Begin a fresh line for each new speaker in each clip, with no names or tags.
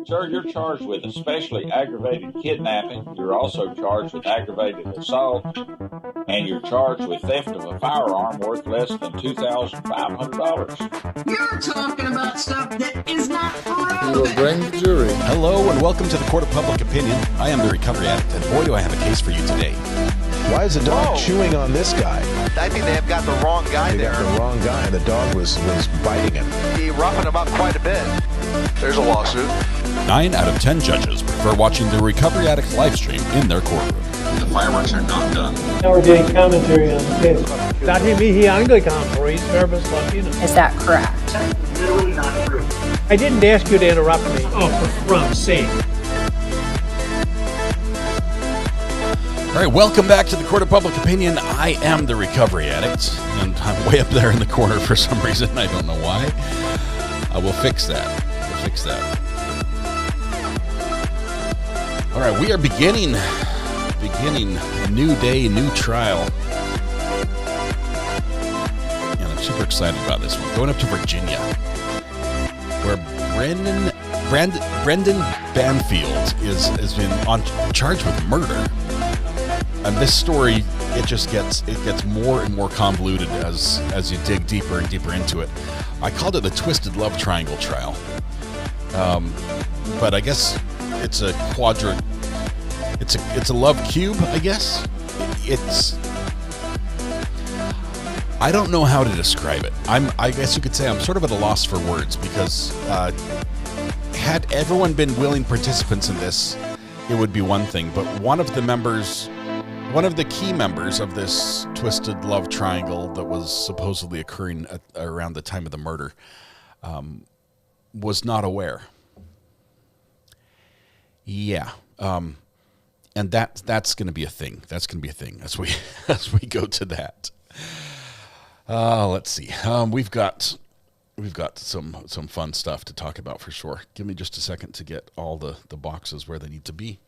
Sir, you're charged with especially aggravated kidnapping. You're also charged with aggravated assault, and you're charged with theft of a firearm worth less than $2,500.
You're talking about stuff that is not
You will bring the jury.
Hello and welcome to the Court of Public Opinion. I am the Recovery Addict, and boy, do I have a case for you today.
Why is the dog chewing on this guy?
I think they have got the wrong guy
They
there.
got the wrong guy. The dog was biting him.
He roughing him up quite a bit. There's a lawsuit.
9 out of 10 judges prefer watching the Recovery Addict live stream in their courtroom.
The fireworks are not done.
Now we're getting commentary on the case. Dati mihi Anglican for East Service Latino.
Is that correct?
That's literally not true.
I didn't ask you to interrupt me. Oh, for Trump's sake.
All right, welcome back to the Court of Public Opinion. I am the Recovery Addict, and I'm way up there in the corner for some reason. I don't know why. We'll fix that. All right, we are beginning a new day, new trial. And I'm super excited about this one. Going up to Virginia, where Brendan Banfield has been charged with murder. And this story, it gets more and more convoluted as you dig deeper and deeper into it. I called it the Twisted Love Triangle trial. But I guess it's a quadrant. It's a love cube, I guess. I don't know how to describe it. I guess you could say I'm sort of at a loss for words, because had everyone been willing participants in this, it would be one thing. But one of the key members of this Twisted Love Triangle that was supposedly occurring around the time of the murder was not aware. Yeah. And that's going to be a thing. That's going to be a thing as we go to that. Let's see. We've got some fun stuff to talk about for sure. Give me just a second to get all the boxes where they need to be.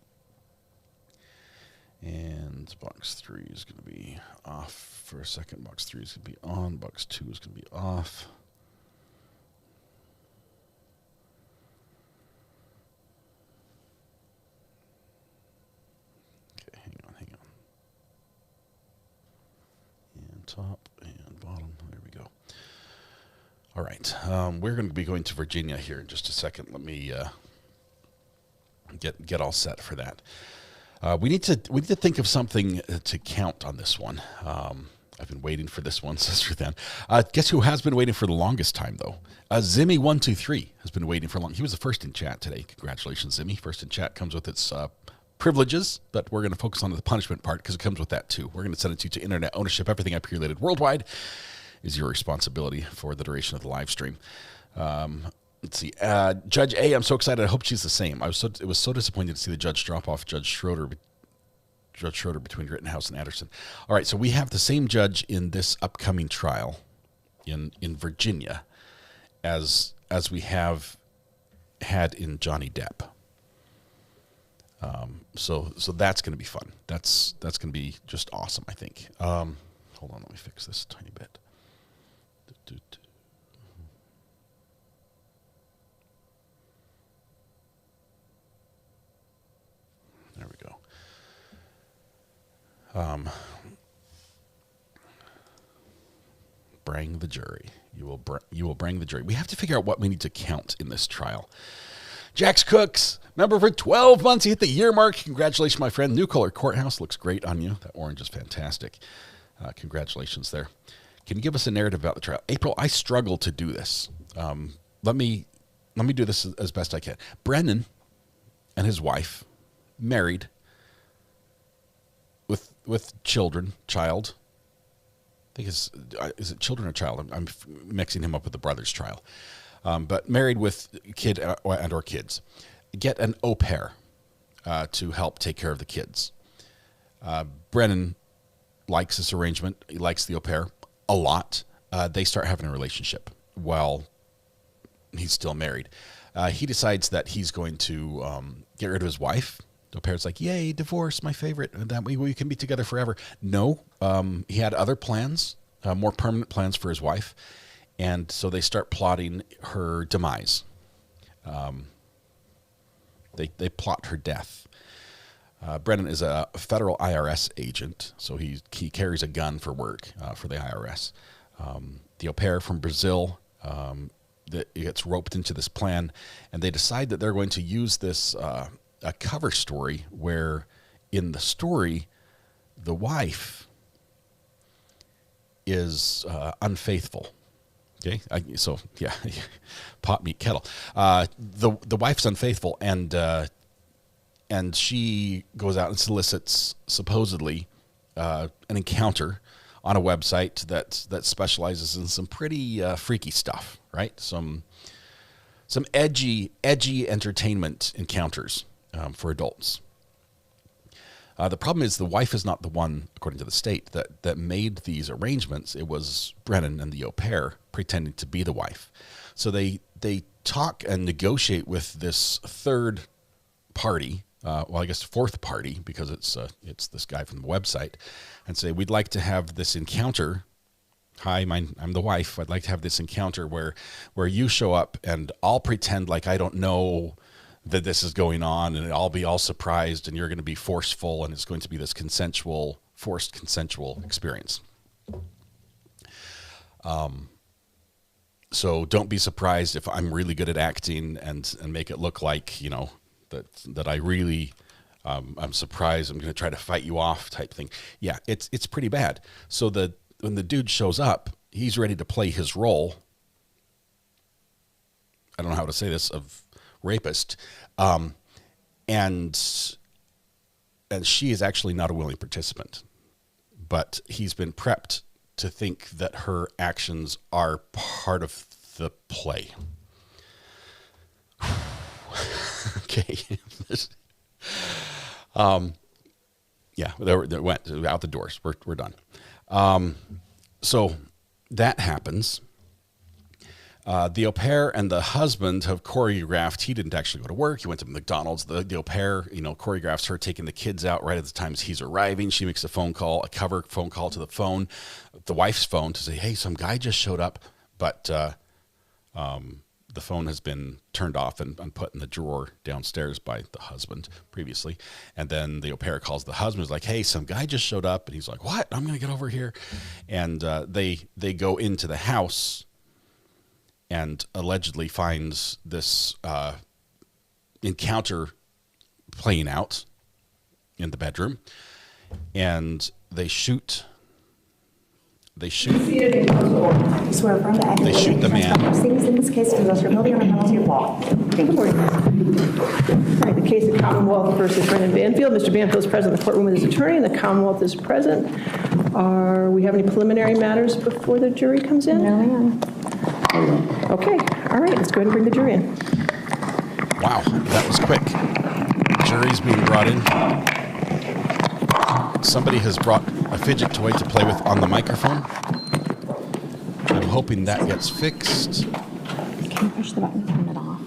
And box 3 is going to be off for a second. Box 3 is going to be on. Box 2 is going to be off. Okay, hang on. And top and bottom. There we go. All right. We're going to be going to Virginia here in just a second. Let me get all set for that. We need to think of something to count on this one. I've been waiting for this one since then. Guess who has been waiting for the longest time, though? Zimmy123 has been waiting for long. He was the first in chat today. Congratulations, Zimmy. First in chat comes with its privileges, but we're going to focus on the punishment part because it comes with that too. We're going to send it to you to internet ownership. Everything IP related worldwide is your responsibility for the duration of the live stream. Let's see. Judge A, I'm so excited. I hope she's the same. It was so disappointing to see the judge drop off Judge Schroeder between Rittenhouse and Anderson. All right, so we have the same judge in this upcoming trial in Virginia as we have had in Johnny Depp. So that's going to be fun. That's going to be just awesome, I think. Hold on, let me fix this a tiny bit. There we go. Bring the jury. You will bring the jury. We have to figure out what we need to count in this trial. Jax Cooks, member for 12 months. He hit the year mark. Congratulations, my friend. New color courthouse looks great on you. That orange is fantastic. Congratulations there. Can you give us a narrative about the trial? April, I struggle to do this. Let me do this as best I can. Brennan and his wife, married, with child. I think is it children or child? I'm mixing him up with the brother's trial. But married with kid and or kids. Get an au pair to help take care of the kids. Brennan likes this arrangement. He likes the au pair a lot. They start having a relationship while he's still married. He decides that he's going to get rid of his wife. The au pair's like, yay, divorce, my favorite. And that way we can be together forever. No, he had other plans, more permanent plans for his wife. And so they start plotting her demise. They plot her death. Brennan is a federal IRS agent, so he carries a gun for work for the IRS. The au pair from Brazil that gets roped into this plan, and they decide that they're going to use this a cover story where in the story the wife is unfaithful. Okay, so yeah, pot meat kettle. The wife's unfaithful, and she goes out and solicits supposedly an encounter on a website that specializes in some pretty freaky stuff, right? Some edgy entertainment encounters for adults. The problem is the wife is not the one, according to the state, that made these arrangements. It was Brennan and the au pair pretending to be the wife. So they talk and negotiate with this third party, well, I guess fourth party, because it's this guy from the website, and say, we'd like to have this encounter. Hi, I'm the wife. I'd like to have this encounter where you show up and I'll pretend like I don't know that this is going on, and I'll be all surprised, and you're going to be forceful, and it's going to be this forced consensual experience. So don't be surprised if I'm really good at acting and make it look like, you know, that I really, I'm surprised, I'm going to try to fight you off type thing. Yeah, it's pretty bad. So when the dude shows up, he's ready to play his role. I don't know how to say this, of rapist, and she is actually not a willing participant, but he's been prepped to think that her actions are part of the play. Okay. Yeah, they went out the doors. We're done. So that happens. The au pair and the husband have choreographed. He didn't actually go to work. He went to McDonald's. The au pair, choreographs her taking the kids out right at the time he's arriving. She makes a cover phone call to the wife's phone to say, hey, some guy just showed up, but the phone has been turned off and put in the drawer downstairs by the husband previously. And then the au pair calls the husband. Is like, hey, some guy just showed up. And he's like, what? I'm going to get over here. And they go into the house and allegedly finds this encounter playing out in the bedroom, and they shoot the man.
In this case, on a penalty of law. Thank you.
All right, the case of Commonwealth versus Brennan Banfield. Mr. Banfield is present in the courtroom with his attorney, and the Commonwealth is present. We have any preliminary matters before the jury comes in?
No, ma'am.
Okay, all right, let's go ahead and bring the jury in.
Wow, that was quick. Jury's being brought in. Somebody has brought a fidget toy to play with on the microphone. I'm hoping that gets fixed.
Can you push the button and turn it off?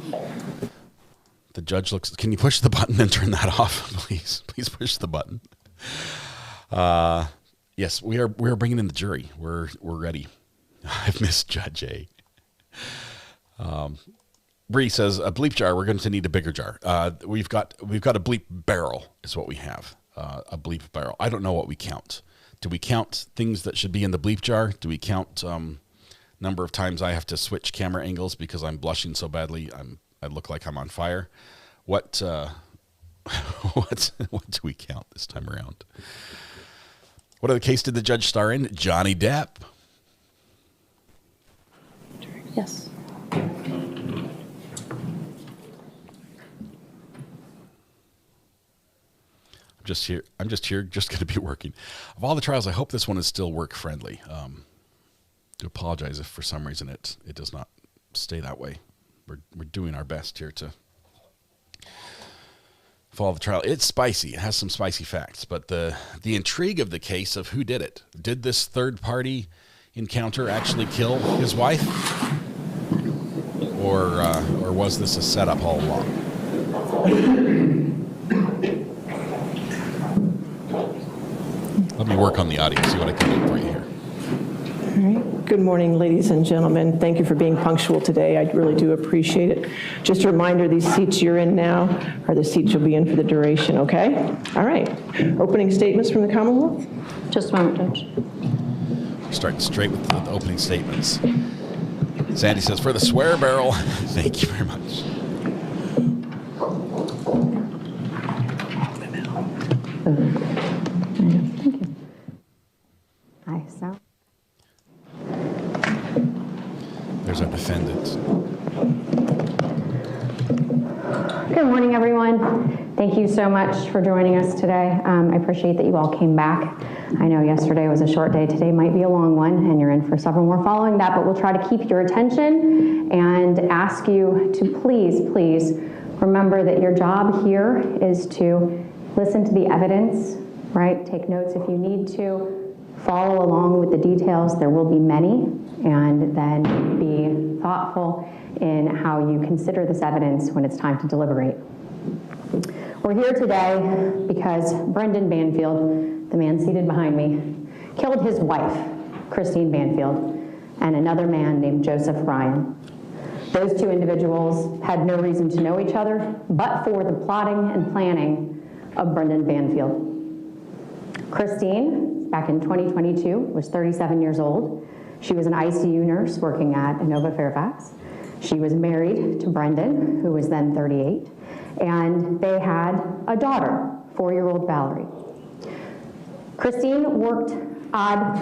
The judge looks, can you push the button and turn that off, please? Please push the button. Yes, we are bringing in the jury. We're ready. I've missed Judge A. Bree says a bleep jar. We're going to need a bigger jar. We've got a bleep barrel is what we have. A bleep barrel. I don't know what we count. Do we count things that should be in the bleep jar? Do we count number of times I have to switch camera angles because I'm blushing so badly? I look like I'm on fire. What do we count this time around? What other case did the judge star in? Johnny Depp.
Yes.
I'm just here, going to be working. Of all the trials, I hope this one is still work friendly. Do apologize if for some reason it does not stay that way. We're doing our best here to follow the trial. It's spicy. It has some spicy facts, but the intrigue of the case of who did it. Did this third party encounter actually kill his wife, or was this a setup all along? Let me work on the audio, see what I can do for you here.
All right, Good morning, ladies and gentlemen. Thank you for being punctual today. I really do appreciate it. Just a reminder, these seats you're in now are the seats you'll be in for the duration, okay? All right. Opening statements from the Commonwealth?
Just a moment, Judge.
Starting straight with the opening statements. Sandy says, for the swear barrel. Thank you very much.
Thank you. Hi, so.
There's our defendant.
Good morning, everyone. Thank you so much for joining us today. I appreciate that you all came back. I know yesterday was a short day. Today might be a long one, and you're in for several more following that, but we'll try to keep your attention and ask you to please remember that your job here is to listen to the evidence, right? Take notes if you need to. Follow along with the details. There will be many, and then be thoughtful in how you consider this evidence when it's time to deliberate. We're here today because Brendan Banfield, the man seated behind me, killed his wife, Christine Banfield, and another man named Joseph Ryan. Those two individuals had no reason to know each other but for the plotting and planning of Brendan Banfield. Christine, back in 2022, was 37 years old. She was an ICU nurse working at Inova Fairfax. She was married to Brendan, who was then 38, and they had a daughter, 4-year-old Valerie. Christine worked odd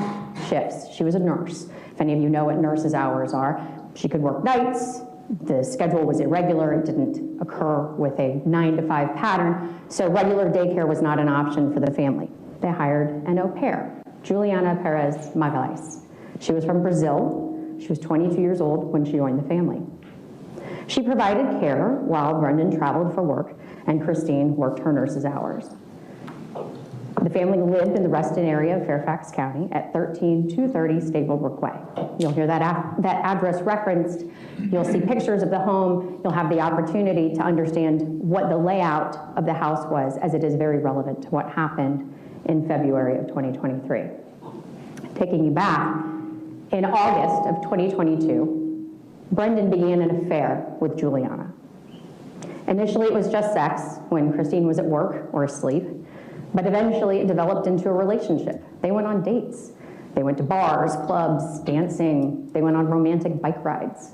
shifts. She was a nurse. If any of you know what nurses' hours are, she could work nights. The schedule was irregular. It didn't occur with a 9-to-5 pattern, so regular daycare was not an option for the family. They hired an au pair, Juliana Perez Magalhães. She was from Brazil. She was 22 years old when she joined the family. She provided care while Brendan traveled for work and Christine worked her nurse's hours. The family lived in the Reston area of Fairfax County at 13230 Stablebrook Way. You'll hear that address referenced. You'll see pictures of the home. You'll have the opportunity to understand what the layout of the house was, as it is very relevant to what happened in February of 2023. Taking you back, in August of 2022, Brendan began an affair with Juliana. Initially, it was just sex when Christine was at work or asleep, but eventually it developed into a relationship. They went on dates. They went to bars, clubs, dancing. They went on romantic bike rides.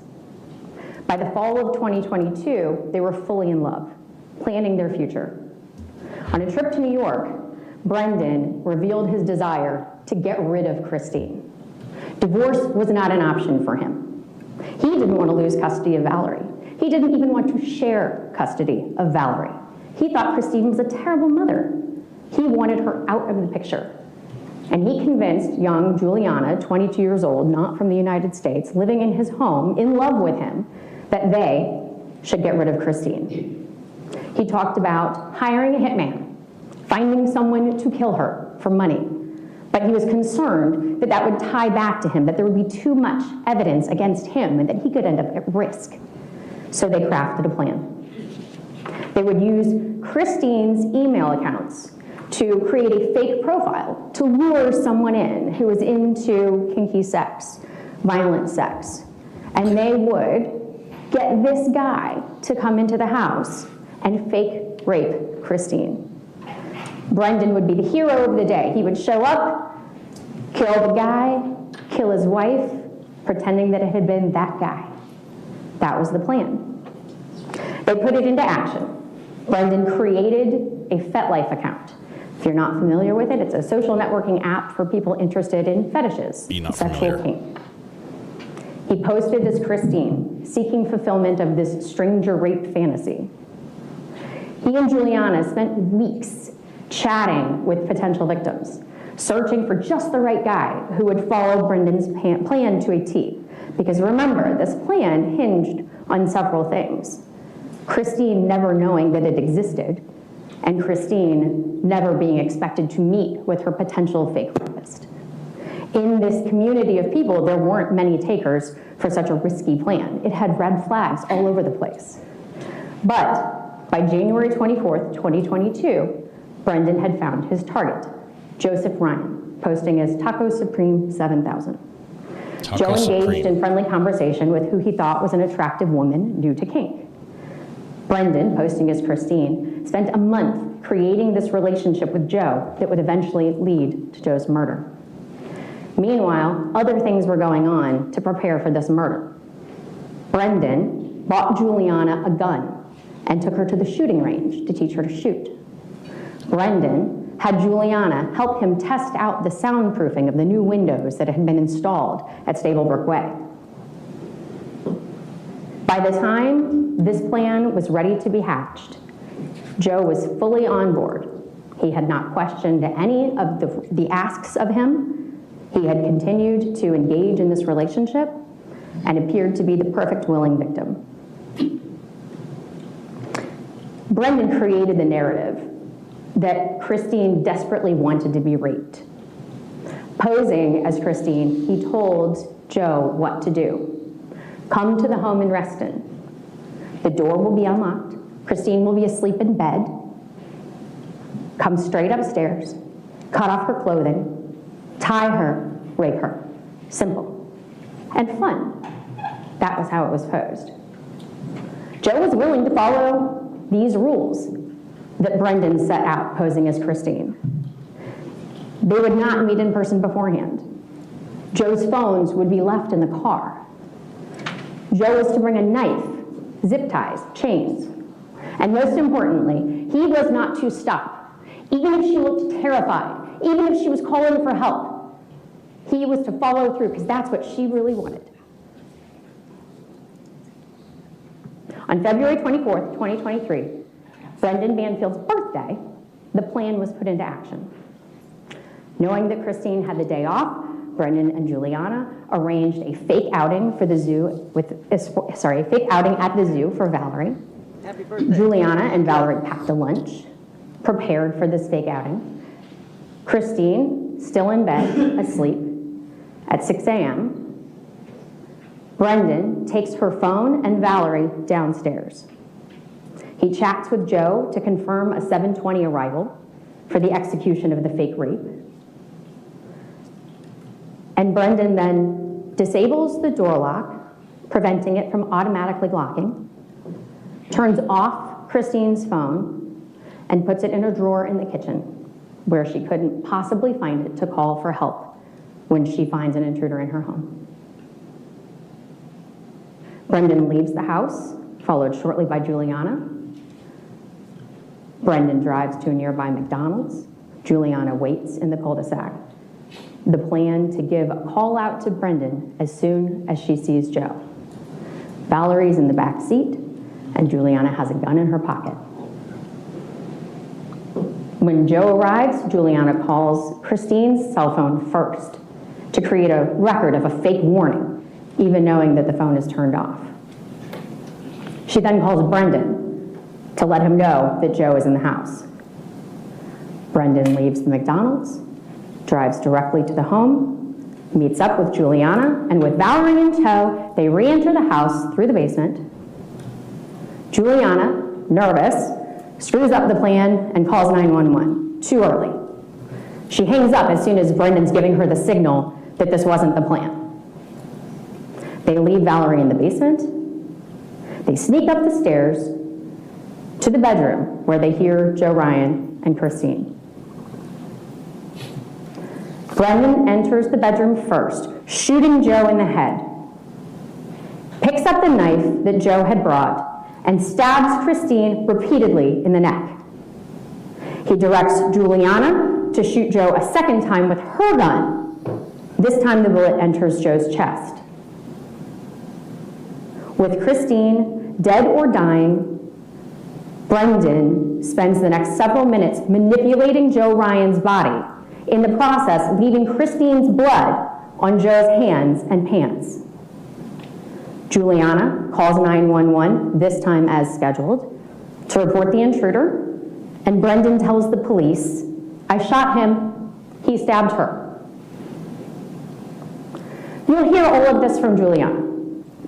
By the fall of 2022, they were fully in love, planning their future. On a trip to New York, Brendan revealed his desire to get rid of Christine. Divorce was not an option for him. He didn't want to lose custody of Valerie. He didn't even want to share custody of Valerie. He thought Christine was a terrible mother. He wanted her out of the picture. And he convinced young Juliana, 22 years old, not from the United States, living in his home, in love with him, that they should get rid of Christine. He talked about hiring a hitman, finding someone to kill her for money. But he was concerned that that would tie back to him, that there would be too much evidence against him and that he could end up at risk. So they crafted a plan. They would use Christine's email accounts to create a fake profile to lure someone in who was into kinky sex, violent sex. And they would get this guy to come into the house and fake rape Christine. Brendan would be the hero of the day. He would show up, kill the guy, kill his wife, pretending that it had been that guy. That was the plan. They put it into action. Brendan created a FetLife account. If you're not familiar with it, it's a social networking app for people interested in fetishes, sexual kink. He posted as Christine, seeking fulfillment of this stranger rape fantasy. He and Juliana spent weeks chatting with potential victims, searching for just the right guy who would follow Brendan's plan to a T. Because remember, this plan hinged on several things. Christine never knowing that it existed, and Christine never being expected to meet with her potential fake rapist. In this community of people, there weren't many takers for such a risky plan. It had red flags all over the place. But by January 24th, 2022, Brendan had found his target, Joseph Ryan, posting as Taco Supreme 7000. Joe engaged in friendly conversation with who he thought was an attractive woman new to kink. Brendan, posting as Christine, spent a month creating this relationship with Joe that would eventually lead to Joe's murder. Meanwhile, other things were going on to prepare for this murder. Brendan bought Juliana a gun and took her to the shooting range to teach her to shoot. Brendan had Juliana help him test out the soundproofing of the new windows that had been installed at Stablebrook Way. By the time this plan was ready to be hatched, Joe was fully on board. He had not questioned any of the asks of him. He had continued to engage in this relationship and appeared to be the perfect willing victim. Brendan created the narrative that Christine desperately wanted to be raped. Posing as Christine, he told Joe what to do. Come to the home in Reston. The door will be unlocked. Christine will be asleep in bed. Come straight upstairs, cut off her clothing, tie her, rape her. Simple and fun. That was how it was posed. Joe was willing to follow these rules that Brendan set out posing as Christine. They would not meet in person beforehand. Joe's phones would be left in the car. Joe was to bring a knife, zip ties, chains, and most importantly, he was not to stop. Even if she looked terrified, even if she was calling for help, he was to follow through because that's what she really wanted. On February 24th, 2023, Brendan Banfield's birthday, the plan was put into action. Knowing that Christine had the day off, Brendan and Juliana arranged a fake outing for the zoo a fake outing at the zoo for Valerie.
Happy birthday.
Juliana and Valerie packed a lunch, prepared for this fake outing. Christine, still in bed, asleep, at 6 a.m., Brendan takes her phone and Valerie downstairs. He chats with Joe to confirm a 7:20 arrival for the execution of the fake rape. And Brendan then disables the door lock, preventing it from automatically locking, turns off Christine's phone, and puts it in a drawer in the kitchen where she couldn't possibly find it to call for help when she finds an intruder in her home. Brendan leaves the house, followed shortly by Juliana. Brendan drives to a nearby McDonald's. Juliana waits in the cul-de-sac. The plan to give a call out to Brendan as soon as she sees Joe. Valerie's in the back seat, and Juliana has a gun in her pocket. When Joe arrives, Juliana calls Christine's cell phone first to create a record of a fake warning, even knowing that the phone is turned off. She then calls Brendan to let him know that Joe is in the house. Brendan leaves the McDonald's, drives directly to the home, meets up with Juliana, and with Valerie in tow, they re-enter the house through the basement. Juliana, nervous, screws up the plan and calls 911, too early. She hangs up as soon as Brendan's giving her the signal that this wasn't the plan. They leave Valerie in the basement. They sneak up the stairs to the bedroom where they hear Joe Ryan and Christine. Brendan enters the bedroom first, shooting Joe in the head, picks up the knife that Joe had brought, and stabs Christine repeatedly in the neck. He directs Juliana to shoot Joe a second time with her gun. This time the bullet enters Joe's chest. With Christine dead or dying, Brendan spends the next several minutes manipulating Joe Ryan's body, in the process leaving Christine's blood on Joe's hands and pants. Juliana calls 911, this time as scheduled, to report the intruder, and Brendan tells the police, "I shot him, he stabbed her." You'll hear all of this from Juliana,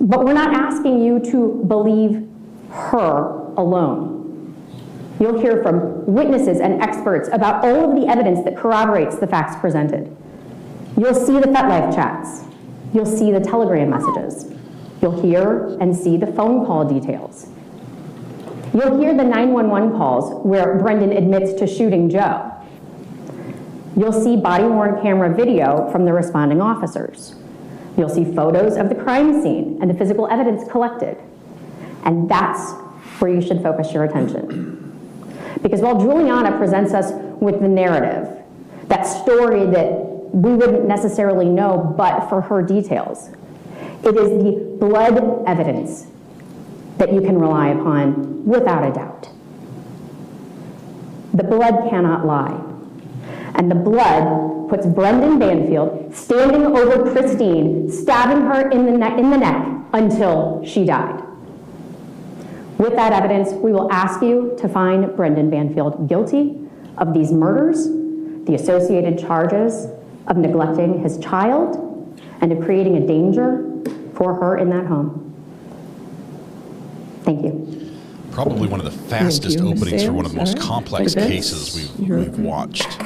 but we're not asking you to believe her alone. You'll hear from witnesses and experts about all of the evidence that corroborates the facts presented. You'll see the FetLife chats. You'll see the telegram messages. You'll hear and see the phone call details. You'll hear the 911 calls where Brendan admits to shooting Joe. You'll see body-worn camera video from the responding officers. You'll see photos of the crime scene and the physical evidence collected. And that's where you should focus your attention. Because while Juliana presents us with the narrative, that story that we wouldn't necessarily know but for her details, it is the blood evidence that you can rely upon without a doubt. The blood cannot lie. And the blood puts Brendan Banfield standing over Christine, stabbing her in the neck until she died. With that evidence, we will ask you to find Brendan Banfield guilty of these murders, the associated charges of neglecting his child, and of creating a danger for her in that home. Thank you.
Probably one of the fastest openings for one of the most complex cases we've watched.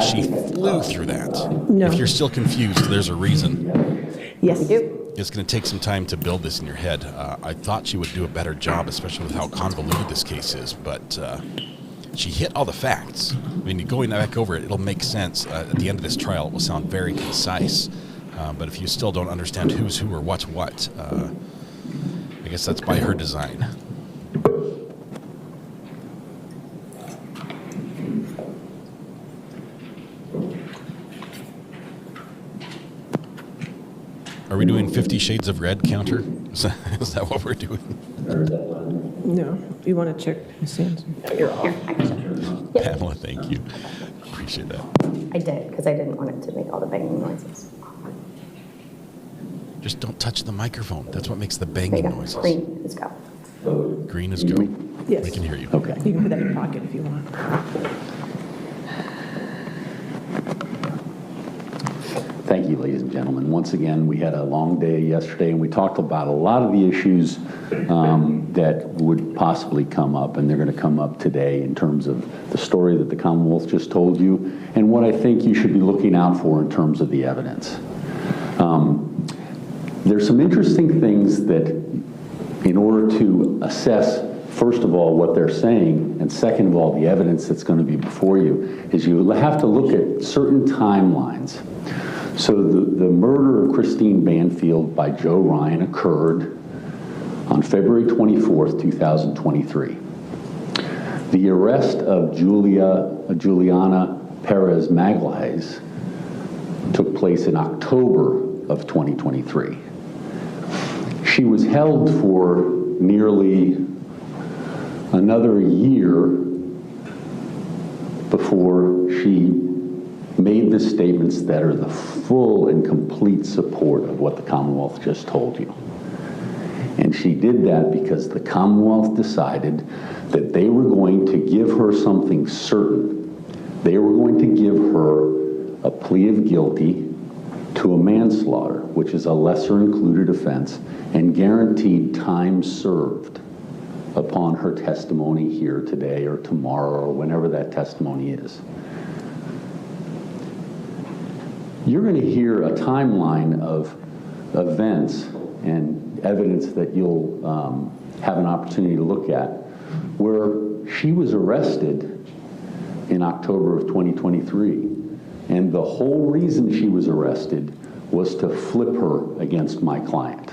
She flew through that.
No.
If you're still confused, there's a reason.
Yes, we do.
It's going to take some time to build this in your head. I thought she would do a better job, especially with how convoluted this case is, but she hit all the facts. I mean, going back over it, it'll make sense. At the end of this trial, it will sound very concise. But if you still don't understand who's who or what's what, I guess that's by her design. Are we doing 50 Shades of Red counter? Is that what we're doing?
No. You want to check Ms. Sanson?
You're off.
Pamela, thank you. Appreciate that.
I did, because I didn't want it to make all the banging noises.
Just don't touch the microphone. That's what makes the banging noises.
Green is go.
Green is go.
Yes.
We can hear you.
Okay.
You can put that in your pocket if you want.
Thank you, ladies and gentlemen. Once again, we had a long day yesterday, and we talked about a lot of the issues that would possibly come up, and they're going to come up today in terms of the story that the Commonwealth just told you, and what I think you should be looking out for in terms of the evidence. There's some interesting things that, in order to assess, first of all, what they're saying, and second of all, the evidence that's going to be before you, is you have to look at certain timelines. So the murder of Christine Banfield by Joe Ryan occurred on February 24th, 2023. The arrest of Juliana Perez Magalhaes took place in October of 2023. She was held for nearly another year before she made the statements that are the full and complete support of what the Commonwealth just told you. And she did that because the Commonwealth decided that they were going to give her something certain. They were going to give her a plea of guilty to a manslaughter, which is a lesser included offense, and guaranteed time served upon her testimony here today or tomorrow or whenever that testimony is. You're going to hear a timeline of events and evidence that you'll have an opportunity to look at, where she was arrested in October of 2023. And the whole reason she was arrested was to flip her against my client.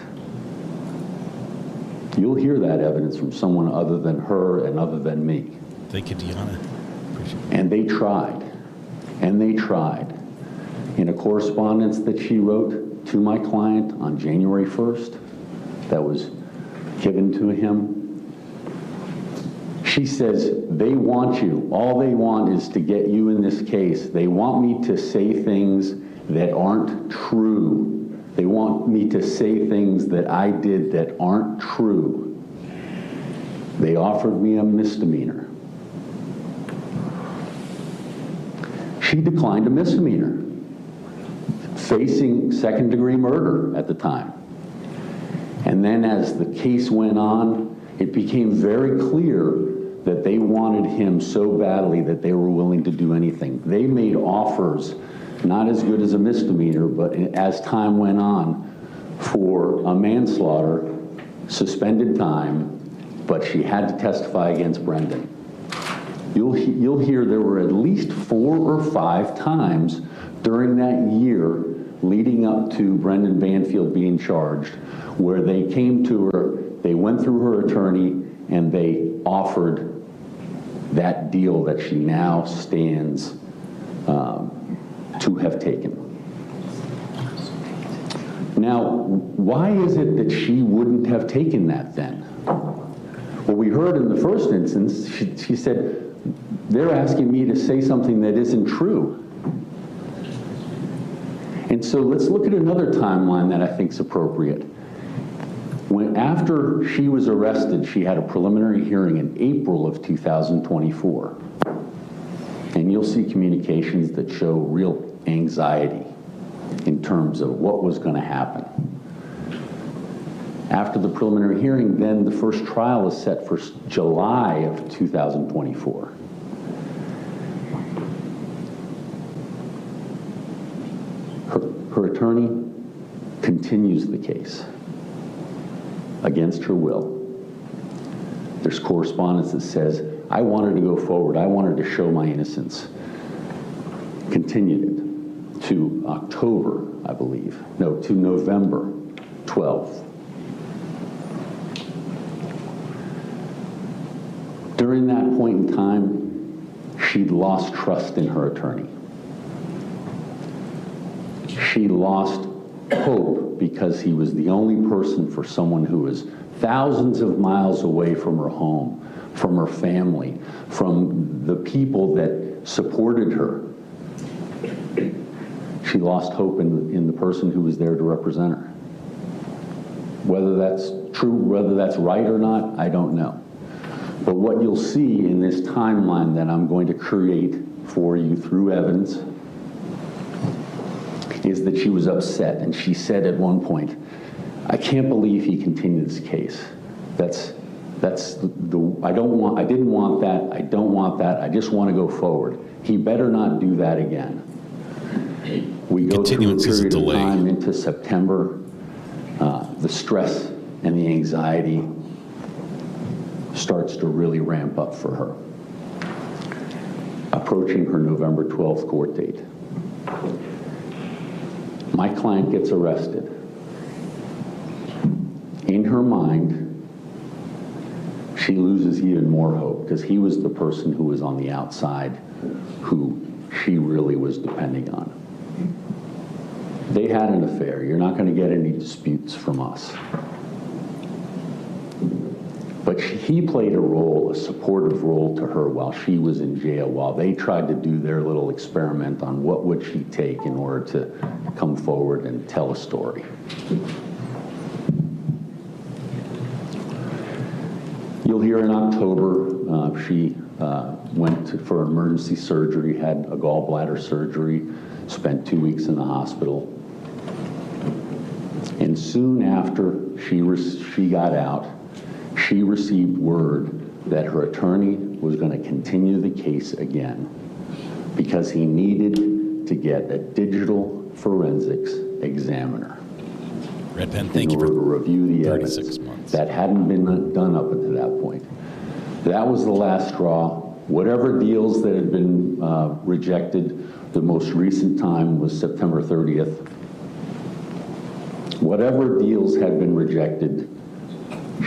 You'll hear that evidence from someone other than her and other than me.
Thank you, Deanna. Appreciate it.
And they tried. And they tried. In a correspondence that she wrote to my client on January 1st, that was given to him, she says, they want you. All they want is to get you in this case. They want me to say things that aren't true. They want me to say things that I did that aren't true. They offered me a misdemeanor. She declined a misdemeanor, facing second-degree murder at the time. And then as the case went on, it became very clear that they wanted him so badly that they were willing to do anything. They made offers not as good as a misdemeanor, but as time went on, for a manslaughter, suspended time, but she had to testify against Brendan. You'll hear there were at least 4 or 5 times during that year leading up to Brendan Banfield being charged, where they came to her, they went through her attorney, and they offered that deal that she now stands to have taken. Now, why is it that she wouldn't have taken that then? Well, we heard in the first instance, she said, they're asking me to say something that isn't true. And so let's look at another timeline that I think is appropriate. After she was arrested, she had a preliminary hearing in April of 2024. And you'll see communications that show real anxiety in terms of what was going to happen. After the preliminary hearing, then the first trial is set for July of 2024. Her attorney continues the case against her will. There's correspondence that says, I wanted to go forward. I wanted to show my innocence. Continued it to October, I believe. No, to November 12th. During that point in time, she'd lost trust in her attorney. She lost hope because he was the only person for someone who was thousands of miles away from her home, from her family, from the people that supported her. She lost hope in the person who was there to represent her. Whether that's true, whether that's right or not, I don't know. But what you'll see in this timeline that I'm going to create for you through evidence is that she was upset, and she said at one point, I can't believe he continued this case. I didn't want that, I don't want that, I just want to go forward. He better not do that again. We go through a period of time into September. The stress and the anxiety starts to really ramp up for her. Approaching her November 12th court date. My client gets arrested. In her mind, she loses even more hope because he was the person who was on the outside who she really was depending on. They had an affair. You're not going to get any disputes from us. But he played a role, a supportive role to her while she was in jail, while they tried to do their little experiment on what would she take in order to come forward and tell a story. You'll hear in October, she went for emergency surgery, had a gallbladder surgery, spent 2 weeks in the hospital. And soon after she got out, she received word that her attorney was going to continue the case again because he needed to get a digital forensics examiner.
Red Pen, thank you
for
for
to review the
36
evidence
months.
That hadn't been done up until that point. That was the last straw. Whatever deals that had been rejected, the most recent time was September 30th. Whatever deals had been rejected,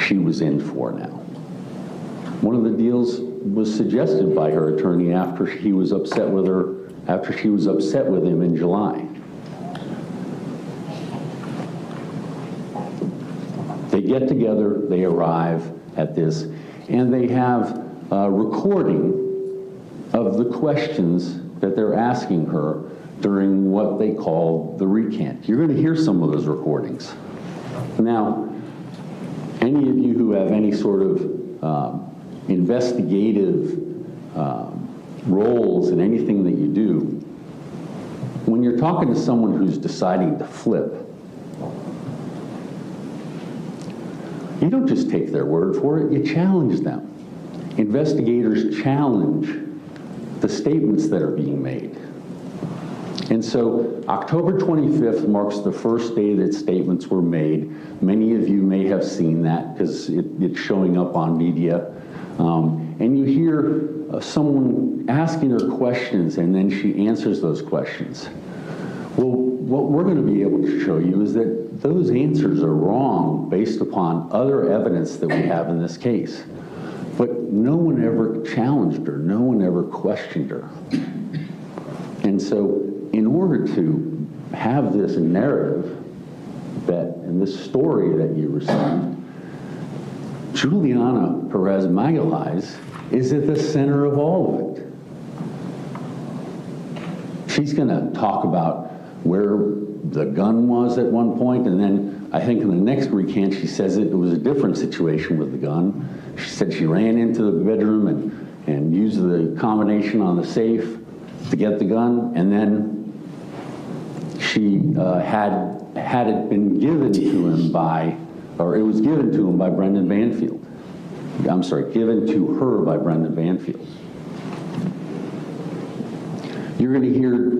she was in for now. One of the deals was suggested by her attorney after he was upset with her, after she was upset with him in July. They get together, they arrive at this, and they have a recording of the questions that they're asking her during what they call the recant. You're going to hear some of those recordings. Now, any of you who have any sort of investigative roles in anything that you do, when you're talking to someone who's deciding to flip, you don't just take their word for it, you challenge them. Investigators challenge the statements that are being made. And so October 25th marks the first day that statements were made. Many of you may have seen that because it's showing up on media. And you hear someone asking her questions and then she answers those questions. Well, what we're going to be able to show you is that those answers are wrong based upon other evidence that we have in this case. But no one ever challenged her, no one ever questioned her. And so in order to have this narrative and this story that you received, Juliana Perez Magalhaes is at the center of all of it. She's going to talk about where the gun was at one point, and then I think in the next recant she says it was a different situation with the gun. She said she ran into the bedroom and used the combination on the safe to get the gun, and then she had it been given to him by, or it was given to him by Brendan Banfield. I'm sorry, given to her by Brendan Banfield. You're going to hear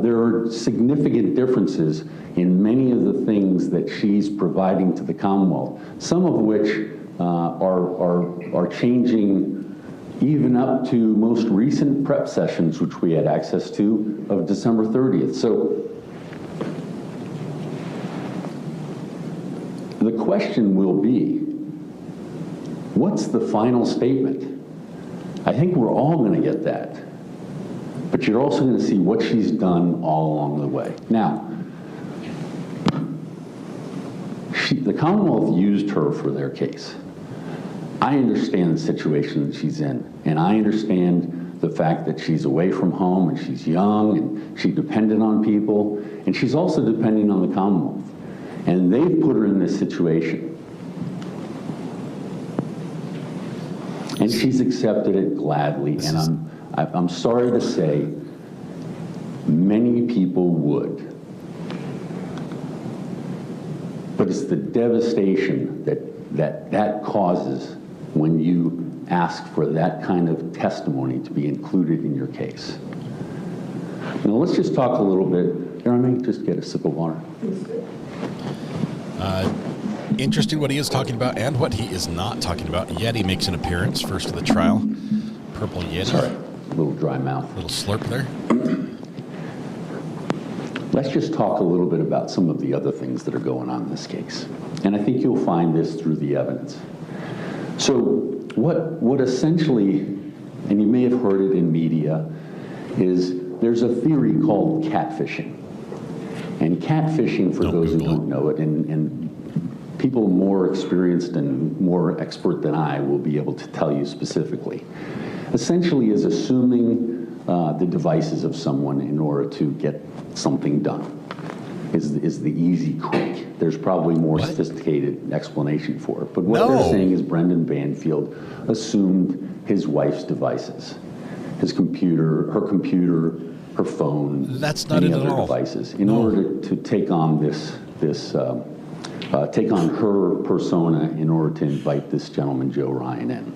there are significant differences in many of the things that she's providing to the Commonwealth, some of which are changing even up to most recent prep sessions, which we had access to, of December 30th. So the question will be, what's the final statement? I think we're all going to get that. But you're also going to see what she's done all along the way. Now, the Commonwealth used her for their case. I understand the situation that she's in, and I understand the fact that she's away from home and she's young and she's dependent on people, and she's also depending on the Commonwealth. And they've put her in this situation. And she's accepted it gladly, and I'm sorry to say, many people would. But it's the devastation that causes when you ask for that kind of testimony to be included in your case. Now let's just talk a little bit. Here, I may just get a sip of water.
Interesting what he is talking about and what he is not talking about. Yeti makes an appearance first of the trial. Purple Yeti.
Sorry, a little dry mouth.
Little slurp there.
Let's just talk a little bit about some of the other things that are going on in this case. And I think you'll find this through the evidence. So what essentially, and you may have heard it in media, is there's a theory called catfishing. And catfishing, for those who don't know it, and people more experienced and more expert than I will be able to tell you specifically, essentially is assuming the devices of someone in order to get something done, is the easy quick. There's probably more sophisticated explanation for it. But what they're saying is Brendan Banfield assumed his wife's devices, his computer, her phone,
that's not
any
it
other
at all.
devices, in order to take on take on her persona in order to invite this gentleman, Joe Ryan, in.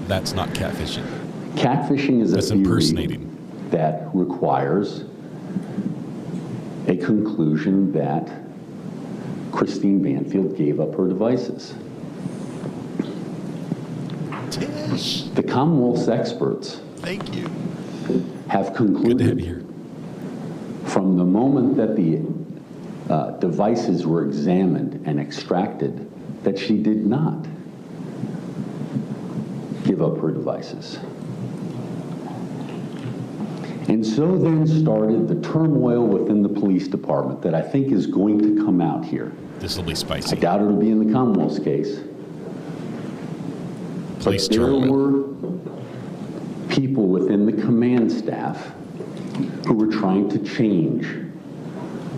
That's not catfishing.
Catfishing is a theory
impersonating.
That requires a conclusion that Christine Banfield gave up her devices.
Tish.
The Commonwealth's experts
Thank you.
have concluded
Good to have you here.
from the moment that the devices were examined and extracted that she did not give up her devices. And so then started the turmoil within the police department that I think is going to come out here.
This will be spicy.
I doubt it'll be in the Commonwealth's case.
Police
But there
turmoil.
were people within the command staff who were trying to change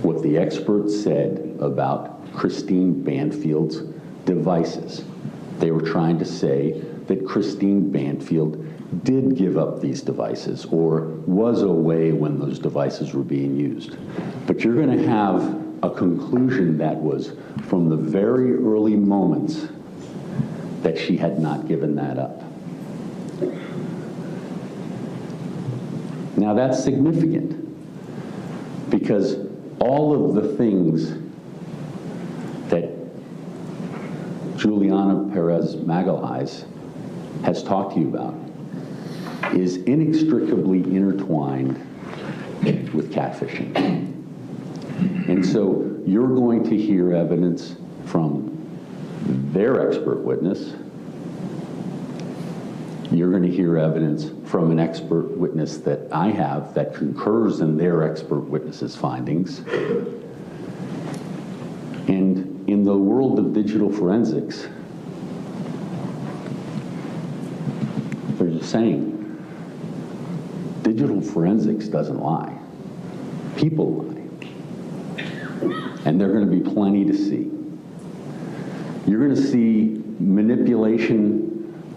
what the experts said about Christine Banfield's devices. They were trying to say that Christine Banfield did give up these devices or was away when those devices were being used. But you're going to have a conclusion that was from the very early moments that she had not given that up. Now that's significant Because all of the things that Juliana Perez Magalhaes has talked to you about is inextricably intertwined with catfishing. And so you're going to hear evidence from their expert witness. You're going to hear evidence from an expert witness that I have that concurs in their expert witness's findings. And in the world of digital forensics, there's a saying, digital forensics doesn't lie. People lie. And there are going to be plenty to see. You're going to see manipulation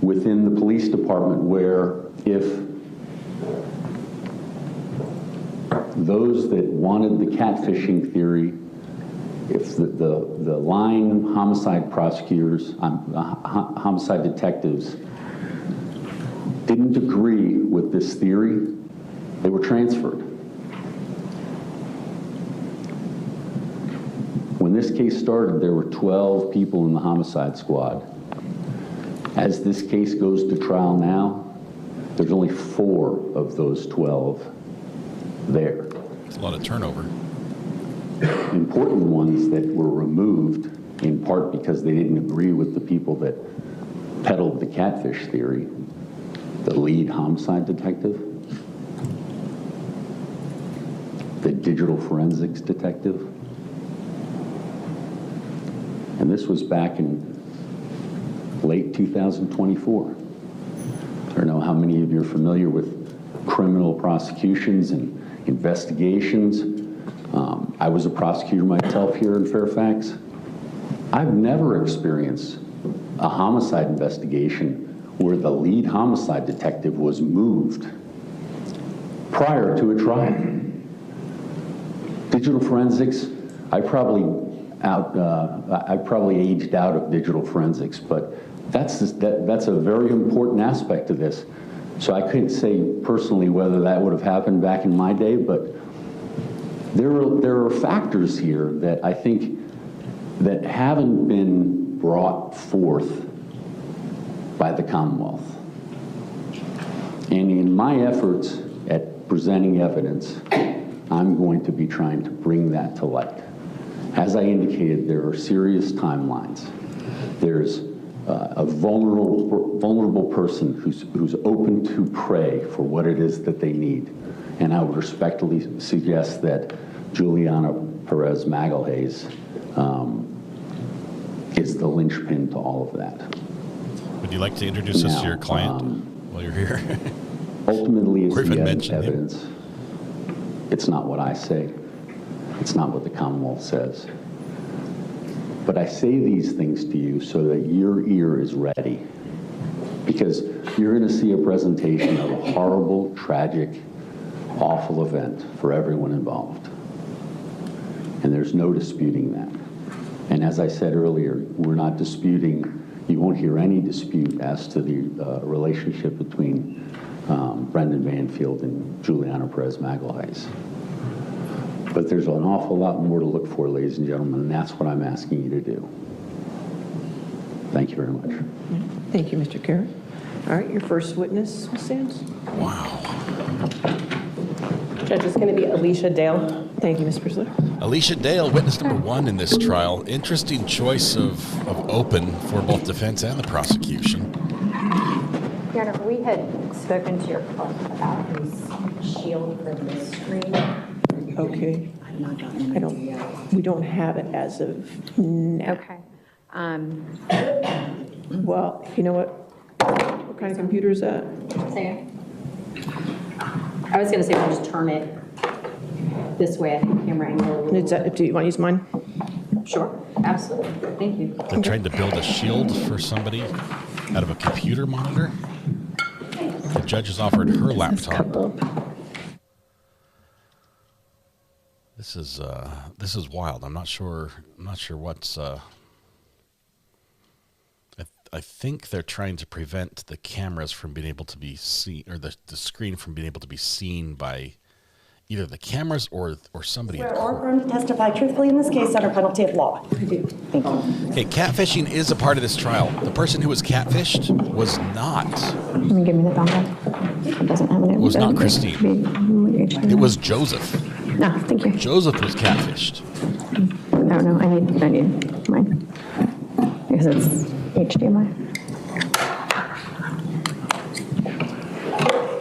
within the police department where if those that wanted the catfishing theory, if the line homicide prosecutors, homicide detectives didn't agree with this theory, they were transferred. When this case started, there were 12 people in the homicide squad. As this case goes to trial now, there's only 4 of those 12 there.
It's a lot of turnover.
Important ones that were removed in part because they didn't agree with the people that peddled the catfish theory. The lead homicide detective, the digital forensics detective. And this was back in late 2024. I don't know how many of you are familiar with criminal prosecutions and investigations. I was a prosecutor myself here in Fairfax. I've never experienced a homicide investigation where the lead homicide detective was moved prior to a trial. Digital forensics, I probably aged out of digital forensics, but that's a very important aspect of this. So I couldn't say personally whether that would have happened back in my day, but there are factors here that I think that haven't been brought forth by the Commonwealth. And in my efforts at presenting evidence, I'm going to be trying to bring that to light. As I indicated, there are serious timelines. There's a vulnerable person who's open to pray for what it is that they need. And I would respectfully suggest that Juliana Perez Magalhaes is the linchpin to all of that.
Would you like to introduce us to your client while you're here?
Ultimately, it's the evidence. It's not what I say. It's not what the Commonwealth says. But I say these things to you so that your ear is ready. Because you're going to see a presentation of a horrible, tragic, awful event for everyone involved. And there's no disputing that. And as I said earlier, we're not disputing, you won't hear any dispute as to the relationship between Brendan Banfield and Juliana Perez Magalhaes. But there's an awful lot more to look for, ladies and gentlemen, and that's what I'm asking you to do. Thank you very much.
Thank you, Mr. Carey. All right, your first witness, Ms. Sands.
Wow.
Judge, it's going to be Alicia Dale.
Thank you, Ms. Priscilla.
Alicia Dale, witness number 1 in this trial. Interesting choice of open for both defense and the prosecution.
Your Honor, we had spoken to your client about his shield for the screen.
Okay. We don't have it as of now.
Okay.
Well, you know what? What kind of computer is that?
Say it. I was going to say we'll just turn it this way. I think camera angle.
Do you want to use mine?
Sure. Absolutely. Thank you.
They're trying to build a shield for somebody out of a computer monitor. The judge has offered her laptop. This is wild. I'm not sure what's. I think they're trying to prevent the cameras from being able to be seen, or the screen from being able to be seen by either the cameras or somebody in
Swear
court.
or affirm to testify truthfully in this case under penalty of law. I do. Thank you.
Okay, catfishing is a part of this trial. The person who was catfished was not.
Can you give me the dongle? It doesn't have any.
It was not Christine. It was Joseph.
No, thank you.
Joseph was catfished.
I don't know. I need mine because it's HDMI.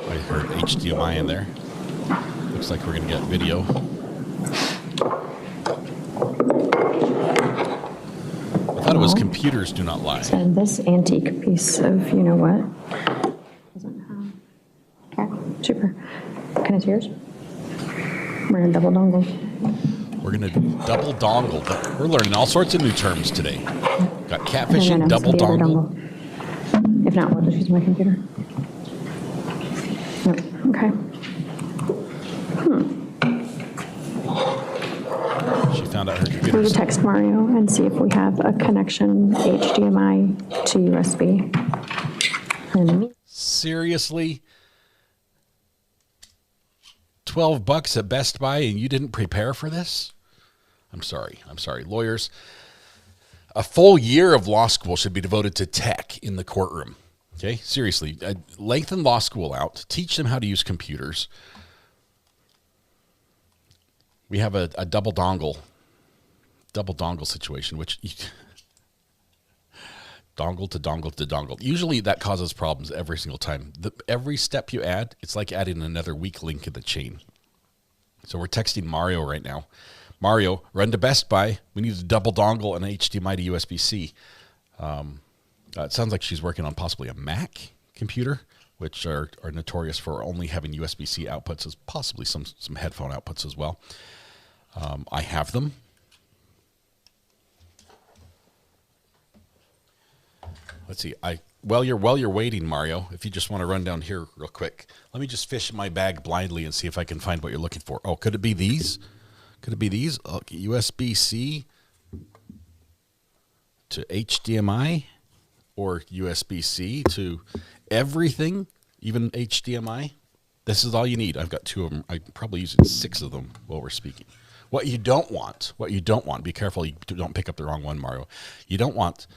I heard HDMI in there. Looks like we're going to get video. I thought it was computers do not lie.
So this antique piece of you know what doesn't have. Okay, super. Can I see yours? We're gonna double dongle.
We're going to double dongle. But we're learning all sorts of new terms today. Got catfishing,
No,
double
it's the other
dongle.
If not, we'll just use my computer. Nope. Okay.
She found out her
We
computer.
could text Mario and see if we have a connection HDMI to USB. And
Seriously? $12 at Best Buy and you didn't prepare for this? I'm sorry. Lawyers, a full year of law school should be devoted to tech in the courtroom. Okay? Seriously, lengthen law school out. Teach them how to use computers. We have a double dongle situation, which dongle to dongle to dongle. Usually that causes problems every single time. Every step you add, it's like adding another weak link in the chain. So we're texting Mario right now. Mario, run to Best Buy. We need a double dongle and an HDMI to USB-C. It sounds like she's working on possibly a Mac computer, which are notorious for only having USB-C outputs, as possibly some headphone outputs as well. I have them. Let's see. While you're waiting, Mario, if you just want to run down here real quick, let me just fish in my bag blindly and see if I can find what you're looking for. Oh, could it be these? Okay, USB-C to HDMI or USB-C to everything, even HDMI. This is all you need. I've got 2 of them. I'm probably using 6 of them while we're speaking. What you don't want, be careful you don't pick up the wrong one, Mario. You don't want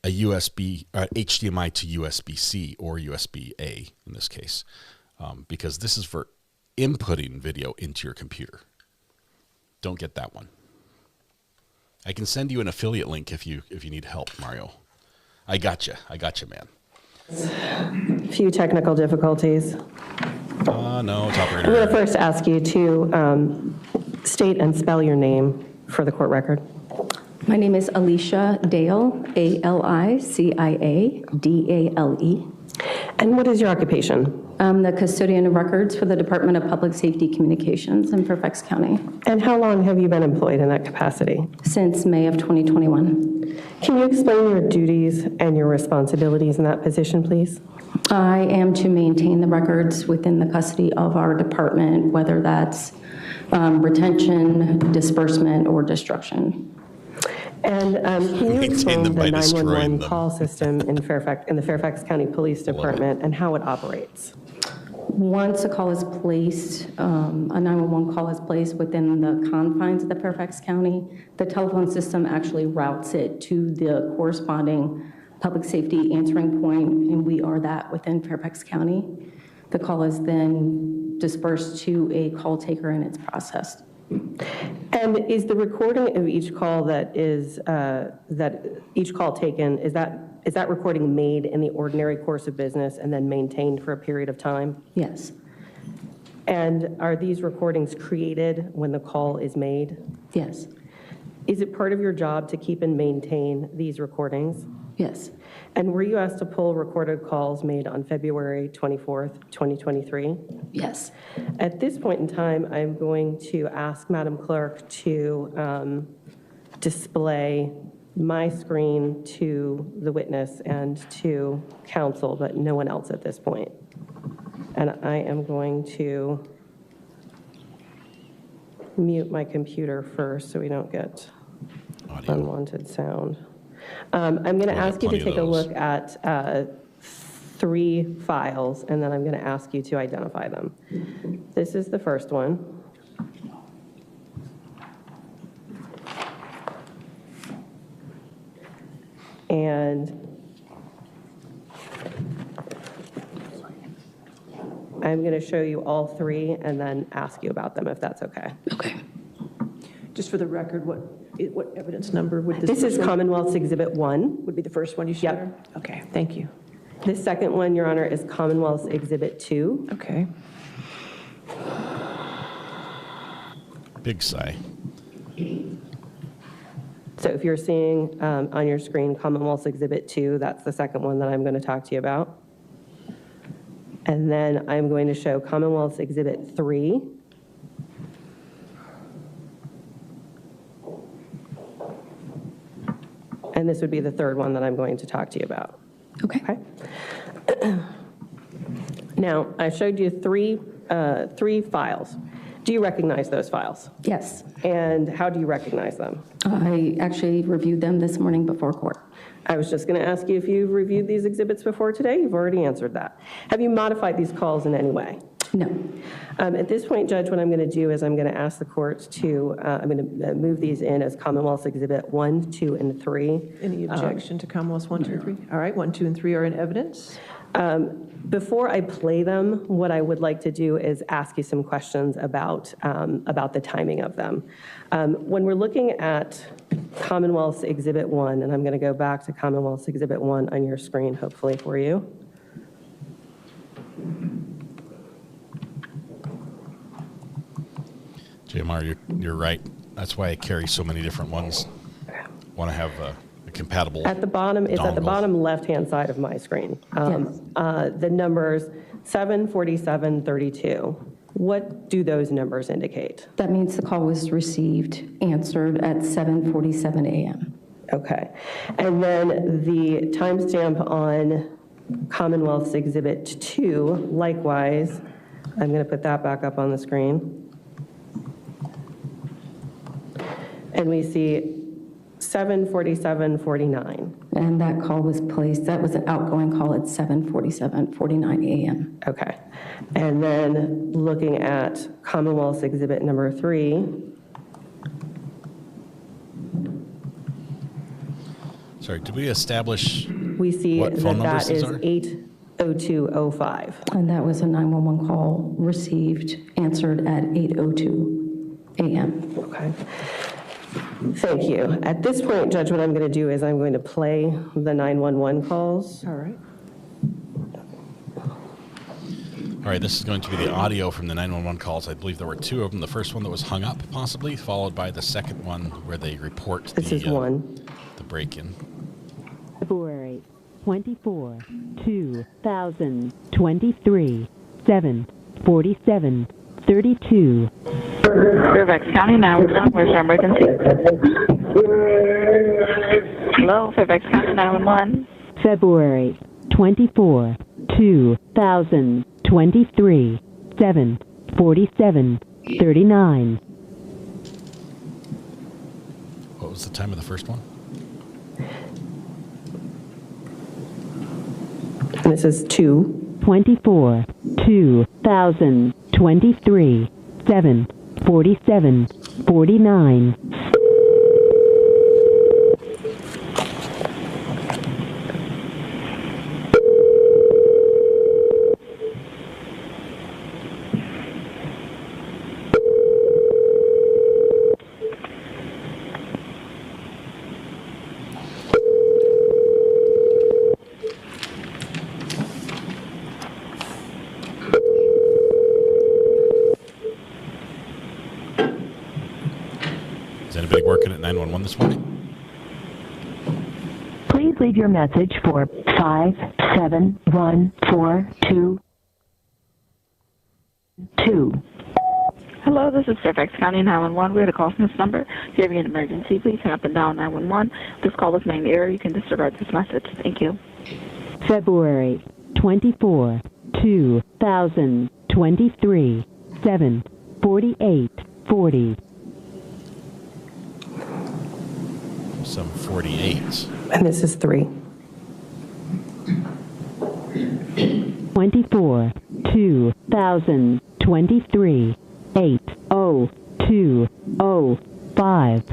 a HDMI to USB-C or USB-A in this case, because this is for inputting video into your computer. Don't get that one. I can send you an affiliate link if you need help, Mario. I gotcha, man.
Few technical difficulties.
No, it's operator.
I'm going to first ask you to state and spell your name for the court record.
My name is Alicia Dale, ALICIA DALE.
And what is your occupation?
I'm the custodian of records for the Department of Public Safety Communications in Fairfax County.
And how long have you been employed in that capacity?
Since May of 2021.
Can you explain your duties and your responsibilities in that position, please?
I am to maintain the records within the custody of our department, whether that's retention, disbursement, or destruction.
And can you explain the
by
911 call system in the Fairfax County Police Department and how it operates?
Once a call is placed, a 911 call is placed within the confines of the Fairfax County, the telephone system actually routes it to the corresponding public safety answering point, and we are that within Fairfax County. The call is then dispersed to a call taker and it's processed.
And is the recording of each call each call taken, is that recording made in the ordinary course of business and then maintained for a period of time?
Yes.
And are these recordings created when the call is made?
Yes.
Is it part of your job to keep and maintain these recordings?
Yes.
And were you asked to pull recorded calls made on February 24th, 2023?
Yes.
At this point in time, I'm going to ask Madam Clerk to display my screen to the witness and to counsel, but no one else at this point. And I am going to mute my computer first so we don't get unwanted sound. I'm going to ask you to take a look at 3 files, and then I'm going to ask you to identify them. This is the first one. And I'm going to show you all three and then ask you about them if that's okay.
Okay. Just for the record, what evidence number would this?
This is Commonwealth's Exhibit 1.
Would be the first one you shared?
Yep.
Okay, thank you.
The second one, Your Honor, is Commonwealth's Exhibit 2.
Okay.
Big sigh.
So if you're seeing on your screen Commonwealth's Exhibit 2, that's the second one that I'm going to talk to you about. And then I'm going to show Commonwealth's Exhibit 3. And this would be the third one that I'm going to talk to you about.
Okay.
Now, I showed you three files. Do you recognize those files?
Yes.
And how do you recognize them?
I actually reviewed them this morning before court.
I was just going to ask you if you've reviewed these exhibits before today. You've already answered that. Have you modified these calls in any way?
No.
At this point, Judge, what I'm going to do is I'm going to ask the court to, I'm going to move these in as Commonwealth's Exhibit 1, 2, and 3.
Any objection to Commonwealth's 1, 2, and 3? All right, 1, 2, and 3 are in evidence.
Before I play them, what I would like to do is ask you some questions about the timing of them. When we're looking at Commonwealth's Exhibit 1, and I'm going to go back to Commonwealth's Exhibit 1 on your screen, hopefully for you.
JMR, you're right. That's why I carry so many different ones. Want to have a compatible.
At the bottom, it's at the
dongle.
bottom left-hand side of my screen. The numbers 74732. What do those numbers indicate?
That means the call was received, answered at 7:47 a.m.
Okay. And then the timestamp on Commonwealth's Exhibit 2, likewise, I'm going to put that back up on the screen. And we see 7:47:49.
And that call was placed, that was an outgoing call at 7:47:49 a.m.
Okay. And then looking at Commonwealth's Exhibit number 3.
Sorry, did we establish
We see
what phone numbers
that
these
is
are?
80205.
And that was a 911 call received, answered at 8:02 a.m.
Okay. Thank you. At this point, Judge, what I'm going to do is I'm going to play the 911 calls.
All right.
All right, this is going to be the audio from the 911 calls. I believe there were two of them. The first one that was hung up, possibly, followed by the second one where they report
This is one.
The break-in.
February 24, 2023, 7:47, 32.
Fairfax County 911, where's our emergency? Hello, Fairfax County 911.
February 24, 2023, 7:47, 39.
What was the time of the first one?
This is 2.
24, 2023, 7:47, 49.
Is anybody working at 911 this morning?
Please leave your message for 57142.
Hello, this is Fairfax County 911. We had a call from this number. If you have an emergency, please hang up and dial 911. This call is named error. You can disregard this message. Thank you.
February 24, 2023, 7:48:40.
7:48.
And this is 3.
24, 2023, 8:02:05.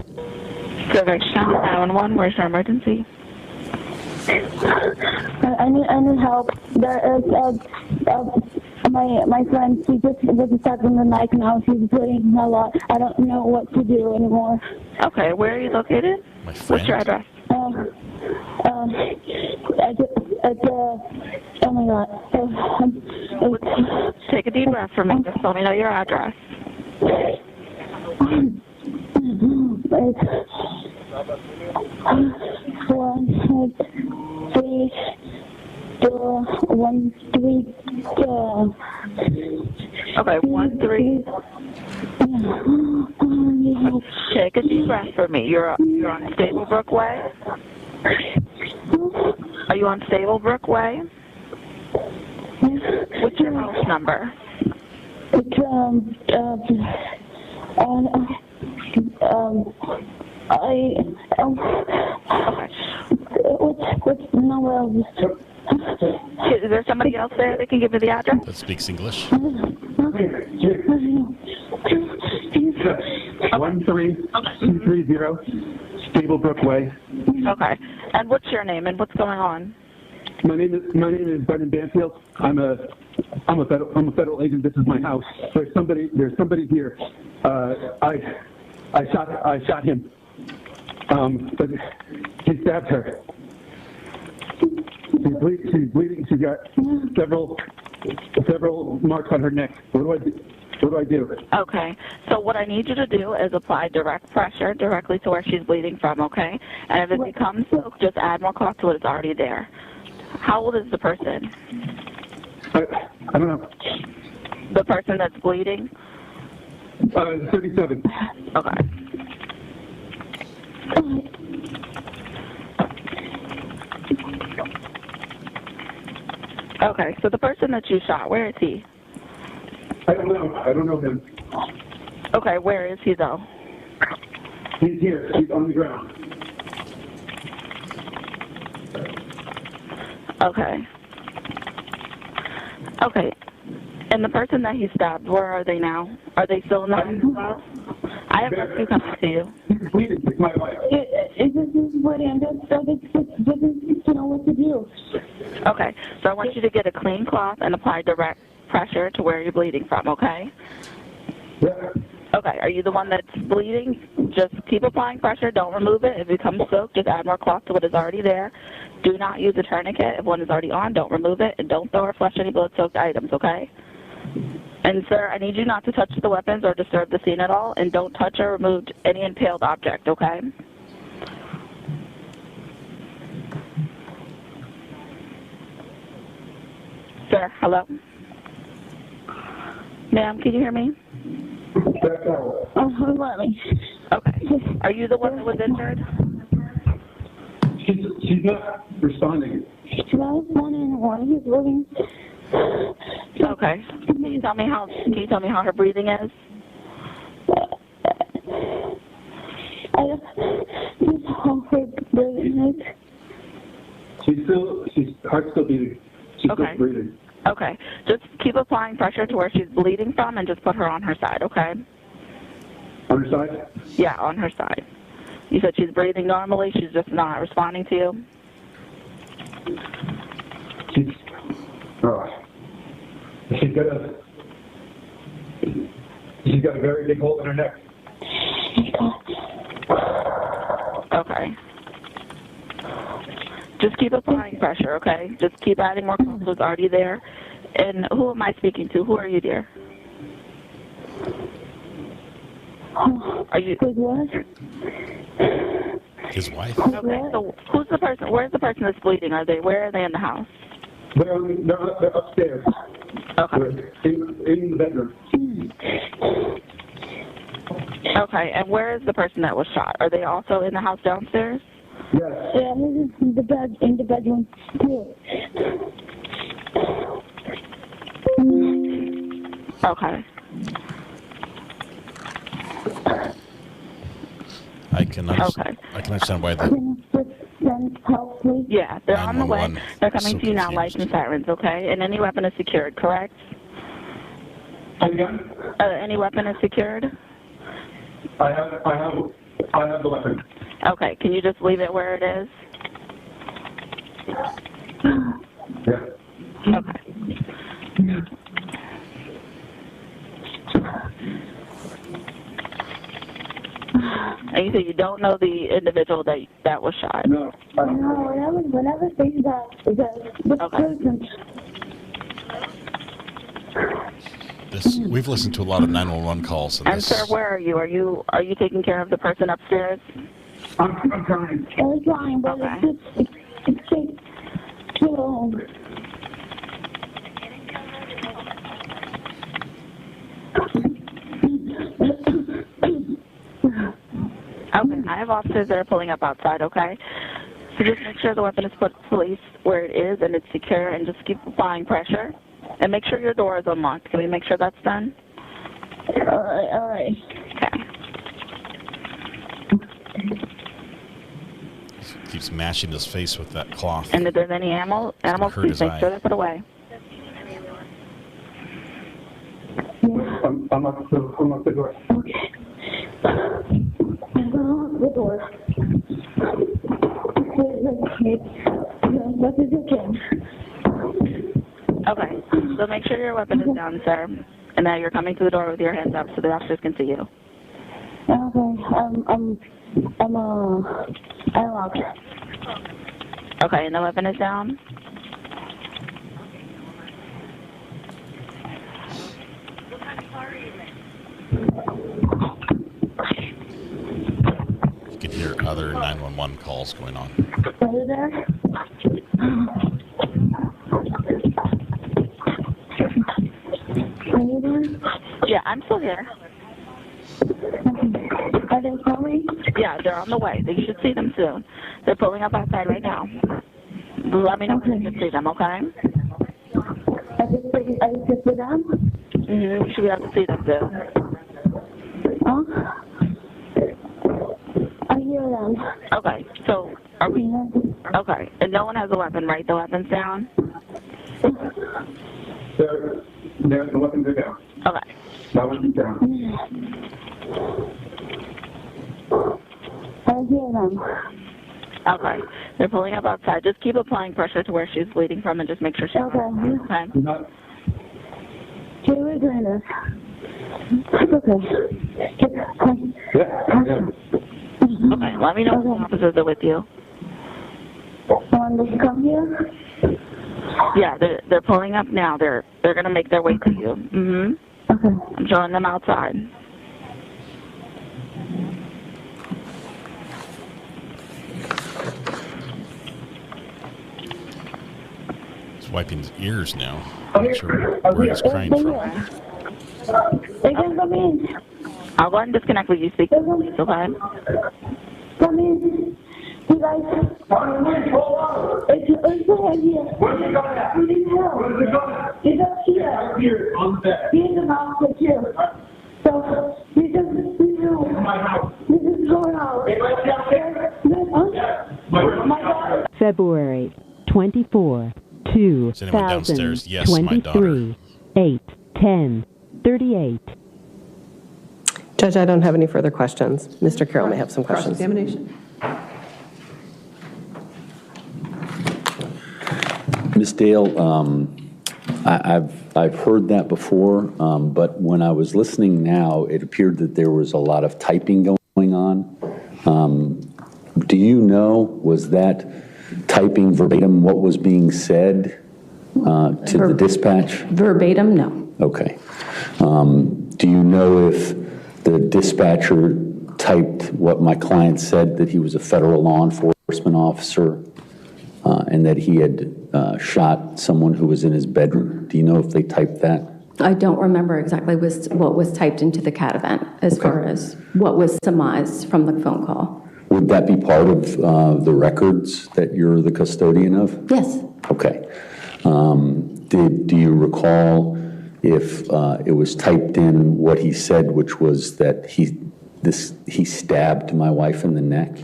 Fairfax County 911, where's our emergency?
I need help. My friend, she just was stuck in the knife now. She's bleeding a lot. I don't know what to do anymore.
Okay, where are you located? What's your address?
Oh my God.
Take a deep breath for me. Just let me know your address. Okay, 13. Take a deep breath for me. You're on Stablebrook Way? Are you on Stablebrook Way? What's your house number?
It's what's the number of this?
Is there somebody else there that can give me the address?
That speaks English.
13230 Stablebrook Way.
Okay. And what's your name and what's going on?
My name is Banfield. I'm a federal agent. This is my house. There's somebody here. I shot him. But he stabbed her. She's bleeding. She's got several marks on her neck. What do I do?
Okay. So what I need you to do is apply direct pressure directly to where she's bleeding from, okay? And if it becomes soaked, just add more cloth to it. It's already there. How old is the person?
I don't know.
The person that's bleeding?
37.
Okay. Okay, so the person that you shot, where is he?
I don't know. I don't know him.
Okay, where is he though?
He's here. He's on the ground.
Okay. Okay. And the person that he stabbed, where are they now? Are they still in the hospital? I have rescue coming to you.
It's my wife.
It's just bleeding. I just don't know what to do.
Okay, so I want you to get a clean cloth and apply direct pressure to where you're bleeding from, okay?
Yeah.
Okay, are you the one that's bleeding? Just keep applying pressure. Don't remove it. If it becomes soaked, just add more cloth to what is already there. Do not use a tourniquet. If one is already on, don't remove it. And don't throw or flush any blood-soaked items, okay? And, sir, I need you not to touch the weapons or disturb the scene at all. And don't touch or remove any impaled object, okay? Sir, hello? Ma'am, can you hear me?
Let me.
Okay. Are you the one that was injured?
She's not responding.
She's not responding anymore. He's living.
Okay. Can you tell me how her breathing is?
I just how her breathing is.
She's heart's still beating. She's still breathing.
Okay. Just keep applying pressure to where she's bleeding from and just put her on her side, okay?
On her side?
Yeah, on her side. You said she's breathing normally, she's just not responding to you?
She's got a very big hole in her neck.
Okay. Just keep applying pressure, okay? Just keep adding more cloth that's already there. And who am I speaking to? Who are you, dear? Are you?
His wife.
Okay, so who's the person? Where's the person that's bleeding? Where are they in the house?
They're upstairs.
Okay.
In the bedroom.
Okay, and where is the person that was shot? Are they also in the house downstairs?
Yes.
Yeah, he's in the bedroom too.
Okay.
I can understand why that.
Yeah, they're on the way.
911.
They're coming to you now, lights and sirens, okay? And any weapon is secured, correct? Any weapon is secured?
I have the weapon.
Okay, can you just leave it where it is? Okay. And you said you don't know the individual that was shot?
No, whenever things that person.
We've listened to a lot of 911 calls.
And sir, where are you? Are you taking care of the person upstairs?
I'm trying.
I'm trying, but it takes too long.
Okay, I have officers that are pulling up outside, okay? So just make sure the weapon is placed where it is and it's secure, and just keep applying pressure. And make sure your door is unlocked. Can we make sure that's done?
All right.
Okay.
Keeps mashing his face with that cloth.
And if there's any animals, please make sure they're put away.
I'm up the door.
Okay. I'm going to the door. What is it again?
Okay, so make sure your weapon is down, sir. And now you're coming to the door with your hands up so the officers can see you.
Okay, I'm locked.
Okay, and the weapon is down?
You can hear other 911 calls going on.
Are you there? Are you there?
Yeah, I'm still here.
Are they coming?
Yeah, they're on the way. You should see them soon. They're pulling up outside right now. Let me know when you can see them, okay?
I just see them?
Mm-hmm. You should be able to see them soon.
Huh? I hear them.
Okay, so are we... Okay, and no one has a weapon, right? The weapon's down?
The weapons are down.
Okay.
That one's down.
I hear them.
Okay. They're pulling up outside. Just keep applying pressure to where she's bleeding from and just make sure she's okay.
Can we do this? Okay.
Okay, let me know if the officers are with you.
Want to come here?
Yeah, they're pulling up now. They're going to make their way to you. Mm-hmm.
Okay.
I'm showing them outside.
He's wiping his ears now. I'm not sure where he's crying from.
They can come in.
I'll go ahead and disconnect with you. Speak to the police, okay?
Come in. You guys. It's right here.
Where's it going at?
We need help.
Where's it going at?
It's up here.
Here, on the bed.
He's about to kill. So, we just going out.
February 24, 2023, 8:10:38.
Judge, I don't have any further questions. Mr. Carroll may have some questions.
Cross-examination.
Ms. Dale, I've heard that before, but when I was listening now, it appeared that there was a lot of typing going on. Do you know, was that typing verbatim what was being said to the dispatch?
Verbatim, no.
Okay. Do you know if the dispatcher typed what my client said, that he was a federal law enforcement officer and that he had shot someone who was in his bedroom? Do you know if they typed that?
I don't remember exactly what was typed into the CAT event as far as what was surmised from the phone call.
Would that be part of the records that you're the custodian of?
Yes.
Okay. Do you recall if it was typed in what he said, which was that he stabbed my wife in the neck?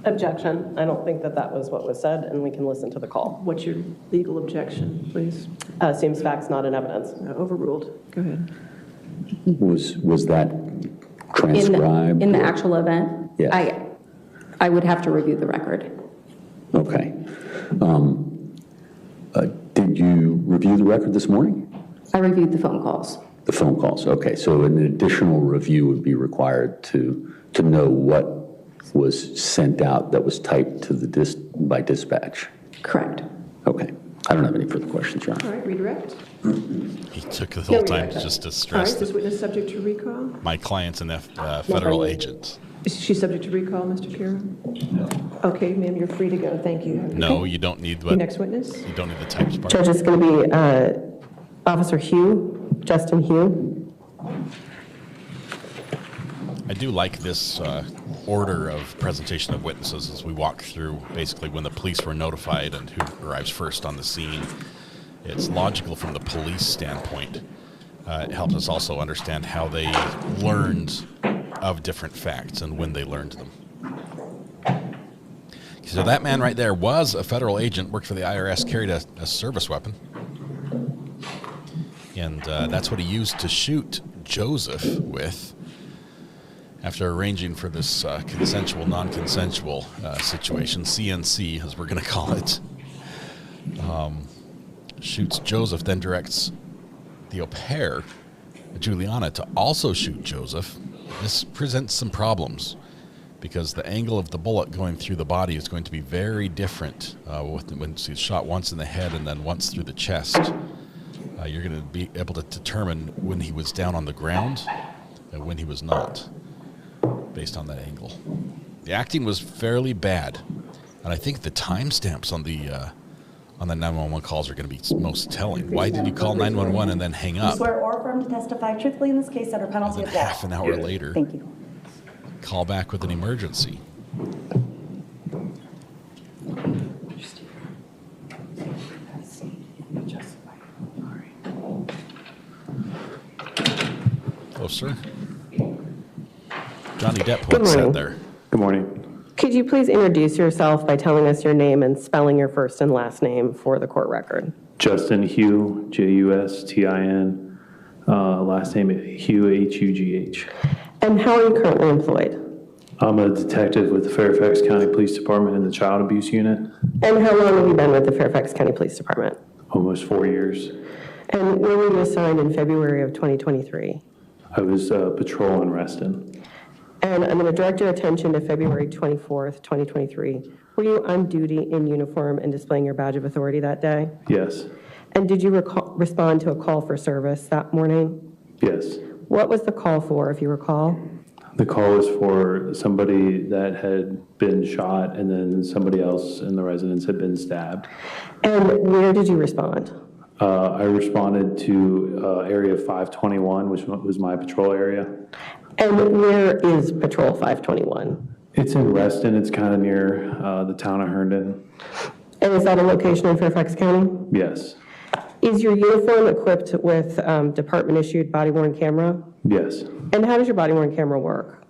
Objection. I don't think that was what was said, and we can listen to the call.
What's your legal objection, please?
Seems facts, not in evidence.
Overruled. Go ahead.
Was that transcribed?
In the actual event?
Yes.
I would have to review the record.
Okay. Did you review the record this morning?
I reviewed the phone calls.
The phone calls, okay. So an additional review would be required to know what was sent out that was typed to the by dispatch.
Correct.
Okay. I don't have any further questions, Your Honor.
All right, redirect.
He took the whole time just to
All right,
stress
is this witness subject to recall?
my client's an federal agent.
Is she subject to recall, Mr. Kira? No. Okay, ma'am, you're free to go. Thank you.
No, you don't need
Your next witness?
You don't need the types part.
Judge, it's going to be Officer Hugh, Justin Hugh.
I do like this order of presentation of witnesses as we walk through basically when the police were notified and who arrives first on the scene. It's logical from the police standpoint. It helps us also understand how they learned of different facts and when they learned them. So that man right there was a federal agent, worked for the IRS, carried a service weapon. And that's what he used to shoot Joseph with after arranging for this consensual, non-consensual situation, CNC as we're going to call it. Shoots Joseph, then directs the au pair, Juliana, to also shoot Joseph. This presents some problems because the angle of the bullet going through the body is going to be very different when he's shot once in the head and then once through the chest. You're going to be able to determine when he was down on the ground and when he was not, based on that angle. The acting was fairly bad, and I think the timestamps on the 911 calls are going to be most telling. Why did you call 911 and then hang up?
I swear or affirm to testify truthfully in this case under penalty of law.
Half an hour later,
Thank you.
call back with an emergency. Oh, sir. Johnny Depp once said there.
Good morning.
Could you please introduce yourself by telling us your name and spelling your first and last name for the court record?
Justin Hugh, Justin. Last name Hugh, Hugh.
And how are you currently employed?
I'm a detective with the Fairfax County Police Department in the Child Abuse Unit.
And how long have you been with the Fairfax County Police Department?
Almost 4 years.
And when were you assigned in February of 2023?
I was patrol in Reston.
And I'm going to direct your attention to February 24th, 2023. Were you on duty in uniform and displaying your badge of authority that day?
Yes.
And did you respond to a call for service that morning?
Yes.
What was the call for, if you recall?
The call was for somebody that had been shot and then somebody else in the residence had been stabbed.
And where did you respond?
I responded to area 521, which was my patrol area.
And where is Patrol 521?
It's in Reston. It's kind of near the town of Herndon.
And is that a location in Fairfax County?
Yes.
Is your uniform equipped with department-issued body-worn camera?
Yes.
And how does your body-worn camera work?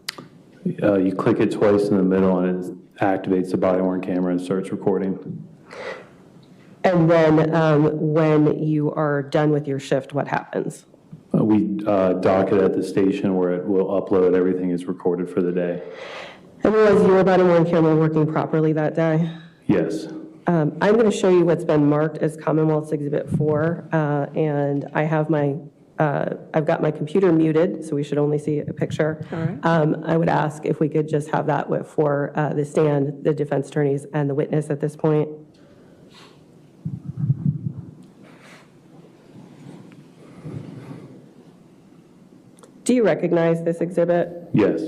You click it twice in the middle and it activates the body-worn camera and starts recording.
And then when you are done with your shift, what happens?
We dock it at the station where it will upload everything is recorded for the day.
And was your body-worn camera working properly that day?
Yes.
I'm going to show you what's been marked as Commonwealth's Exhibit 4, and I have I've got my computer muted, so we should only see a picture.
All right.
I would ask if we could just have that for the stand, the defense attorneys, and the witness at this point. Do you recognize this exhibit?
Yes.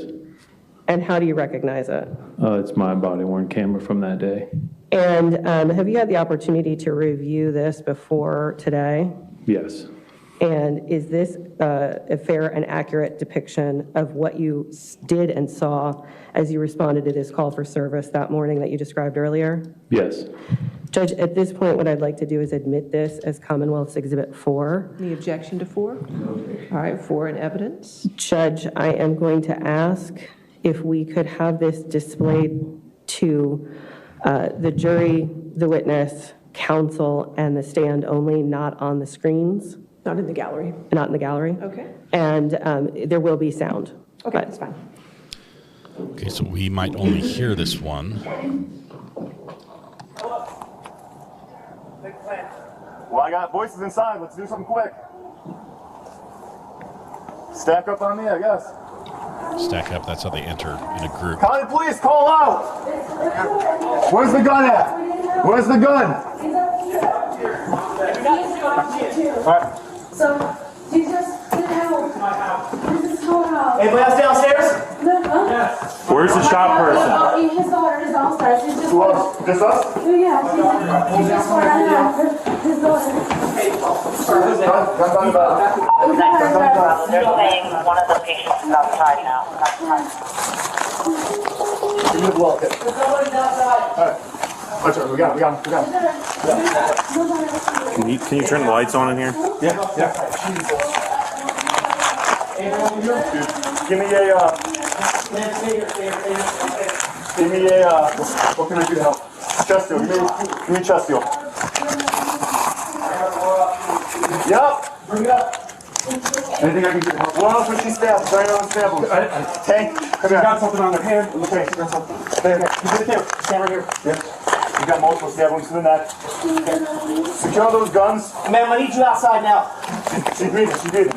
And how do you recognize it?
It's my body-worn camera from that day.
And have you had the opportunity to review this before today?
Yes.
And is this a fair and accurate depiction of what you did and saw as you responded to this call for service that morning that you described earlier?
Yes.
Judge, at this point, what I'd like to do is admit this as Commonwealth's Exhibit 4.
Any objection to 4? All right, 4 in evidence.
Judge, I am going to ask if we could have this displayed to the jury, the witness, counsel, and the stand only, not on the screens.
Not in the gallery.
Not in the gallery.
Okay.
And there will be sound.
Okay, that's fine.
Okay, so we might only hear this one.
Well, I got voices inside. Let's do something quick. Stack up on me, I guess.
Stack up, that's how they enter in a group.
County police, call out! Where's the gun at? Where's the gun? Alright.
So, Jesus, get help. This is so help.
Anybody else downstairs?
Where's the shot person?
His daughter is downstairs. She's just
Who else? Just us?
Yeah, she's just for his daughter.
They're saying one of the patients is outside now.
Give me the blow. Okay. Alright. Watch out, we got him.
Can you turn the lights on in here?
Yeah. Give me a, what can I do to help? Chest seal, give me a chest seal. Yup. Bring it up. Anything I can do to help? What else would she stab? Sorry, I don't stab them. Tank, come here. Got something on their hand. Okay, she got something. There. Stand right here. Yep. You got multiple stab wounds to the neck. Okay. Secure those guns.
Ma'am, I need you outside now.
She's breathing.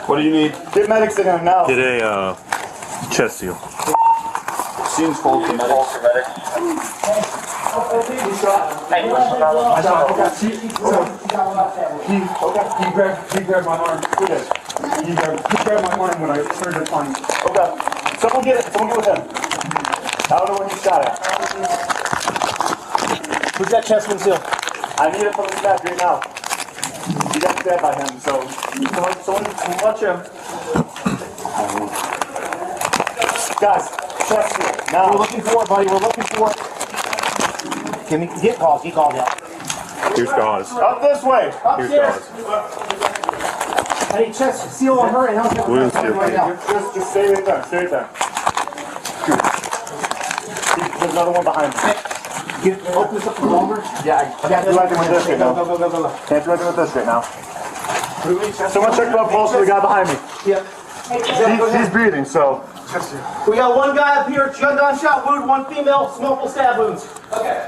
What do you need? Get medics in here now.
Get a chest seal.
Seems full to medics. He grabbed my arm. He grabbed my arm when I started to find. Okay. Someone get with him. I don't know where he shot at.
Who's that chest wound seal?
I need it from the back right now. He got stabbed by him, so someone watch him. Guys, chest seal. Now.
We're looking for it, buddy. We're looking for it. Can we get calls? Get called out.
Here's Gauze.
Up this way.
Upstairs. I need chest seal on her and I'll get
Wounds seal.
right now.
Just stay right there. There's another one behind me.
Open this up the longer.
Yeah, I can't do anything with this right now. Can't do anything with this right now. Someone check the pulse of the guy behind me.
Yep.
He's breathing, so.
We got one guy up here, gunshot wound, one female, multiple stab wounds. Okay.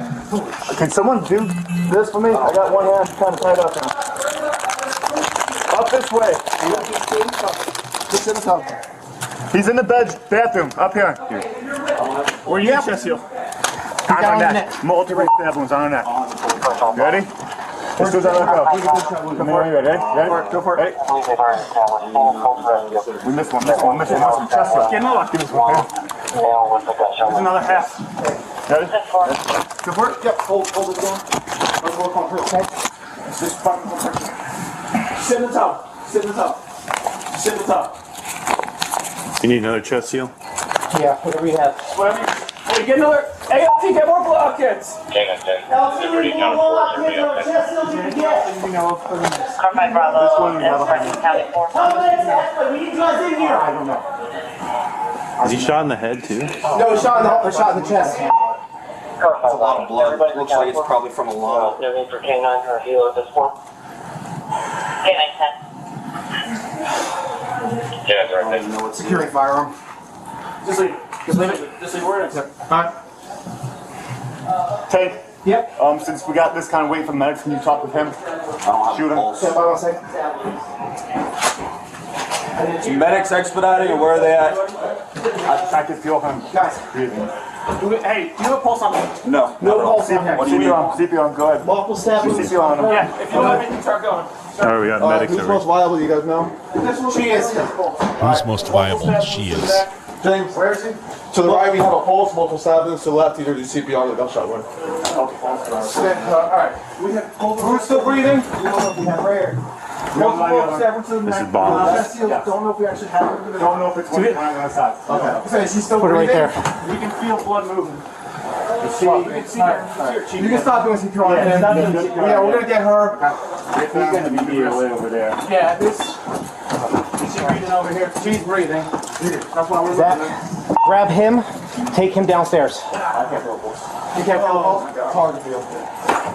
Can someone do this for me? I got one hand kind of tied up now. Up this way. He's in the bathroom, up here. Where you at, chest seal? On our neck. Multiple stab wounds on our neck. You ready? This goes on our go. Come here, ready? Go for it. We missed one. Chest seal. Give me one. Here's another half. Ready? Go for it. Yep. Hold it down. Let's work on her, okay? Just fucking hold her. Sit in the top.
You need another chest seal?
Yeah, whatever you have.
Hey, get another. ALT, get more block kits.
LT, we need more block kits, or chest seals you can get.
Carmine Bravo, Preston County 4.
How many is that? We need you guys in here. I don't know.
Is he shot in the head too?
No, shot in the chest.
That's a lot of blood. Looks like it's probably from a lung.
No need for K9 or healer at this point. K9 10. Yeah, right there.
know what's
Securing firearm. Just leave it. We're in it. Alright.
Tank.
Yep.
Since we got this kind of wait for the medics, can you talk with him? Shoot him.
Stand by 1 second.
Medics expediting, or where are they at?
I can feel him.
Guys.
Breathing.
Hey, do you have a pulse on me?
No.
No pulse on me.
What do you need? CPR, go ahead.
Multiple stab wounds.
CPR on him.
Yeah, if you don't have anything, start going.
Alright, we got medics
Who's
over
most viable, you guys know?
She is.
Who's most viable? She is.
James, where is he? To the right, we have a pulse, multiple stab wounds. To the left, either do CPR or the gunshot wound.
Alright. Who's still breathing? We have rare.
This is bomb.
Don't know if we actually have it.
Don't know if it's one on the other side.
Okay. So she's still
Put it right
breathing?
there.
You can feel blood moving. You can stop doing CPR. Yeah, we're gonna get her.
He's gonna be here way over there.
Yeah, this. She's breathing over here. She's breathing. That's why we're looking. Grab him. Take him downstairs. I can't feel a pulse. You can't feel a pulse? It's hard to feel.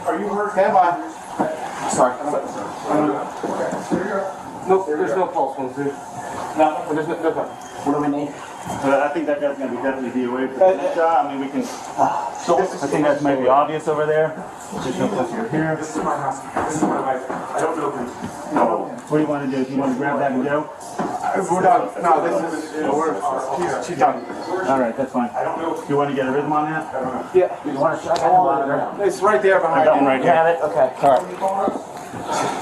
Are you hurt? Stand by. Sorry. Nope, there's no pulse, dude. No, there's no. What do we need?
I think that guy's going to be definitely DOA for the next shot. I mean, we can. I think that's maybe obvious over there. Just no place over here.
This is my house. This is my wife. I don't know him.
No. What do you want to do? Do you want to grab that and go?
We're done. No, this is. She's done.
All right, that's fine. You want to get a rhythm on that?
Yeah. You want to shot? It's right there behind you.
I got one right here.
You have it? Okay. All right.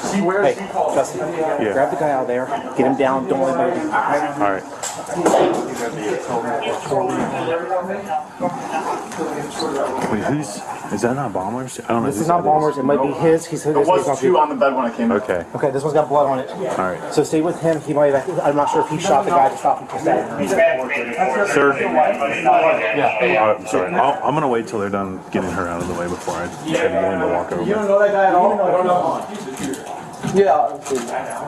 See where
Hey,
Dusty, grab the guy out there, get him down, don't worry about it.
All right.
Wait, is that not Bombers? I don't know.
This is not Bombers, it might be his.
There was two on the bed when I came in.
Okay.
Okay, this one's got blood on it.
All right.
So stay with him. He might have, I'm not sure if he shot the guy to stop him from stabbing.
Sir?
Yeah.
Sorry. I'm going to wait till they're done getting her out of the way before I try to get in to walk over.
You don't know that guy at all? I don't know. Yeah. I'm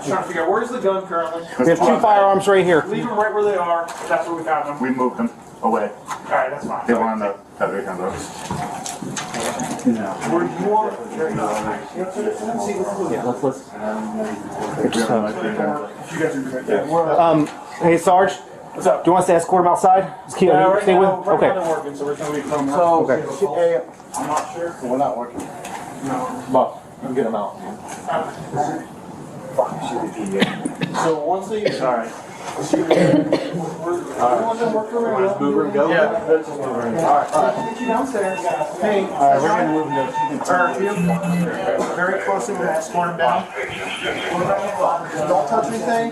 trying to figure out where's the gun currently. We have two firearms right here. Leave them right where they are. That's where we found them.
We moved them away.
All right, that's fine.
They were on the other kind of.
Where you want? Yeah, let's. Hey, Sarge. What's up? Do you want us to escort him outside? Stay with. Okay.
Working, so we're going to be coming
Okay.
I'm not sure. We're not working.
No.
But I'm getting them out.
So once they.
All right.
Let's move her and go? Yeah. Let's just move her and go. All right. Get you downstairs. Hey.
All right, we're going to move them.
Very closely, we're going to escort him down. Don't touch anything.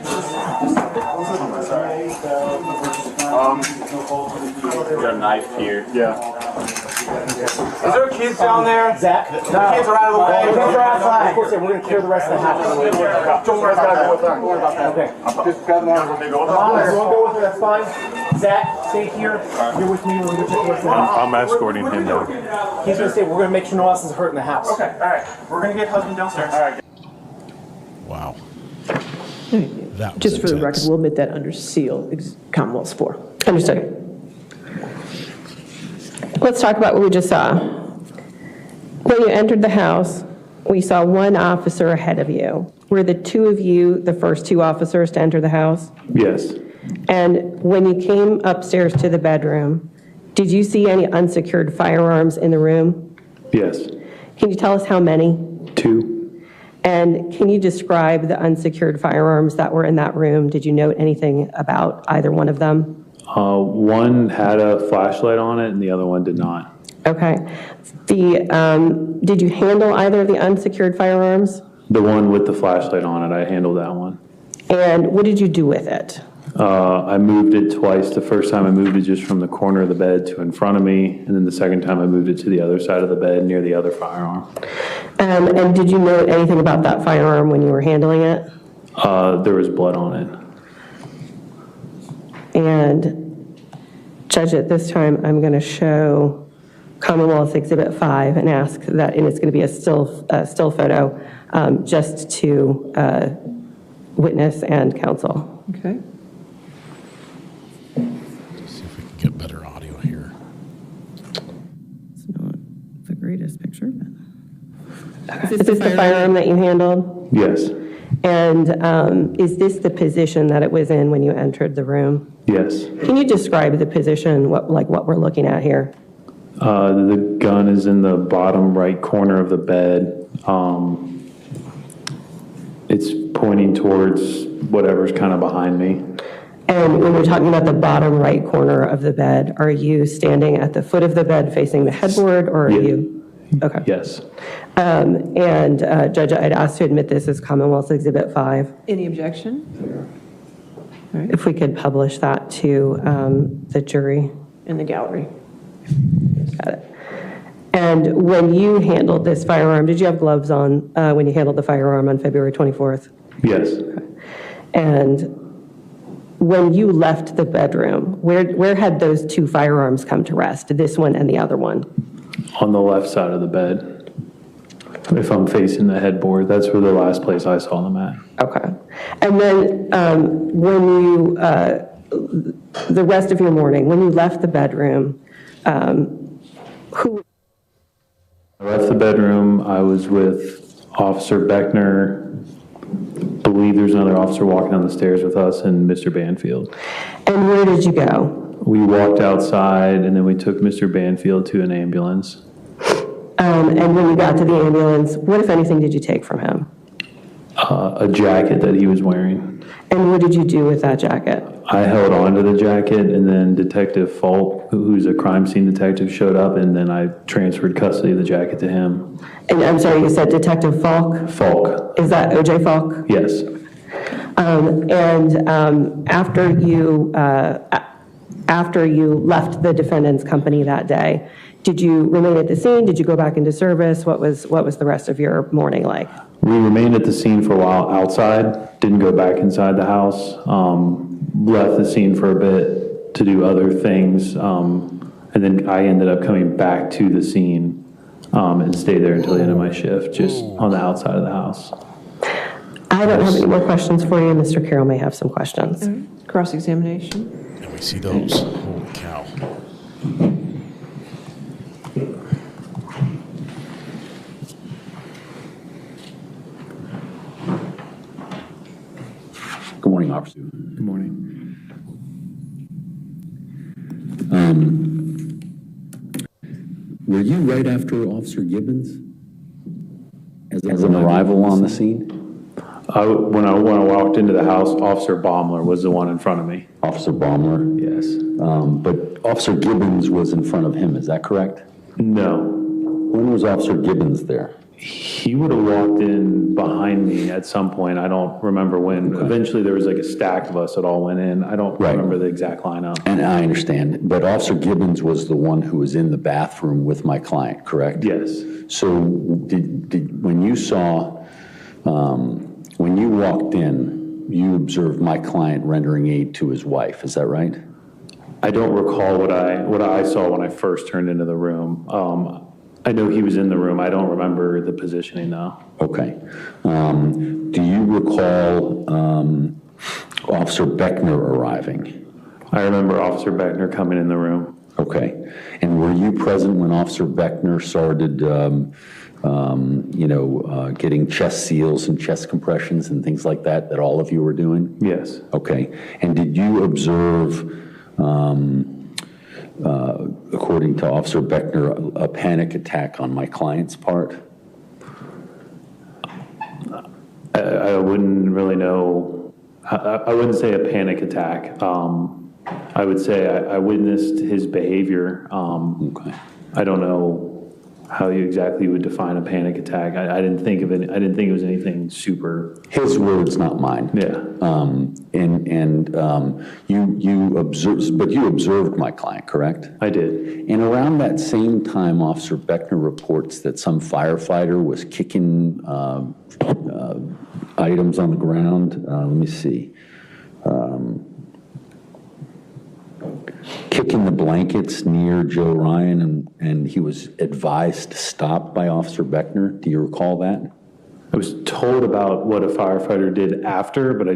Got a knife here. Yeah.
Is there kids down there? Zach? The kids are out of the way. Kids are outside. Of course, we're going to clear the rest of the house.
Don't worry about that.
Don't worry about that. Okay.
Just grab them out when they go.
We'll go with her, that's fine. Zach, stay here. You're with me. We're going to check the rest of the house.
I'm escorting him down.
He's going to stay. We're going to make sure no one else is hurt in the house. Okay, all right. We're going to get husband downstairs. All right.
Wow.
Just for the record, we'll admit that under seal, Commonwealth's 4.
Understood. Let's talk about what we just saw. When you entered the house, we saw one officer ahead of you. Were the two of you the first two officers to enter the house?
Yes.
And when you came upstairs to the bedroom, did you see any unsecured firearms in the room?
Yes.
Can you tell us how many?
2.
And can you describe the unsecured firearms that were in that room? Did you note anything about either one of them?
One had a flashlight on it and the other one did not.
Okay. Did you handle either of the unsecured firearms?
The one with the flashlight on it, I handled that one.
And what did you do with it?
I moved it twice. The first time I moved it just from the corner of the bed to in front of me, and then the second time I moved it to the other side of the bed near the other firearm.
And did you note anything about that firearm when you were handling it?
There was blood on it.
And Judge, at this time, I'm going to show Commonwealth Exhibit 5 and ask that, and it's going to be a still photo, just to witness and counsel.
Okay.
Let's see if we can get better audio here.
It's not the greatest picture, but. Is this the firearm that you handled?
Yes.
And is this the position that it was in when you entered the room?
Yes.
Can you describe the position, what we're looking at here?
The gun is in the bottom right corner of the bed. It's pointing towards whatever's kind of behind me.
And when we're talking about the bottom right corner of the bed, are you standing at the foot of the bed facing the headboard, or are you? Okay.
Yes.
And Judge, I'd ask to admit this as Commonwealth Exhibit 5.
Any objection? Right.
If we could publish that to the jury.
In the gallery.
Got it. And when you handled this firearm, did you have gloves on when you handled the firearm on February 24th?
Yes.
Okay. And when you left the bedroom, where had those two firearms come to rest, this one and the other one?
On the left side of the bed. If I'm facing the headboard, that's where the last place I saw them at.
Okay. And then when you, the rest of your morning, when you left the bedroom, who?
I left the bedroom, I was with Officer Beckner, believe there's another officer walking down the stairs with us and Mr. Banfield.
And where did you go?
We walked outside, and then we took Mr. Banfield to an ambulance.
And when you got to the ambulance, what, if anything, did you take from him?
A jacket that he was wearing.
And what did you do with that jacket?
I held on to the jacket, and then Detective Falk, who's a crime scene detective, showed up, and then I transferred custody of the jacket to him.
And I'm sorry, you said Detective Falk?
Falk.
Is that O.J. Falk?
Yes.
After you left the defendant's company that day, did you remain at the scene? Did you go back into service? What was the rest of your morning like?
We remained at the scene for a while outside, didn't go back inside the house, left the scene for a bit to do other things, and then I ended up coming back to the scene and stayed there until the end of my shift, just on the outside of the house.
I don't have any more questions for you. Mr. Carroll may have some questions.
And
Cross-examination.
we see those. Holy cow.
Good morning, officer.
Good morning.
Were you right after Officer Gibbons? As an arrival on the scene?
When I walked into the house, Officer Baumler was the one in front of me.
Officer Baumler?
Yes.
But Officer Gibbons was in front of him, is that correct?
No.
When was Officer Gibbons there?
He would have walked in behind me at some point. I don't remember when. Okay. Eventually, there was like a stack of us that all went in. I don't remember the exact lineup.
And I understand, but Officer Gibbons was the one who was in the bathroom with my client, correct?
Yes.
So when you saw, when you walked in, you observed my client rendering aid to his wife, is that right?
I don't recall what I saw when I first turned into the room. I know he was in the room. I don't remember the positioning though.
Okay. Do you recall Officer Beckner arriving?
I remember Officer Beckner coming in the room.
Okay. And were you present when Officer Beckner started, getting chest seals and chest compressions and things like that all of you were doing?
Yes.
Okay. And did you observe, according to Officer Beckner, a panic attack on my client's part?
I wouldn't really know. I wouldn't say a panic attack. I would say I witnessed his behavior.
Okay.
I don't know how you exactly would define a panic attack. I didn't think of it. I didn't think it was anything super.
His words, not mine.
Yeah.
You observed, but you observed my client, correct?
I did.
And around that same time, Officer Beckner reports that some firefighter was kicking items on the ground. Let me see. Kicking the blankets near Joe Ryan, and he was advised to stop by Officer Beckner. Do you recall that?
I was told about what a firefighter did after, but I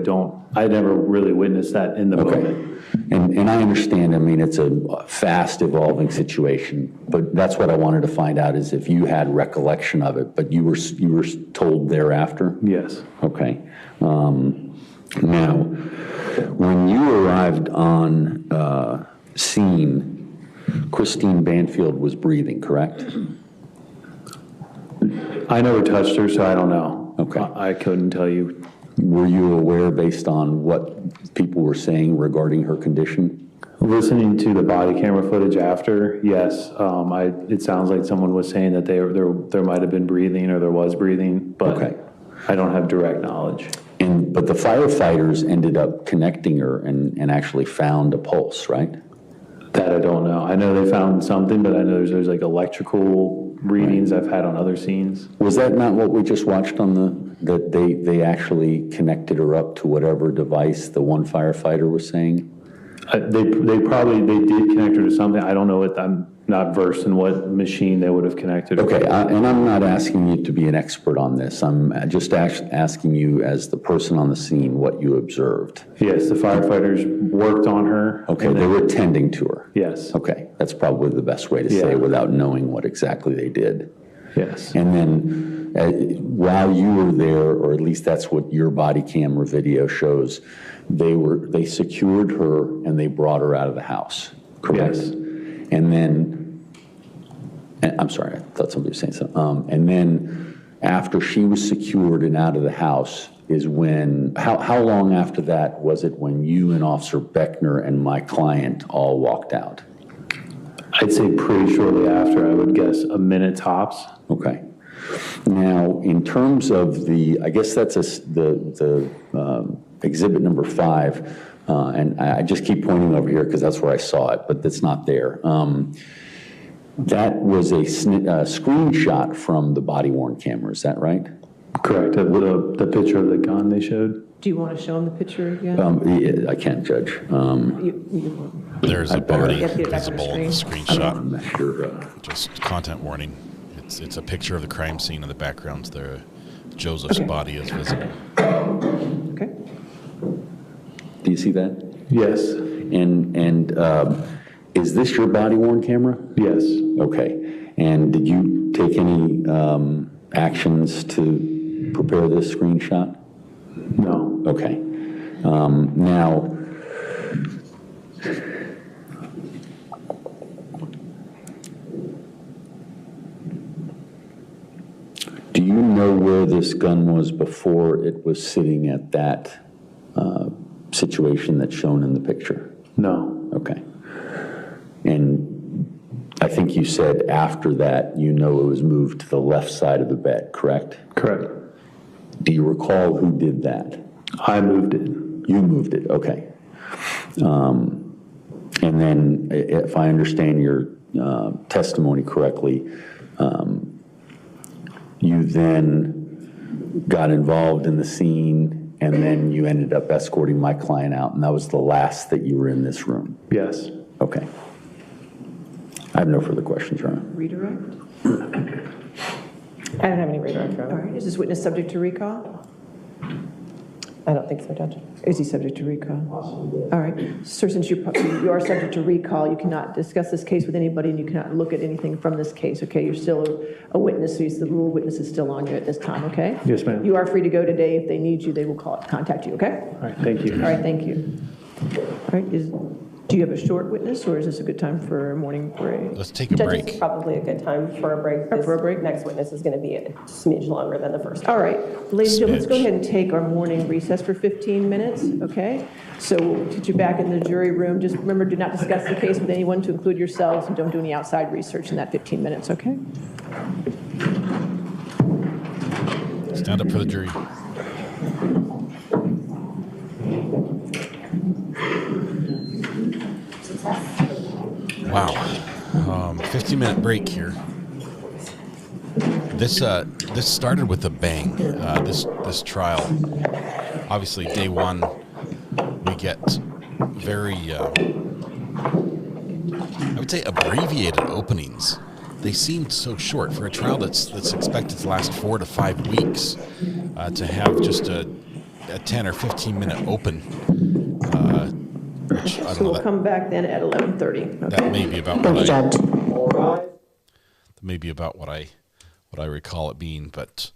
never really witnessed that in the moment.
And I understand, I mean, it's a fast evolving situation, but that's what I wanted to find out is if you had recollection of it, but you were told thereafter?
Yes.
Okay. Now, when you arrived on scene, Christine Banfield was breathing, correct?
I never touched her, so I don't know.
Okay.
I couldn't tell you.
Were you aware based on what people were saying regarding her condition?
Listening to the body camera footage after, yes. It sounds like someone was saying that there might have been breathing or there was breathing, but okay. I don't have direct knowledge.
But the firefighters ended up connecting her and actually found a pulse, right?
That I don't know. I know they found something, but I know there's like electrical readings I've had on other scenes.
Was that not what we just watched on that they actually connected her up to whatever device the one firefighter was saying?
They did connect her to something. I don't know what, I'm not versed in what machine they would have connected her.
Okay, and I'm not asking you to be an expert on this. I'm just asking you as the person on the scene what you observed.
Yes, the firefighters worked on her.
Okay, they were tending to her.
Yes.
Okay, that's probably the best way to say it without knowing what exactly they did. Yes. And then while you were there, or at least that's what your body camera video shows, they secured her and they brought her out of the house, correct? Yes. And then, I'm sorry, I thought somebody was saying something. And then after she was secured and out of the house is when, how long after that was it when you and Officer Beckner and my client all walked out?
I'd say pretty shortly after, I would guess a minute tops.
Okay. Now, in terms of I guess that's the exhibit number 5, and I just keep pointing over here because that's where I saw it, but it's not there. That was a screenshot from the body-worn camera, is that right?
Correct, the picture of the gun they showed.
Do you want to show them the picture again?
I can't judge.
There's a body visible in the
I'm
screenshot.
not sure.
Just content warning. It's a picture of the crime scene in the background. Joseph's body is visible.
Okay.
Do you see that?
Yes.
And is this your body-worn camera?
Yes. Okay.
And did you take any actions to prepare this screenshot?
No.
Okay. Now, do you know where this gun was before it was sitting at that situation that's shown in the picture?
No.
Okay. And I think you said after that, it was moved to the left side of the bed, correct?
Correct.
Do you recall who did that?
I moved it.
You moved it, okay. And then, if I understand your testimony correctly, you then got involved in the scene, and then you ended up escorting my client out, and that was the last that you were in this room?
Yes.
Okay. I have no further questions, Your Honor.
Redirect?
I don't have any redirect.
All right, is this witness subject to recall?
I don't think so, Judge.
Is he subject to recall? All right, sir, since you are subject to recall, you cannot discuss this case with anybody and you cannot look at anything from this case, okay? You're still a witness, so the rule of witness is still on you at this time, okay?
Yes, ma'am.
You are free to go today. If they need you, they will contact you, okay?
All right, thank you.
All right, thank you. All right, do you have a short witness, or is this a good time for a morning break?
Let's take a
Judge,
break.
this is probably a good time for a break.
For a break?
Next witness is going to be a smidge longer than the first.
All right, ladies and gentlemen, let's go ahead and take our morning recess for 15 minutes, okay? So we'll get you back in the jury room. Just remember, do not discuss the case with anyone, to include yourselves, and don't do any outside research in that 15 minutes, okay?
Stand up for the jury. Wow. 15-minute break here. This started with a bang. This trial, obviously, day one, we get very, I would say, abbreviated openings. They seemed so short for a trial that's expected to last 4 to 5 weeks. To have just a 10 or 15-minute open. Which,
So we'll come back then at 11:30. Okay.
That may be about what I recall it being, but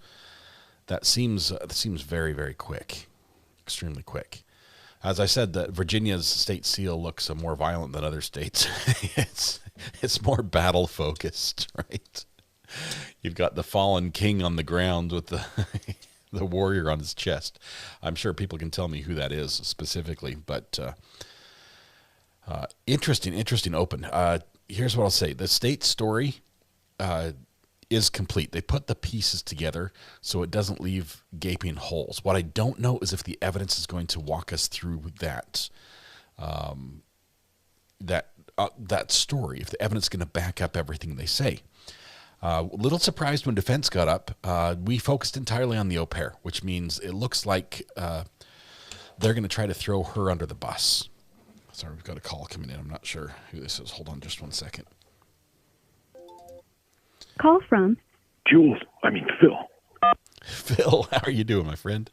that seems very, very quick, extremely quick. As I said, that Virginia's state seal looks more violent than other states. it's more battle focused, right? You've got the fallen king on the ground with the the warrior on his chest. I'm sure people can tell me who that is specifically, but interesting open. Here's what I'll say. The state story is complete. They put the pieces together so it doesn't leave gaping holes. What I don't know is if the evidence is going to walk us through that that story, if the evidence is going to back up everything they say. A little surprised when defense got up. We focused entirely on the au pair, which means it looks like they're going to try to throw her under the bus. Sorry, we've got a call coming in. I'm not sure who this is. Hold on just 1 second.
Call from
Phil.
Phil, how are you doing, my friend?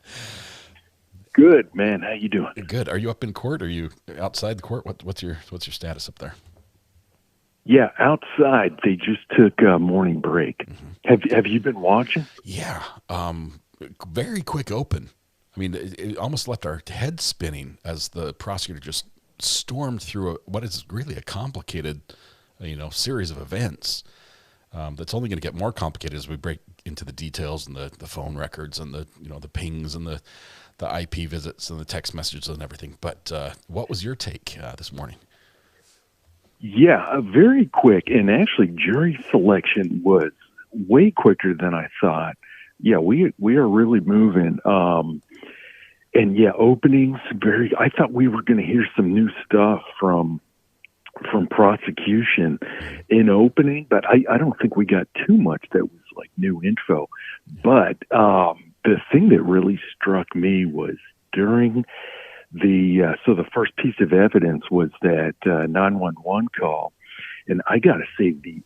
Good, man. How you doing?
Good. Are you up in court? Or are you outside the court? What's your status up there?
Yeah, outside. They just took a morning break.
Mm-hmm.
Have you been watching?
Yeah. Very quick open. I mean, it almost left our heads spinning as the prosecutor just stormed through what is really a complicated, series of events. That's only going to get more complicated as we break into the details and the phone records and the pings and the IP visits and the text messages and everything. But what was your take this morning?
Yeah, very quick. And actually, jury selection was way quicker than I thought. Yeah, we are really moving. And yeah, openings I thought we were going to hear some new stuff from prosecution in opening, but I don't think we got too much that was like new info. But the thing that really struck me was during so the first piece of evidence was that 911 call, and I got to say the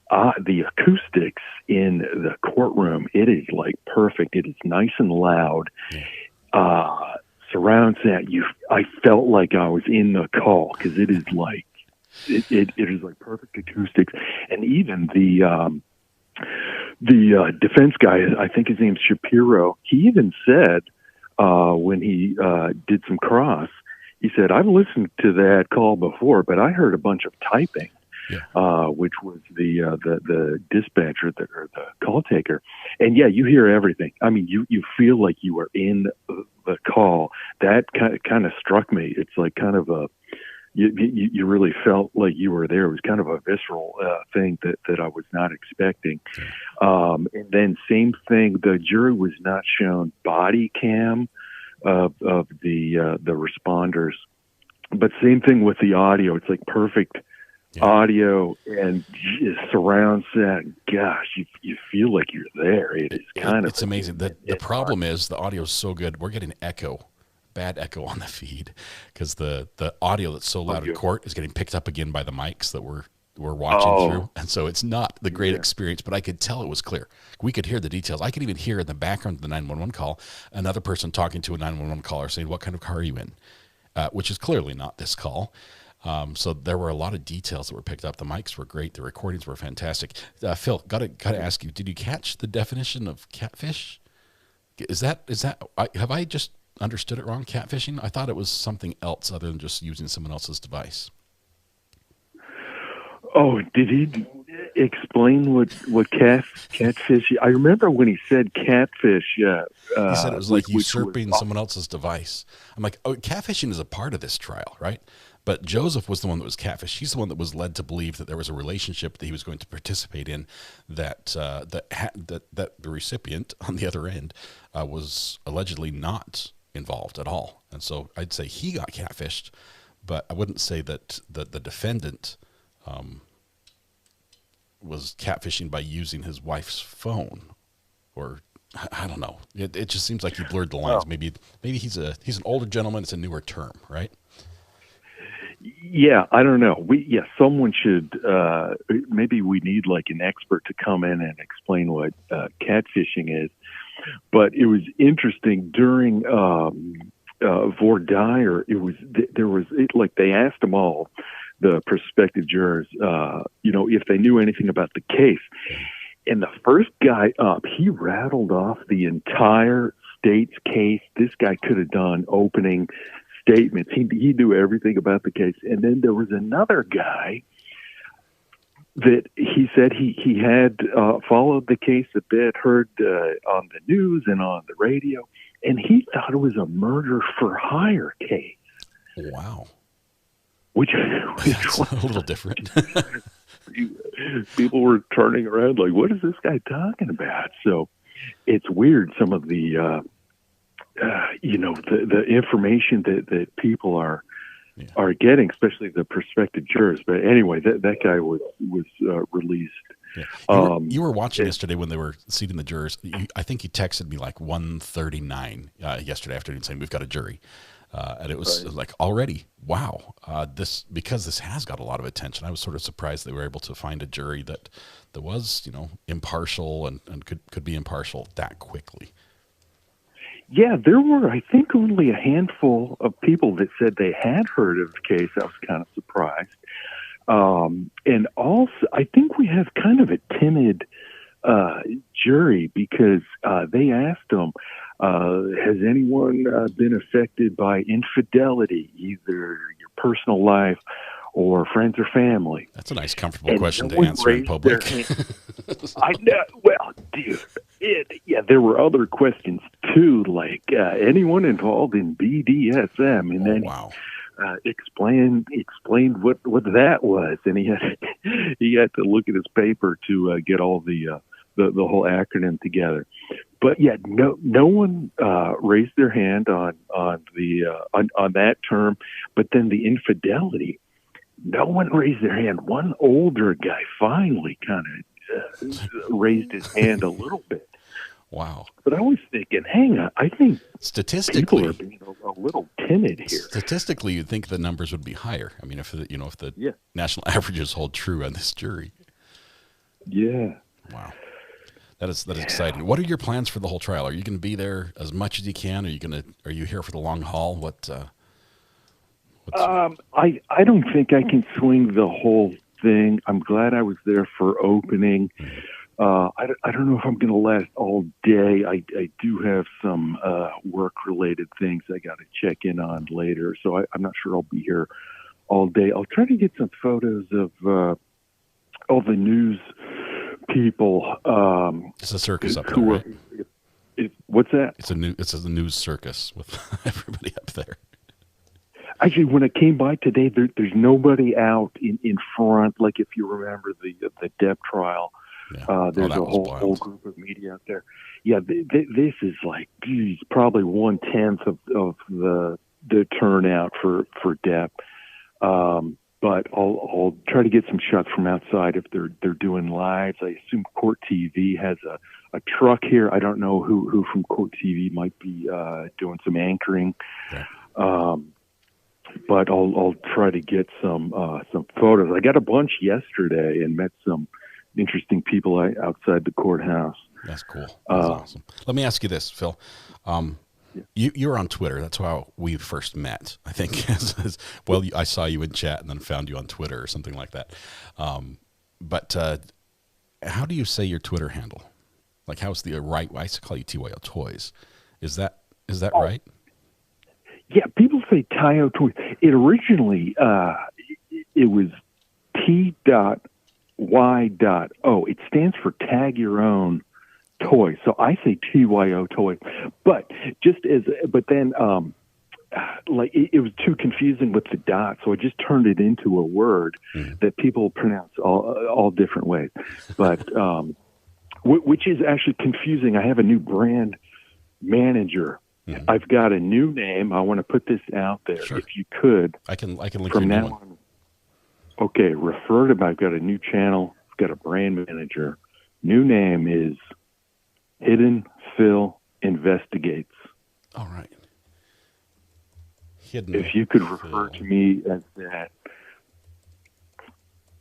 acoustics in the courtroom, it is like perfect. It is nice and loud. Surround sound. I felt like I was in the call because it is like it is like perfect acoustics, and even the defense guy, I think his name's Shapiro. He even said when he did some cross, he said, "I've listened to that call before, but I heard a bunch of typing." Which was the dispatcher or the call taker. And yeah, you hear everything. I mean, you feel like you are in the call. That kind of struck me. It's like kind of you really felt like you were there. It was kind of a visceral thing that I was not expecting. And then same thing, the jury was not shown body cam of the responders, but same thing with the audio. It's like perfect audio and surround sound. Gosh, you feel like you're there. It's
amazing. The problem is the audio is so good. We're getting bad echo on the feed because the audio that's so loud in court is getting picked up again by the mics that we're watching through. And so it's not the great experience, but I could tell it was clear. We could hear the details. I could even hear in the background of the 911 call, another person talking to a 911 caller saying, "What kind of car are you in?" Which is clearly not this call. So there were a lot of details that were picked up. The mics were great. The recordings were fantastic. Phil, gotta ask you, did you catch the definition of catfish? Is that have I just understood it wrong? Catfishing? I thought it was something else other than just using someone else's device.
Oh, did he explain what catfish? I remember when he said catfish.
He said it was like usurping someone else's device. I'm like, catfishing is a part of this trial, right? But Joseph was the one that was catfished. He's the one that was led to believe that there was a relationship that he was going to participate in that the recipient on the other end was allegedly not involved at all. And so I'd say he got catfished, but I wouldn't say that the defendant was catfishing by using his wife's phone, or I don't know. It just seems like he blurred the lines. Maybe he's an older gentleman. It's a newer term, right?
Yeah, I don't know. Someone should, maybe we need like an expert to come in and explain what catfishing is. But it was interesting during voir dire. They asked them all, the prospective jurors, if they knew anything about the case. And the first guy up, he rattled off the entire state's case. This guy could have done opening statements. He knew everything about the case. And then there was another guy that he said he had followed the case a bit, heard on the news and on the radio, and he thought it was a murder for hire case.
Wow.
Which
was a little different.
People were turning around like, what is this guy talking about? So it's weird, some of the the information that people are getting, especially the prospective jurors. But anyway, that guy was released.
Yeah. You were watching yesterday when they were seating the jurors. I think he texted me like 1:39 yesterday afternoon saying we've got a jury, and it was like already wow. Because this has got a lot of attention. I was sort of surprised they were able to find a jury that was impartial and could be impartial that quickly.
Yeah, there were, I think, only a handful of people that said they had heard of the case. I was kind of surprised. And also, I think we have kind of a timid jury because they asked them, has anyone been affected by infidelity, either your personal life or friends or family?
That's a nice, comfortable question to answer in public.
I know. Well, dude, there were other questions too, like anyone involved in BDSM, and then explained what that was, and he had to look at his paper to get all the whole acronym together. But yeah, no one raised their hand on that term. But then the infidelity, no one raised their hand. One older guy finally kind of raised his hand a little bit.
Wow.
But I was thinking, hang on, I think
statistically
people are being a little timid here.
Statistically, you'd think the numbers would be higher. I mean, if the national averages hold true on this jury.
Yeah.
Wow. That is exciting. What are your plans for the whole trial? Are you going to be there as much as you can? Are you here for the long haul?
I don't think I can swing the whole thing. I'm glad I was there for opening. I don't know if I'm going to last all day. I do have some work-related things I got to check in on later, so I'm not sure I'll be here all day. I'll try to get some photos of all the news people.
It's a circus up there, right?
What's that?
It's a news circus with everybody up there.
Actually, when I came by today, there's nobody out in front. Like if you remember the Depp trial, there's a whole group of media out there. Yeah, this is like, geez, probably 1/10 of the turnout for Depp. But I'll try to get some shots from outside if they're doing lives. I assume Court TV has a truck here. I don't know who from Court TV might be doing some anchoring. Yeah. But I'll try to get some photos. I got a bunch yesterday and met some interesting people outside the courthouse.
That's cool. That's awesome. Let me ask you this, Phil. You're on Twitter. That's how we first met, I think. Well, I saw you in chat and then found you on Twitter or something like that. But how do you say your Twitter handle? Like, how's the right? I used to call you TYO Toys. Is that right?
Yeah, people say TYO Toys. It originally it was T.Y.O. It stands for Tag Your Own Toys. So I say TYO Toys. But then like it was too confusing with the dot, so I just turned it into a word that people pronounce all different ways. But which is actually confusing. I have a new brand manager. I've got a new name. I want to put this out there. Sure. If you could,
I can link
from
you
now on. Okay, refer to. I've got a new channel. I've got a brand manager. New name is Hidden Phil Investigates.
All right.
If you could refer to me as that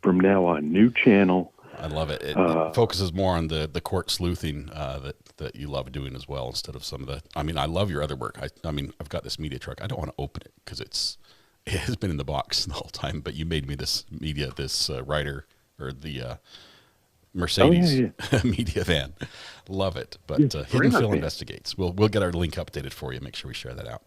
from now on, new channel.
I love it. It focuses more on the court sleuthing that you love doing as well, instead of some of the. I mean, I love your other work. I mean, I've got this media truck. I don't want to open it because it has been in the box the whole time. But you made me this Ryder or the Mercedes media van. Love it. But Hidden Phil Investigates. We'll get our link updated for you. Make sure we share that out.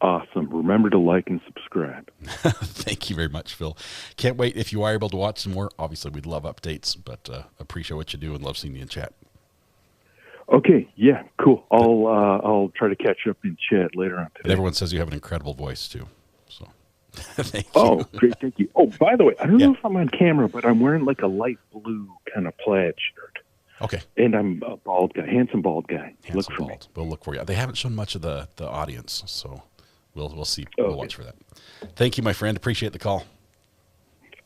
Awesome. Remember to like and subscribe.
Thank you very much, Phil. Can't wait if you are able to watch some more. Obviously, we'd love updates, but appreciate what you do and love seeing you in chat.
Okay. Yeah, cool. I'll try to catch up in chat later on today.
And everyone says you have an incredible voice, too. So, thank you.
Oh, great. Thank you. Oh, by the way, I don't know if I'm on camera, but I'm wearing like a light blue kind of plaid shirt.
Okay.
And I'm a bald guy, handsome bald guy. Look for me.
We'll look for you. They haven't shown much of the audience, so we'll see. Okay. We'll watch for that. Thank you, my friend. Appreciate the call.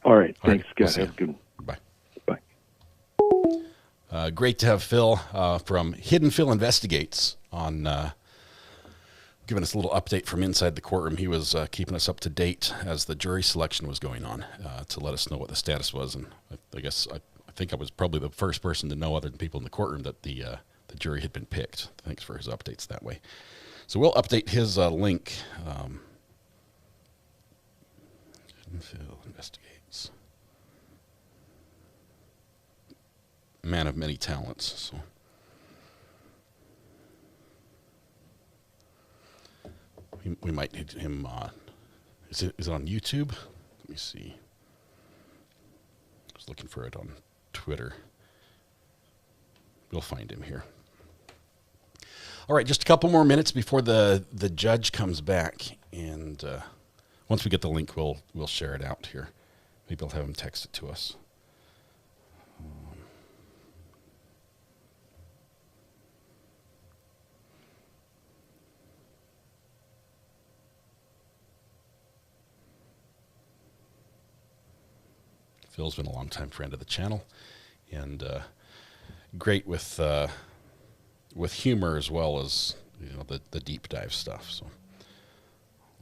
All right. Thanks, guys. Have a good one.
Bye. Great to have Phil from Hidden Phil Investigates on giving us a little update from inside the courtroom. He was keeping us up to date as the jury selection was going on to let us know what the status was. And I guess I think I was probably the first person to know, other than people in the courtroom, that the jury had been picked. Thanks for his updates that way. So we'll update his link. Phil Investigates. Man of many talents. So. We might need him. Is it on YouTube? Let me see. I was looking for it on Twitter. We'll find him here. All right, just a couple more minutes before the judge comes back, and once we get the link, we'll share it out here. Maybe I'll have him text it to us. Phil's been a long-time friend of the channel, and great with humor as well as the deep dive stuff. So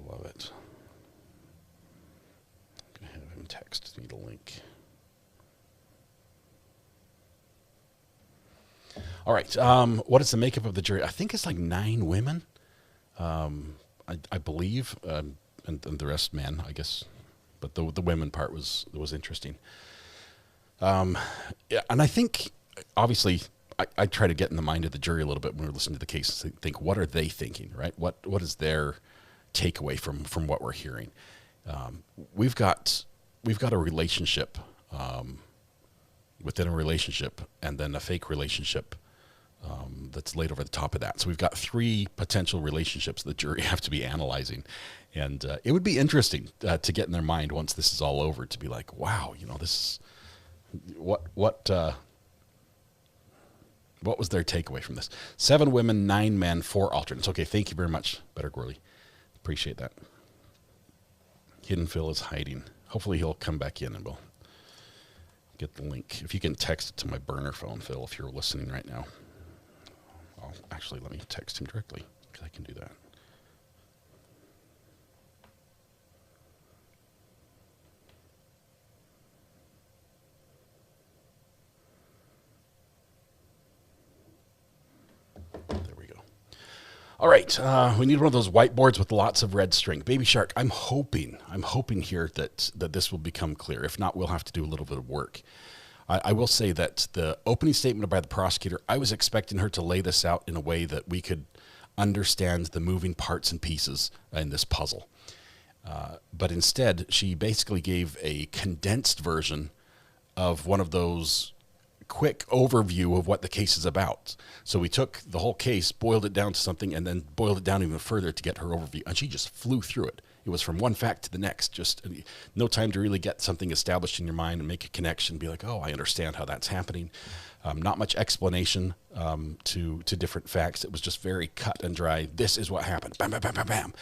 love it. I'm gonna have him text me the link. All right. What is the makeup of the jury? I think it's like 9 women. I believe, and the rest men, I guess. But the women part was interesting. Yeah, and I think, obviously, I try to get in the mind of the jury a little bit when we're listening to the case. Think, what are they thinking, right? What is their takeaway from what we're hearing? We've got a relationship within a relationship, and then a fake relationship that's laid over the top of that. So we've got 3 potential relationships the jury have to be analyzing. And it would be interesting to get in their mind once this is all over, to be like, wow, this is what was their takeaway from this? 7 women, 9 men, 4 alternates. Okay, thank you very much, Better Gorley. Appreciate that. Hidden Phil is hiding. Hopefully he'll come back in and we'll get the link. If you can text it to my burner phone, Phil, if you're listening right now. Actually, let me text him directly, because I can do that. All right, we need one of those whiteboards with lots of red string. Baby Shark, I'm hoping here that this will become clear. If not, we'll have to do a little bit of work. I will say that the opening statement by the prosecutor, I was expecting her to lay this out in a way that we could understand the moving parts and pieces in this puzzle. But instead, she basically gave a condensed version of one of those quick overview of what the case is about. So we took the whole case, boiled it down to something, and then boiled it down even further to get her overview. And she just flew through it. It was from one fact to the next, just no time to really get something established in your mind and make a connection, be like, oh, I understand how that's happening. Not much explanation to different facts. It was just very cut and dry. This is what happened. Bam, bam, bam, bam, bam.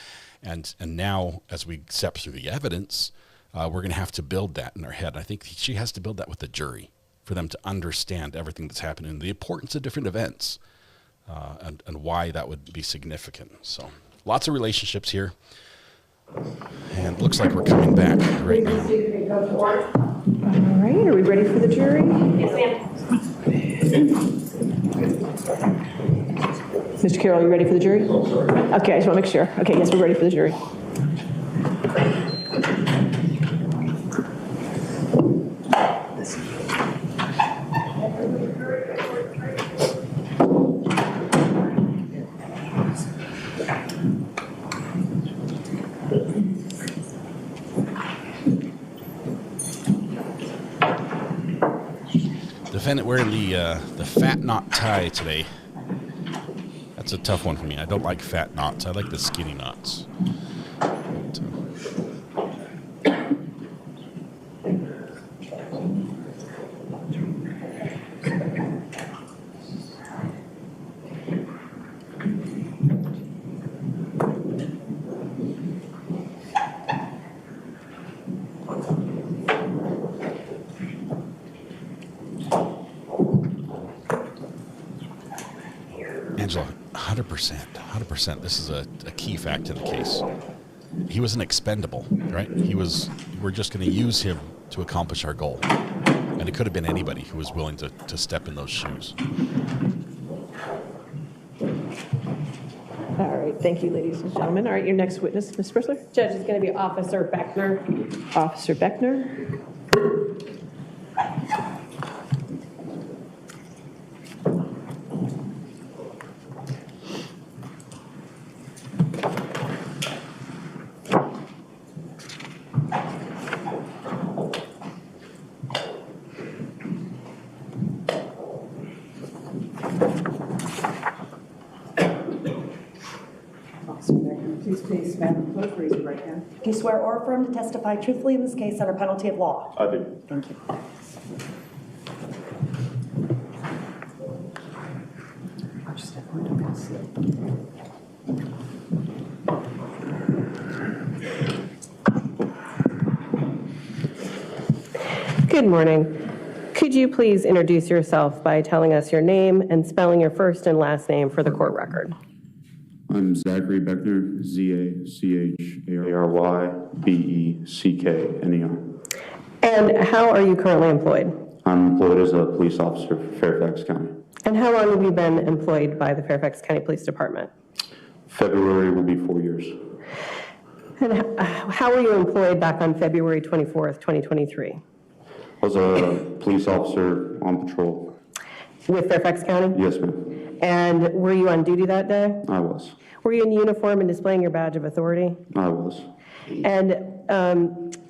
And now, as we step through the evidence, we're going to have to build that in our head. I think she has to build that with the jury for them to understand everything that's happening, the importance of different events, and why that would be significant. So lots of relationships here. And it looks like we're coming back right now.
All right, are we ready for the jury?
Yes, ma'am.
Mr. Carroll, are you ready for the jury? Okay, I just want to make sure. Okay, yes, we're ready for the jury.
Defendant wearing the fat knot tie today. That's a tough one for me. I don't like fat knots. I like the skinny knots. Angela, 100%. This is a key fact in the case. He was an expendable, right? We're just going to use him to accomplish our goal. And it could have been anybody who was willing to step in those shoes.
All right, thank you, ladies and gentlemen. All right, your next witness, Ms. Bristler.
Judge is going to be Officer Beckner.
Officer Beckner. Please place Madam Clerk, raise your right hand.
Do you swear or affirm to testify truthfully in this case under penalty of law?
I do.
Thank you.
Good morning. Could you please introduce yourself by telling us your name and spelling your first and last name for the court record?
I'm Zachary Beckner, ZachArybEckner.
And how are you currently employed?
I'm employed as a police officer for Fairfax County.
And how long have you been employed by the Fairfax County Police Department?
February will be 4 years.
And how were you employed back on February 24th, 2023?
I was a police officer on patrol.
With Fairfax County?
Yes, ma'am.
And were you on duty that day?
I was.
Were you in uniform and displaying your badge of authority?
I was.
And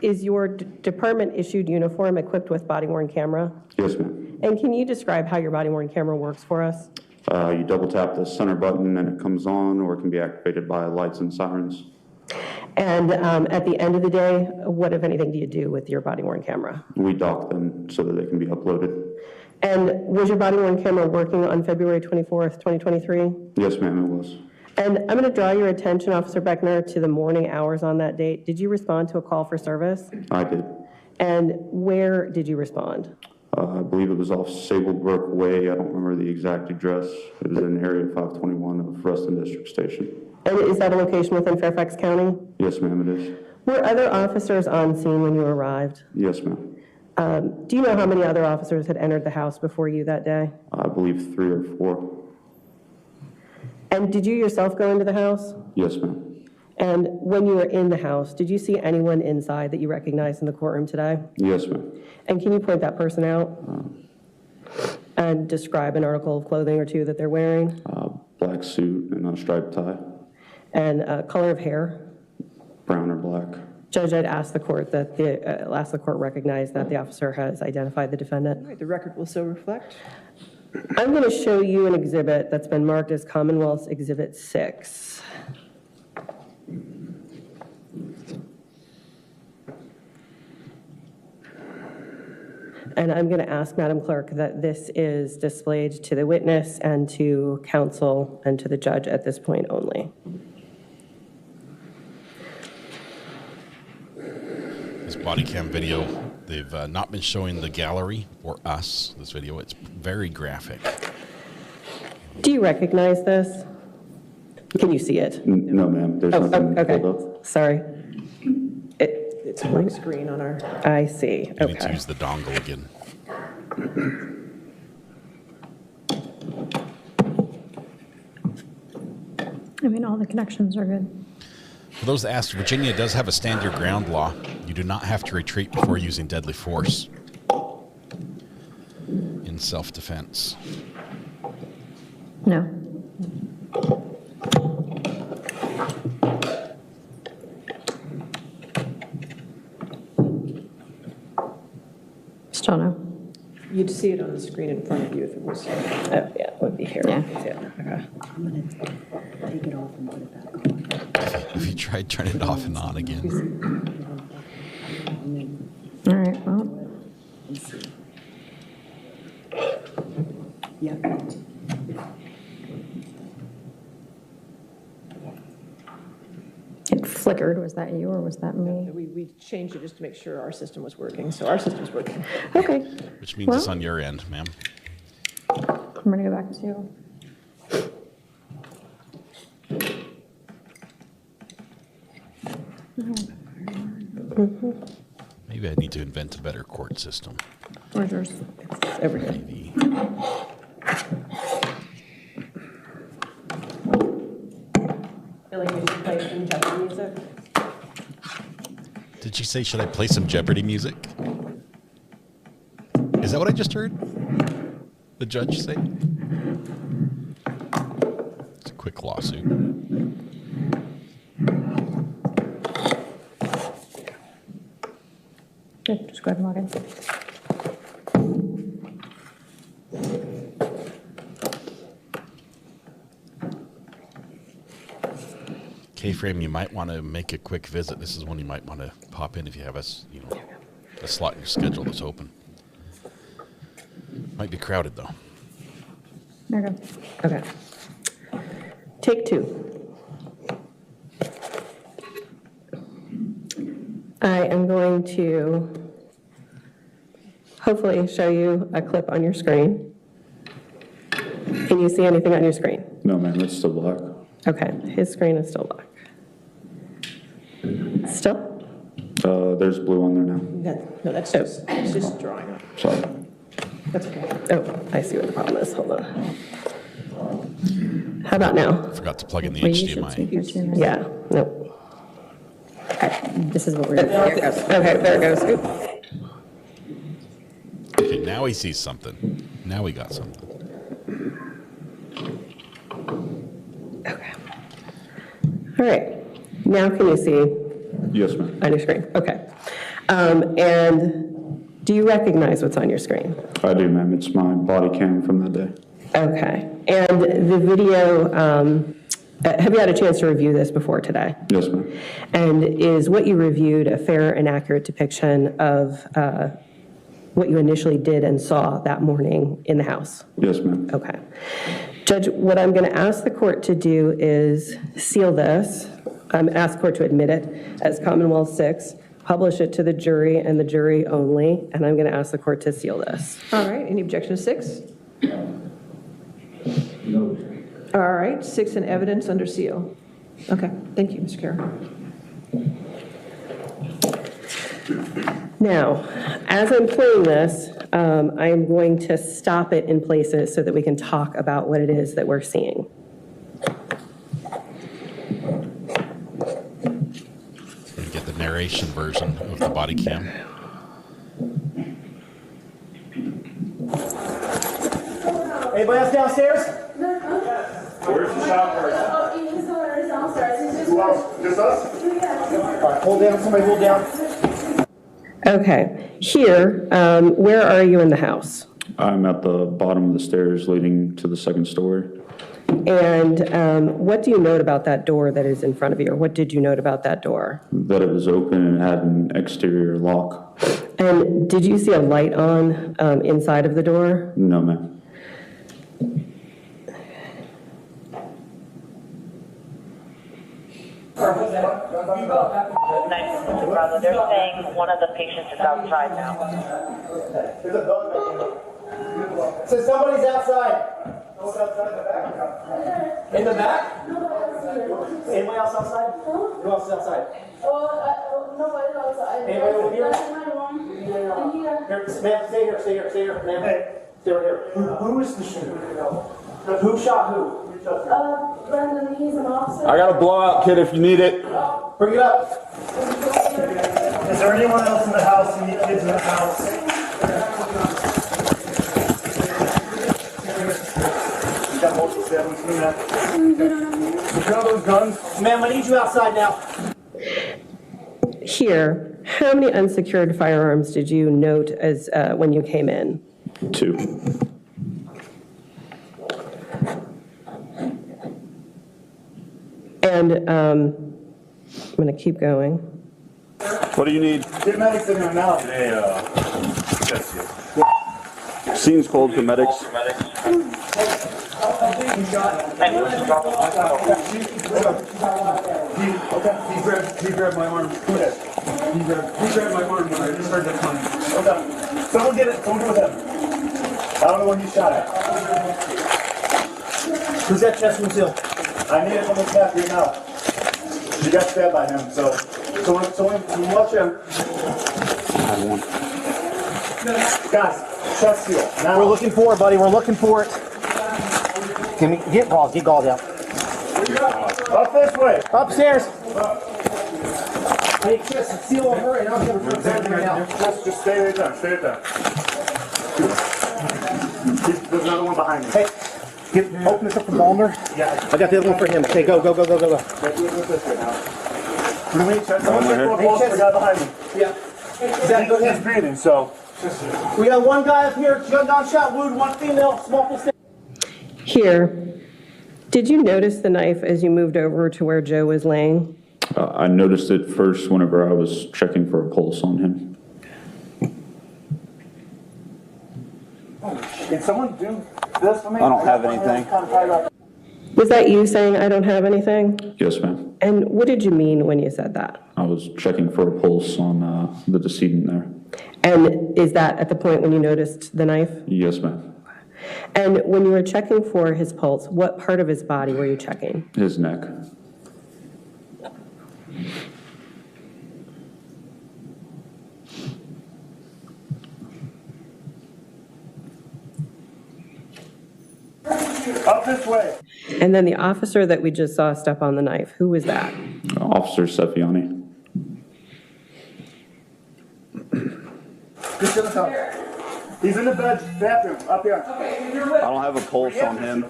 is your department issued uniform equipped with body-worn camera?
Yes, ma'am.
And can you describe how your body-worn camera works for us?
You double tap the center button and it comes on, or it can be activated by lights and sirens.
And at the end of the day, what, if anything, do you do with your body-worn camera?
We dock them so that they can be uploaded.
And was your body-worn camera working on February 24th, 2023?
Yes, ma'am, it was.
And I'm going to draw your attention, Officer Beckner, to the morning hours on that date. Did you respond to a call for service?
I did.
And where did you respond?
I believe it was off Sablebrook Way. I don't remember the exact address. It was in area 521 of Ruston District Station.
And is that a location within Fairfax County?
Yes, ma'am, it is.
Were other officers on scene when you arrived?
Yes, ma'am.
Do you know how many other officers had entered the house before you that day?
I believe 3 or 4.
And did you yourself go into the house?
Yes, ma'am.
And when you were in the house, did you see anyone inside that you recognized in the courtroom today?
Yes, ma'am.
And can you point that person out and describe an article of clothing or two that they're wearing?
Black suit and a striped tie.
And color of hair?
Brown or black.
Judge, I'd ask the court that the court recognize that the officer has identified the defendant.
All right, the record will so reflect.
I'm going to show you an exhibit that's been marked as Commonwealth's Exhibit 6. And I'm going to ask Madam Clerk that this is displayed to the witness and to counsel and to the judge at this point only.
This body cam video, they've not been showing the gallery or us, this video. It's very graphic.
Do you recognize this? Can you see it?
No, ma'am. There's nothing
okay.
pulled up.
Sorry.
It's a blank screen on our...
I see.
You need to use the dongle again.
I mean, all the connections are good.
For those that asked, Virginia does have a stand your ground law. You do not have to retreat before using deadly force in self-defense.
No. Still no.
You'd see it on the screen in front of you if it was...
Oh, yeah, it would be here.
Yeah.
Okay.
I'm going to take it off and put it back on.
If you tried turning it off and on again.
All right, well.
Yeah.
It flickered. Was that you or was that me?
We changed it just to make sure our system was working, so our system's working.
Okay.
Which means it's on your end, ma'am.
I'm going to go back to...
Maybe I need to invent a better court system.
Where's yours?
It's everything.
I feel like we should play some Jeopardy music.
Did you say, should I play some Jeopardy music? Is that what I just heard? The judge say? It's a quick lawsuit.
Good, just go ahead and log in.
K-frame, you might want to make a quick visit. This is one you might want to pop in if you have a slot in your schedule that's open. Might be crowded though.
Okay. Take 2. I am going to hopefully show you a clip on your screen. Can you see anything on your screen?
No, ma'am, it's still black.
Okay, his screen is still black. Still?
There's blue on there now.
No, that's just drawing up.
Sorry.
That's okay.
Oh, I see what the problem is. Hold on. How about now?
Forgot to plug in the HDMI.
Yeah, nope. Okay, this is what we're doing. There it goes. Okay, there it goes. Oop.
Okay, now he sees something. Now we got something.
Okay. All right. Now can you see?
Yes, ma'am.
On your screen. Okay. And do you recognize what's on your screen?
I do, ma'am. It's my body cam from that day.
Okay. And the video, have you had a chance to review this before today?
Yes, ma'am.
And is what you reviewed a fair and accurate depiction of what you initially did and saw that morning in the house?
Yes, ma'am.
Okay. Judge, what I'm going to ask the court to do is seal this, ask the court to admit it as Commonwealth 6, publish it to the jury and the jury only, and I'm going to ask the court to seal this.
All right, any objection to 6? No. All right, 6 in evidence under seal. Okay, thank you, Mr. Carroll.
Now, as I'm playing this, I am going to stop it in places so that we can talk about what it is that we're seeing.
Get the narration version of the body cam.
Anybody else downstairs?
Where's the shop person?
He's downstairs.
Who else? Just us?
All right, hold down. Somebody hold down.
Okay, here, where are you in the house?
I'm at the bottom of the stairs leading to the second story.
And what do you note about that door that is in front of you, or what did you note about that door?
That it was open and had an exterior lock.
And did you see a light on inside of the door?
No, ma'am.
They're saying one of the patients is outside now.
So somebody's outside. In the back? Anybody else outside? Who else is outside?
Nobody outside.
Anybody over here?
I'm here.
Here, ma'am, stay here, ma'am. Stay right here. Who is the shooter? Who shot who?
Brendan, he's an officer.
I got a blowout kit if you need it.
Bring it up.
Is there anyone else in the house? Any kids in the house? You got multiple 7s. Got those guns?
Ma'am, I need you outside now.
Here, how many unsecured firearms did you note as when you came in?
2.
And I'm going to keep going.
What do you need? Get medics in here now. Scene's cold for medics. He grabbed my arm. He grabbed my arm when I just heard that time. Okay. Someone get it. Someone go with him. I don't know when he shot at.
Who's that chest wound seal?
I need it from the cat right now. You got stabbed by him, so watch him. Guys, chest seal. Now.
We're looking for it, buddy. We're looking for it. Can we get Gauze? Get Gauze out.
Up this way.
Upstairs. I need chest seal on her, and I'm going to put it right now.
Just stay right there. Stay right there. There's another one behind me.
Hey. Open this up for Balmer.
Yeah.
I got the other one for him. Okay, go.
Someone check the guy behind me.
Yeah.
He's breathing, so.
We got one guy up here, gunshot wound, one female, small mistake.
Here, Did you notice the knife as you moved over to where Joe was laying?
I noticed it first whenever I was checking for a pulse on him.
Can someone do this for me?
I don't have anything.
Was that you saying, "I don't have anything"?
Yes, ma'am.
And what did you mean when you said that?
I was checking for a pulse on the decedent there.
And is that at the point when you noticed the knife?
Yes, ma'am.
And when you were checking for his pulse, what part of his body were you checking?
His neck.
Up this way.
And then the officer that we just saw step on the knife, who was that?
Officer Sefiani.
He's in the tub. He's in the bathroom, up here.
I don't have a pulse on him.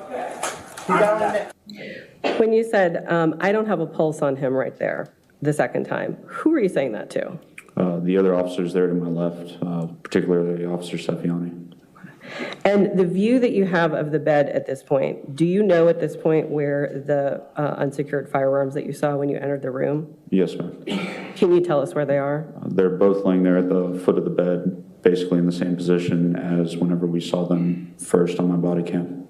He's down in there.
When you said, "I don't have a pulse on him" right there, the second time, who were you saying that to?
The other officers there to my left, particularly Officer Sefiani.
And the view that you have of the bed at this point, do you know at this point where the unsecured firearms that you saw when you entered the room?
Yes, ma'am.
Can you tell us where they are?
They're both laying there at the foot of the bed, basically in the same position as whenever we saw them first on my body cam.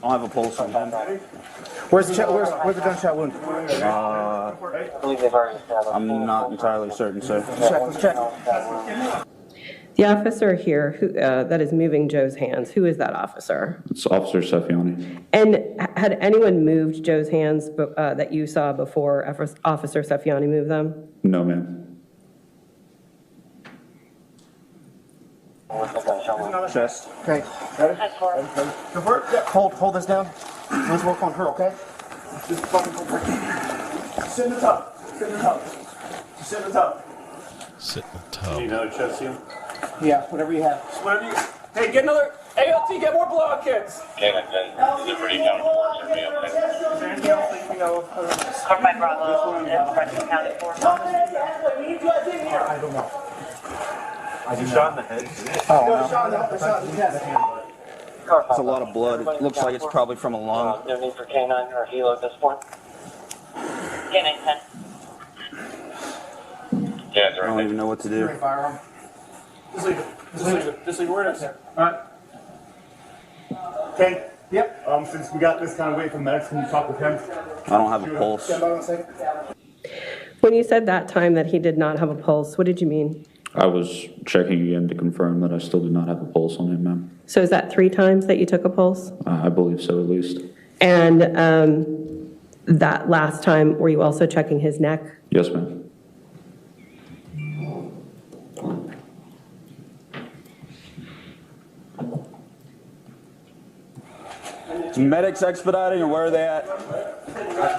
I don't have a pulse on him. Where's the gunshot wound?
I believe they've already established.
I'm not entirely certain, sir.
Let's check.
The officer here who, that is moving Joe's hands, who is that officer?
It's Officer Sefiani.
And had anyone moved Joe's hands that you saw before Officer Sefiani moved them?
No, ma'am.
Chest. Okay. Ready? Hold this down. Let's work on her, okay?
Just fucking go break. Sit in the tub. Sit in the tub. Just sit in the tub.
Sit in the tub.
Need another chest here?
Yeah, whatever you have.
Whatever you. Hey, get another ALT. Get more blowout kits.
Okay, then. Is it pretty down? Is there anything else that you know of? Covered by Bravo and Fresno County Force.
I don't know.
Was he shot in the head?
Oh, no.
Shot in the chest.
It's a lot of blood. It looks like it's probably from a lung.
No need for K9 or helo at this point. K9 10.
I don't even know what to do.
Firearm. Just leave it. Just leave it. Just leave it. Where it is. Alright. Okay. Yep. Since we got this kind of wait from Max, can you talk with him?
I don't have a pulse.
When you said that time that he did not have a pulse, what did you mean?
I was checking again to confirm that I still do not have a pulse on him, ma'am.
So is that 3 times that you took a pulse?
I believe so, at least.
And that last time, were you also checking his neck?
Yes, ma'am.
Medics expediting, or where are they at?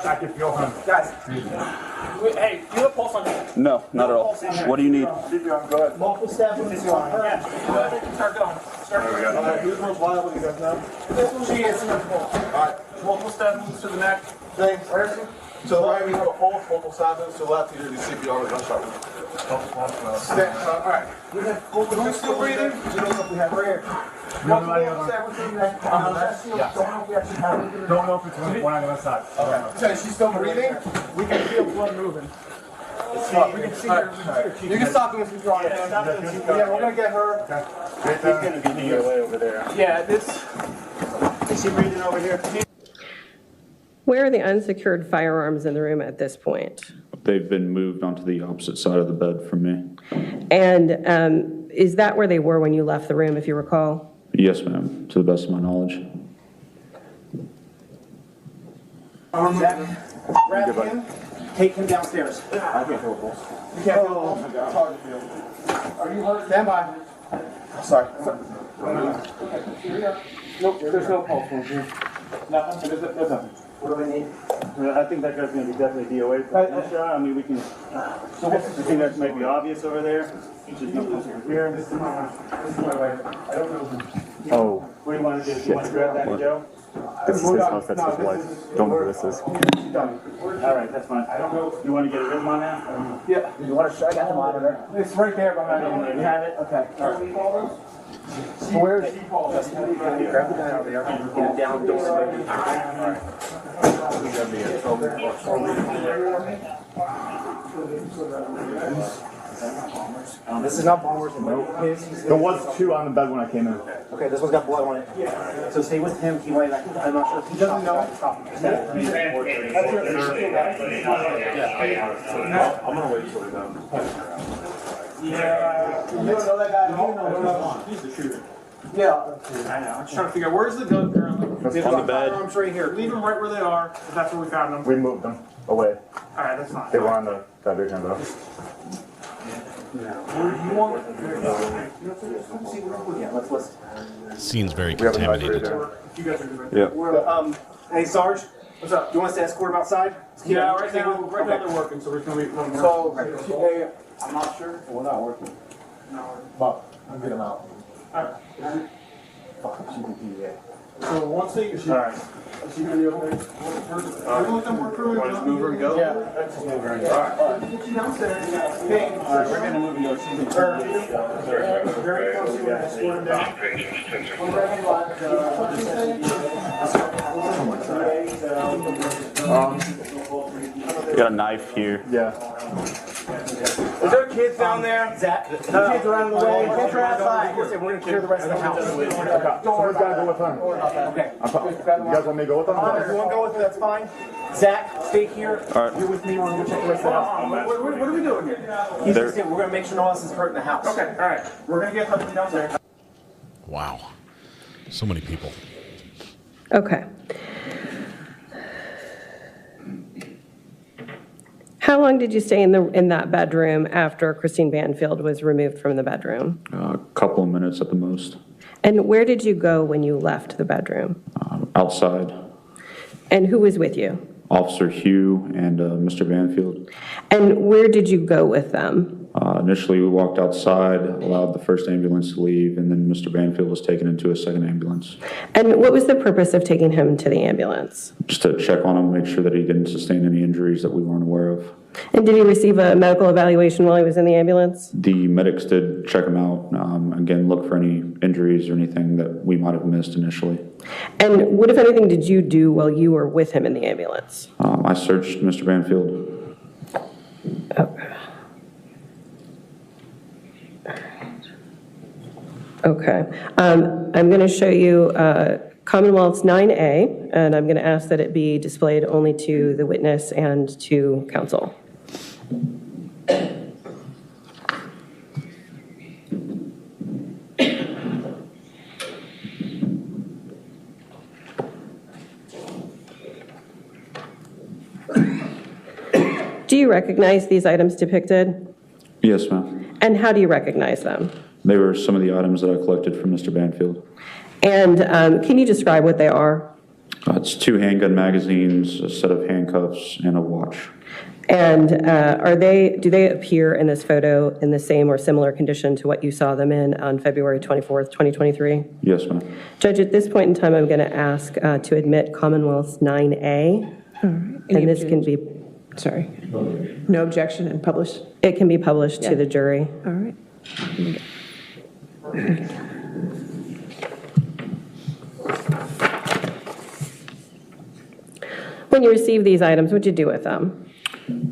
I can feel him. Guys. Hey, do you have a pulse on you?
No, not at all. What do you need?
Multiple stab wounds on her. Yeah. Start going. Who's most viable, you guys know? She is. Alright. Multiple stab wounds to the neck. Thanks. Where is she?
To the right, we have a pulse, multiple stab wounds. To the left, you hear the CPR with gunshot wound.
Alright. Who's still breathing? We have right here. Don't know if it's one on the other side. Okay. So she's still breathing? We can feel blood moving. We can see her. You can stop doing some drawing. Yeah, we're gonna get her. He's gonna be near way over there. Yeah, this. Is she breathing over here?
Where are the unsecured firearms in the room at this point?
They've been moved onto the opposite side of the bed from me.
And is that where they were when you left the room, if you recall?
Yes, ma'am, to the best of my knowledge.
Grab him, take him downstairs.
I can't feel a pulse. You can't feel a pulse? It's hard to feel. Are you hurt? Stand by.
Sorry.
Nope, there's no pulse. Nothing? There's nothing. What do I need? I think that guy's going to be definitely DOA for the shot. I mean, we can. So I think that might be obvious over there. Just no pulse over here. This is my way. I don't know.
Oh.
What do you want to do? You want to grab that, Joe? This is his house, that's his wife. Don't know who this is.
All right, that's fine. I don't know. You want to get a rhythm on that?
Yeah.
You want to show? I got the monitor. It's right there behind you. You have it? Okay. All right. So where is he? Grab the guy out there. Get it down. Don't slide. This is not Palmer's.
There was 2 on the bed when I came in.
Okay, this one's got blood on it. So stay with him. He might. I'm not sure. He doesn't know.
I'm gonna wait till he's done.
Yeah. You don't know that guy? No. He's the shooter. Yeah. I know. I'm just trying to figure out where's the gun currently.
On the bed.
Firearms right here. Leave them right where they are. If that's where we found them.
We moved them away.
All right, that's fine.
They were on the garbage can though.
Yeah, let's listen.
Scene's very
We have a knife
contaminated.
right
You guys are good.
Yeah.
Hey, Sarge. What's up? Do you want us to escort him outside?
Yeah, right now they're working, so we're gonna be.
So, hey, I'm not sure. We're not working. But I'll get him out. Fuck, GPPA.
So once they, is she gonna be okay? Let them work through it.
Want to just move her and go?
Yeah, let's just move her and go. All right. Get you downstairs. Hey, all right, we're gonna move and go. She's very close to you. Escort him down.
Got a knife here. Yeah.
Is there kids down there? Zach? The kids are out of the way. Kids are outside. We're gonna clear the rest of the house.
Someone's gotta go with them.
Okay.
You guys want me to go with them?
If you want to go with it, that's fine. Zach, stay here.
All right.
You're with me. We're going to check the rest of the house.
What are we doing here?
He's just saying we're going to make sure no one else is hurt in the house.
Okay, all right. We're gonna get something downstairs.
Wow. So many people.
Okay. How long did you stay in that bedroom after Christine Banfield was removed from the bedroom?
A couple of minutes at the most.
And where did you go when you left the bedroom?
Outside.
And who was with you?
Officer Hugh and Mr. Banfield.
And where did you go with them?
Initially, we walked outside, allowed the first ambulance to leave, and then Mr. Banfield was taken into a second ambulance.
And what was the purpose of taking him to the ambulance?
Just to check on him, make sure that he didn't sustain any injuries that we weren't aware of.
And did he receive a medical evaluation while he was in the ambulance?
The medics did check him out. Again, look for any injuries or anything that we might have missed initially.
And what, if anything, did you do while you were with him in the ambulance?
I searched Mr. Banfield.
Okay. I'm going to show you Commonwealth's 9A, and I'm going to ask that it be displayed only to the witness and to counsel. Do you recognize these items depicted?
Yes, ma'am.
And how do you recognize them?
They were some of the items that I collected from Mr. Banfield.
And can you describe what they are?
It's 2 handgun magazines, a set of handcuffs, and a watch.
And do they appear in this photo in the same or similar condition to what you saw them in on February 24th, 2023?
Yes, ma'am.
Judge, at this point in time, I'm going to ask to admit Commonwealth's 9A. And this can be...
Sorry. No objection and published?
It can be published to the jury.
All right.
When you received these items, what did you do with them?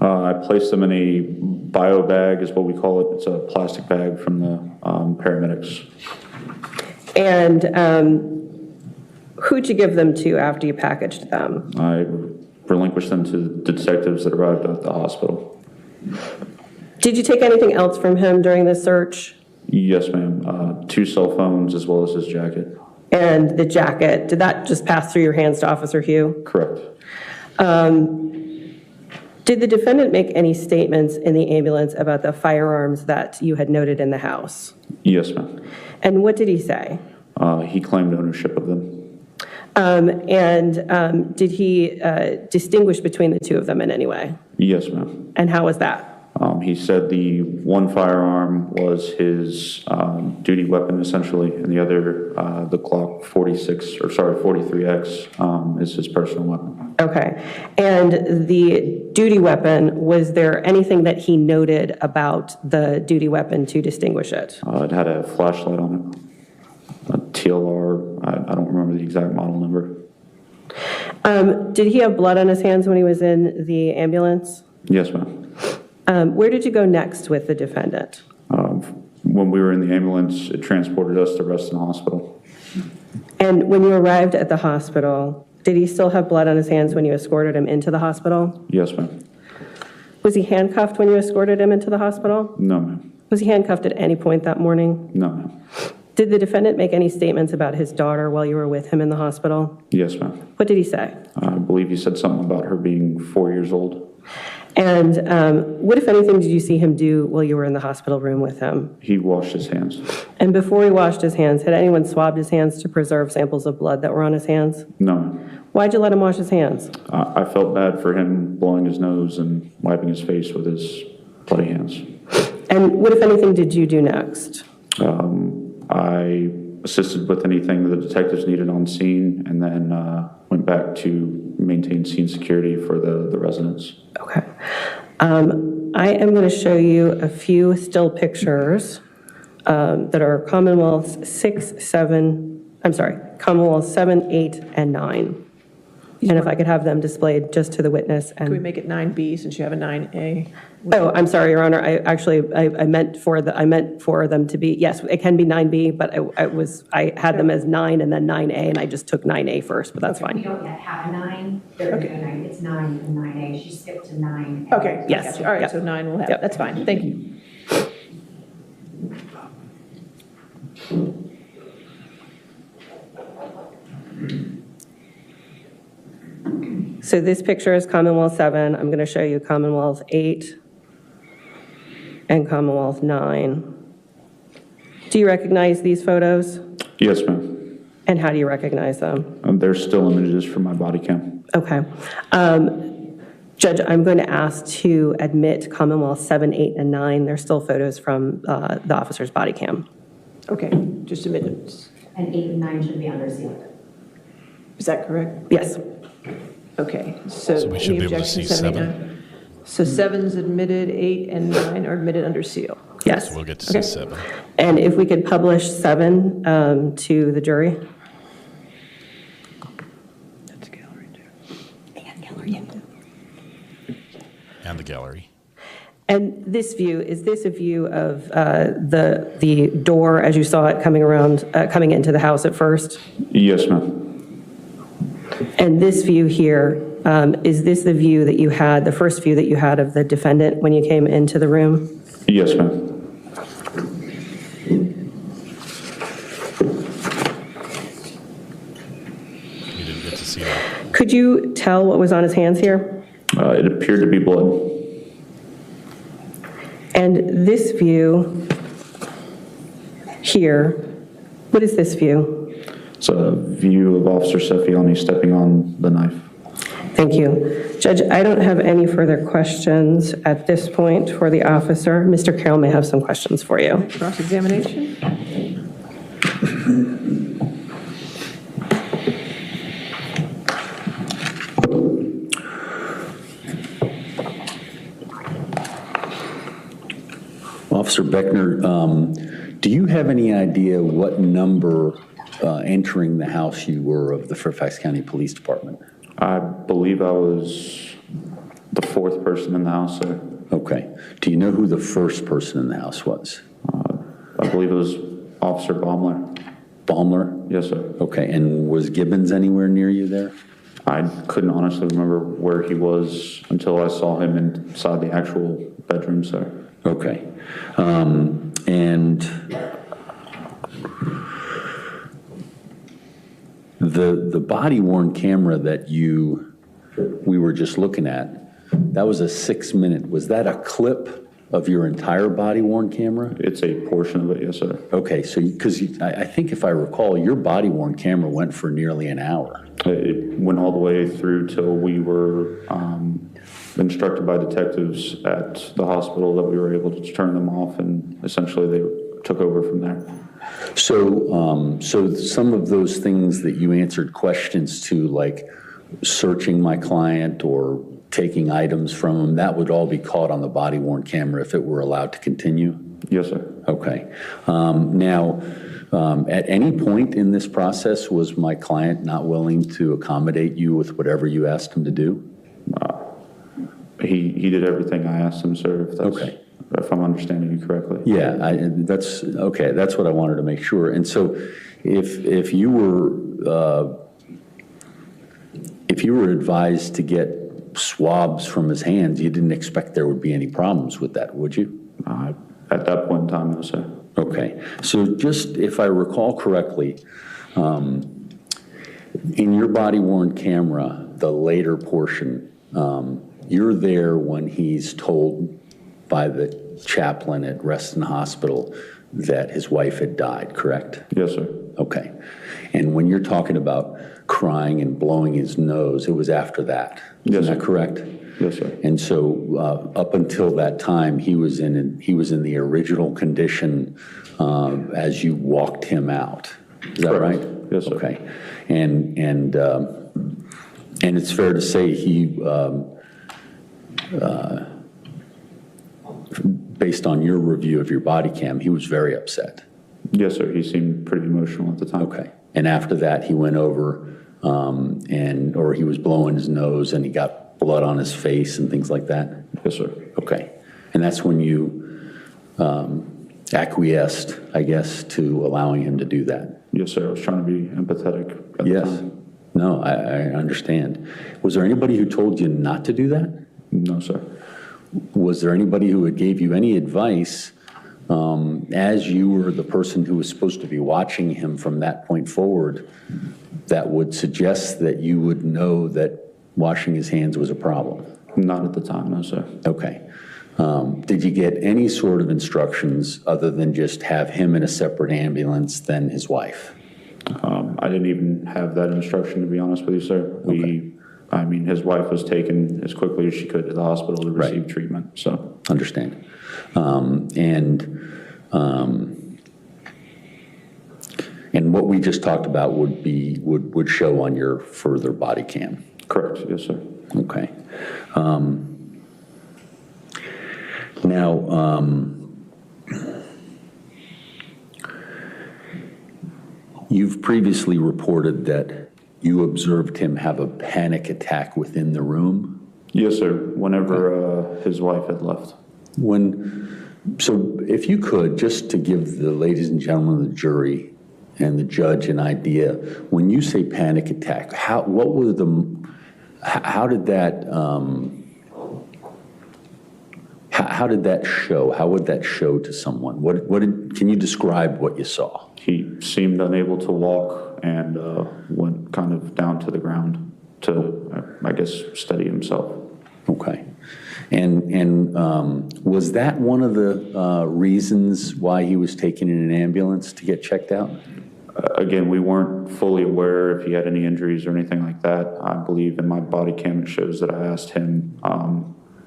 I placed them in a bio bag, is what we call it. It's a plastic bag from the paramedics.
And who'd you give them to after you packaged them?
I relinquished them to the detectives that arrived at the hospital.
Did you take anything else from him during this search?
Yes, ma'am. 2 cell phones as well as his jacket.
And the jacket, did that just pass through your hands to Officer Hugh?
Correct.
Did the defendant make any statements in the ambulance about the firearms that you had noted in the house?
Yes, ma'am.
And what did he say?
He claimed ownership of them.
Did he distinguish between the two of them in any way?
Yes, ma'am.
And how was that?
He said the one firearm was his duty weapon essentially, and the other, the Glock 43X, is his personal weapon.
Okay. And the duty weapon, was there anything that he noted about the duty weapon to distinguish it?
It had a flashlight on it, a TLR, I don't remember the exact model number.
Did he have blood on his hands when he was in the ambulance?
Yes, ma'am.
Where did you go next with the defendant?
When we were in the ambulance, it transported us to Reston Hospital.
And when you arrived at the hospital, did he still have blood on his hands when you escorted him into the hospital?
Yes, ma'am.
Was he handcuffed when you escorted him into the hospital?
No, ma'am.
Was he handcuffed at any point that morning?
No, ma'am.
Did the defendant make any statements about his daughter while you were with him in the hospital?
Yes, ma'am.
What did he say?
I believe he said something about her being 4 years old.
And what, if anything, did you see him do while you were in the hospital room with him?
He washed his hands.
And before he washed his hands, had anyone swabbed his hands to preserve samples of blood that were on his hands?
No, ma'am.
Why'd you let him wash his hands?
I felt bad for him blowing his nose and wiping his face with his bloody hands.
And what, if anything, did you do next?
I assisted with anything the detectives needed on scene, and then went back to maintain scene security for the residents.
Okay. I am going to show you a few still pictures that are Commonwealth 7, 8, and 9. And if I could have them displayed just to the witness. And
Can we make it 9B since you have a 9A?
Oh, I'm sorry, Your Honor. I meant for them to be, yes, it can be 9B, but I had them as 9 and then 9A, and I just took 9A first, but that's
We
fine.
don't yet have a 9. There is a 9. It's 9 and 9A. She skipped to 9.
Okay.
Yes.
Gotcha. All right,
Yep.
so 9 we'll have.
Yep.
That's fine. Thank you.
So this picture is Commonwealth 7. I'm going to show you Commonwealth 8 and Commonwealth 9. Do you recognize these photos?
Yes, ma'am.
And how do you recognize them?
There's still images from my body cam.
Okay. Judge, I'm going to ask to admit Commonwealth 7, 8, and 9. They're still photos from the officer's body cam.
Okay, just a minute.
And 8 and 9 should be under seal.
Is that correct?
Yes.
Okay, so
So we should
any
be able to
objections,
see
7, 8,
7.
9? So 7's admitted, 8 and 9 are admitted under seal.
Yes.
So we'll get to see
Okay.
7.
And if we could publish 7 to the jury?
That's gallery too.
And gallery.
And the gallery.
And this view, is this a view of the door as you saw it coming into the house at first?
Yes, ma'am.
And this view here, is this the view that you had, the first view that you had of the defendant when you came into the room?
Yes, ma'am.
We didn't get to see that.
Could you tell what was on his hands here?
It appeared to be blood.
And this view here, what is this view?
It's a view of Officer Sefiani stepping on the knife.
Thank you. Judge, I don't have any further questions at this point for the officer. Mr. Carroll may have some questions for you.
Cross-examination?
Officer Beckner, do you have any idea what number entering the house you were of the Fairfax County Police Department?
I believe I was the 4th person in the house, sir.
Okay. Do you know who the first person in the house was?
I believe it was Officer Baumler.
Baumler?
Yes, sir.
Okay. And was Gibbons anywhere near you there?
I couldn't honestly remember where he was until I saw him inside the actual bedroom, sir.
Okay. And the body-worn camera that we were just looking at, that was a 6-minute. Was that a clip of your entire body-worn camera?
It's a portion of it, yes, sir.
Okay, so because I think if I recall, your body-worn camera went for nearly an hour.
It went all the way through till we were instructed by detectives at the hospital that we were able to turn them off, and essentially they took over from there.
So, so some of those things that you answered questions to, like searching my client or taking items from him, that would all be caught on the body-worn camera if it were allowed to continue?
Yes, sir.
Okay. Now, at any point in this process, was my client not willing to accommodate you with whatever you asked him to do?
He did everything I asked him, sir, if that's,
okay.
If I'm understanding you correctly.
Yeah, that's okay. That's what I wanted to make sure. And so, if you were advised to get swabs from his hands, you didn't expect there would be any problems with that, would you?
At that point in time, no, sir.
Okay. So, just if I recall correctly, in your body-worn camera, the later portion, you're there when he's told by the chaplain at Reston Hospital that his wife had died, correct?
Yes, sir.
Okay. And when you're talking about crying and blowing his nose, it was after that.
Yes,
Is that correct?
Yes, sir.
And so up until that time, he was in the original condition as you walked him out. Is that right?
Yes, sir.
Okay. And it's fair to say he, based on your review of your body cam, he was very upset.
Yes, sir. He seemed pretty emotional at the time.
Okay. And after that, he went over or he was blowing his nose and he got blood on his face and things like that?
Yes, sir.
Okay. And that's when you acquiesced, I guess, to allowing him to do that?
Yes, sir. I was trying to be empathetic at the time.
No, I understand. Was there anybody who told you not to do that?
No, sir.
Was there anybody who had gave you any advice as you were the person who was supposed to be watching him from that point forward that would suggest that you would know that washing his hands was a problem?
Not at the time, no, sir.
Okay. Did you get any sort of instructions other than just have him in a separate ambulance than his wife?
I didn't even have that instruction, to be honest with you, sir. I mean, his wife was taken as quickly as she could to the hospital to receive treatment, so.
Understand. And what we just talked about would show on your further body cam?
Correct, yes, sir.
Okay. Now, you've previously reported that you observed him have a panic attack within the room?
Yes, sir, whenever his wife had left.
So if you could, just to give the ladies and gentlemen of the jury and the judge an idea, when you say panic attack, how did that show? How would that show to someone? Can you describe what you saw?
He seemed unable to walk and went kind of down to the ground to, I guess, steady himself.
Okay. And was that one of the reasons why he was taken in an ambulance to get checked out?
Again, we weren't fully aware if he had any injuries or anything like that. I believe in my body cam it shows that I asked him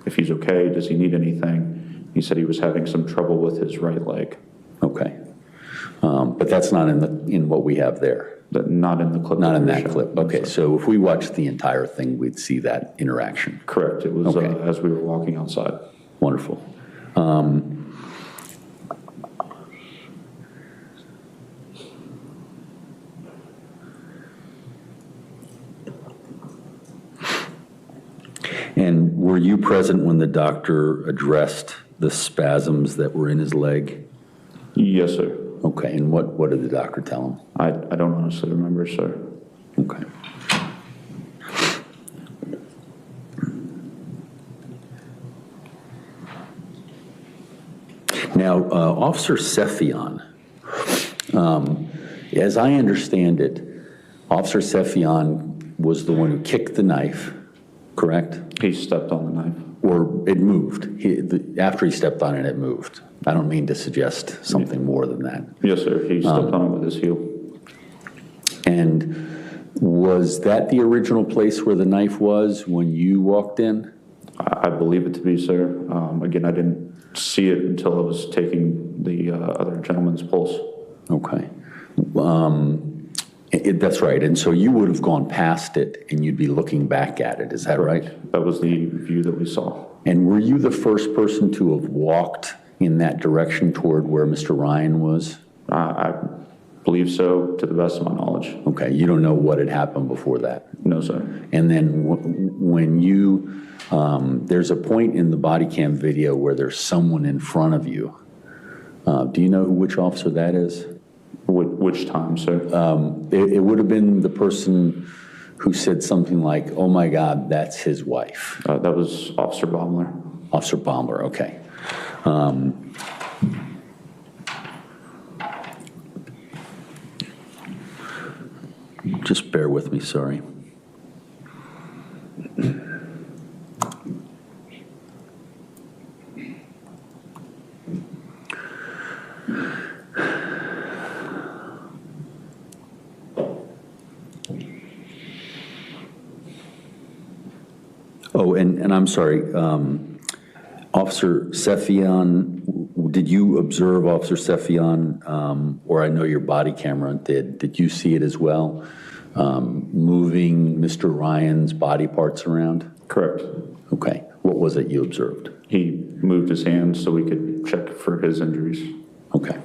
if he's okay, does he need anything? He said he was having some trouble with his right leg.
Okay. But that's not in what we have there?
Not in the clip.
Not in that clip. Okay, so if we watched the entire thing, we'd see that interaction.
Correct. It was as we were walking outside.
Wonderful. And were you present when the doctor addressed the spasms that were in his leg?
Yes, sir.
Okay, and what did the doctor tell him?
I don't honestly remember, sir.
Okay. Now, Officer Sephion, as I understand it, Officer Sephion was the one who kicked the knife, correct?
He stepped on the knife.
Or it moved. After he stepped on it, it moved. I don't mean to suggest something more than that.
Yes, sir. He stepped on it with his heel.
And was that the original place where the knife was when you walked in?
I believe it to be, sir. Again, I didn't see it until I was taking the other gentleman's pulse.
Okay. That's right. And so you would have gone past it and you'd be looking back at it. Is that right?
That was the view that we saw.
And were you the first person to have walked in that direction toward where Mr. Ryan was?
I believe so, to the best of my knowledge.
Okay. You don't know what had happened before that?
No, sir.
And then when you, there's a point in the body cam video where there's someone in front of you. Do you know which officer that is?
Which time, sir?
It would have been the person who said something like, "Oh my God, that's his wife."
That was Officer Baumler.
Officer Baumler, okay. Just bear with me, sorry. Oh, and I'm sorry, Officer Sefian, did you observe Officer Sefian, or I know your body camera did you see it as well, moving Mr. Ryan's body parts around?
Correct.
Okay, what was it you observed?
He moved his hand so we could check for his injuries.
Okay.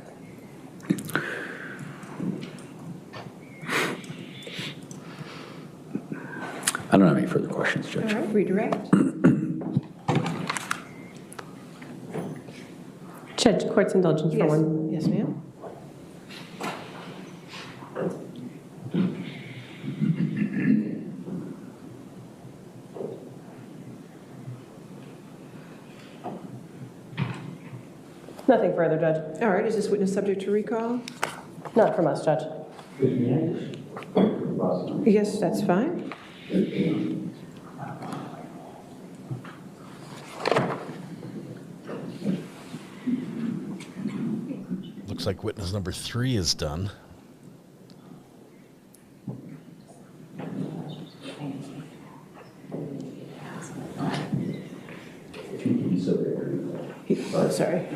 I don't have any further questions, Judge.
All right, redirect.
Judge, court's indulgence for one.
Yes, ma'am.
Nothing further, Judge.
All right, is this witness subject to recall?
Not from us, Judge.
Yes, that's fine.
Looks like witness number 3 is done.
Sorry.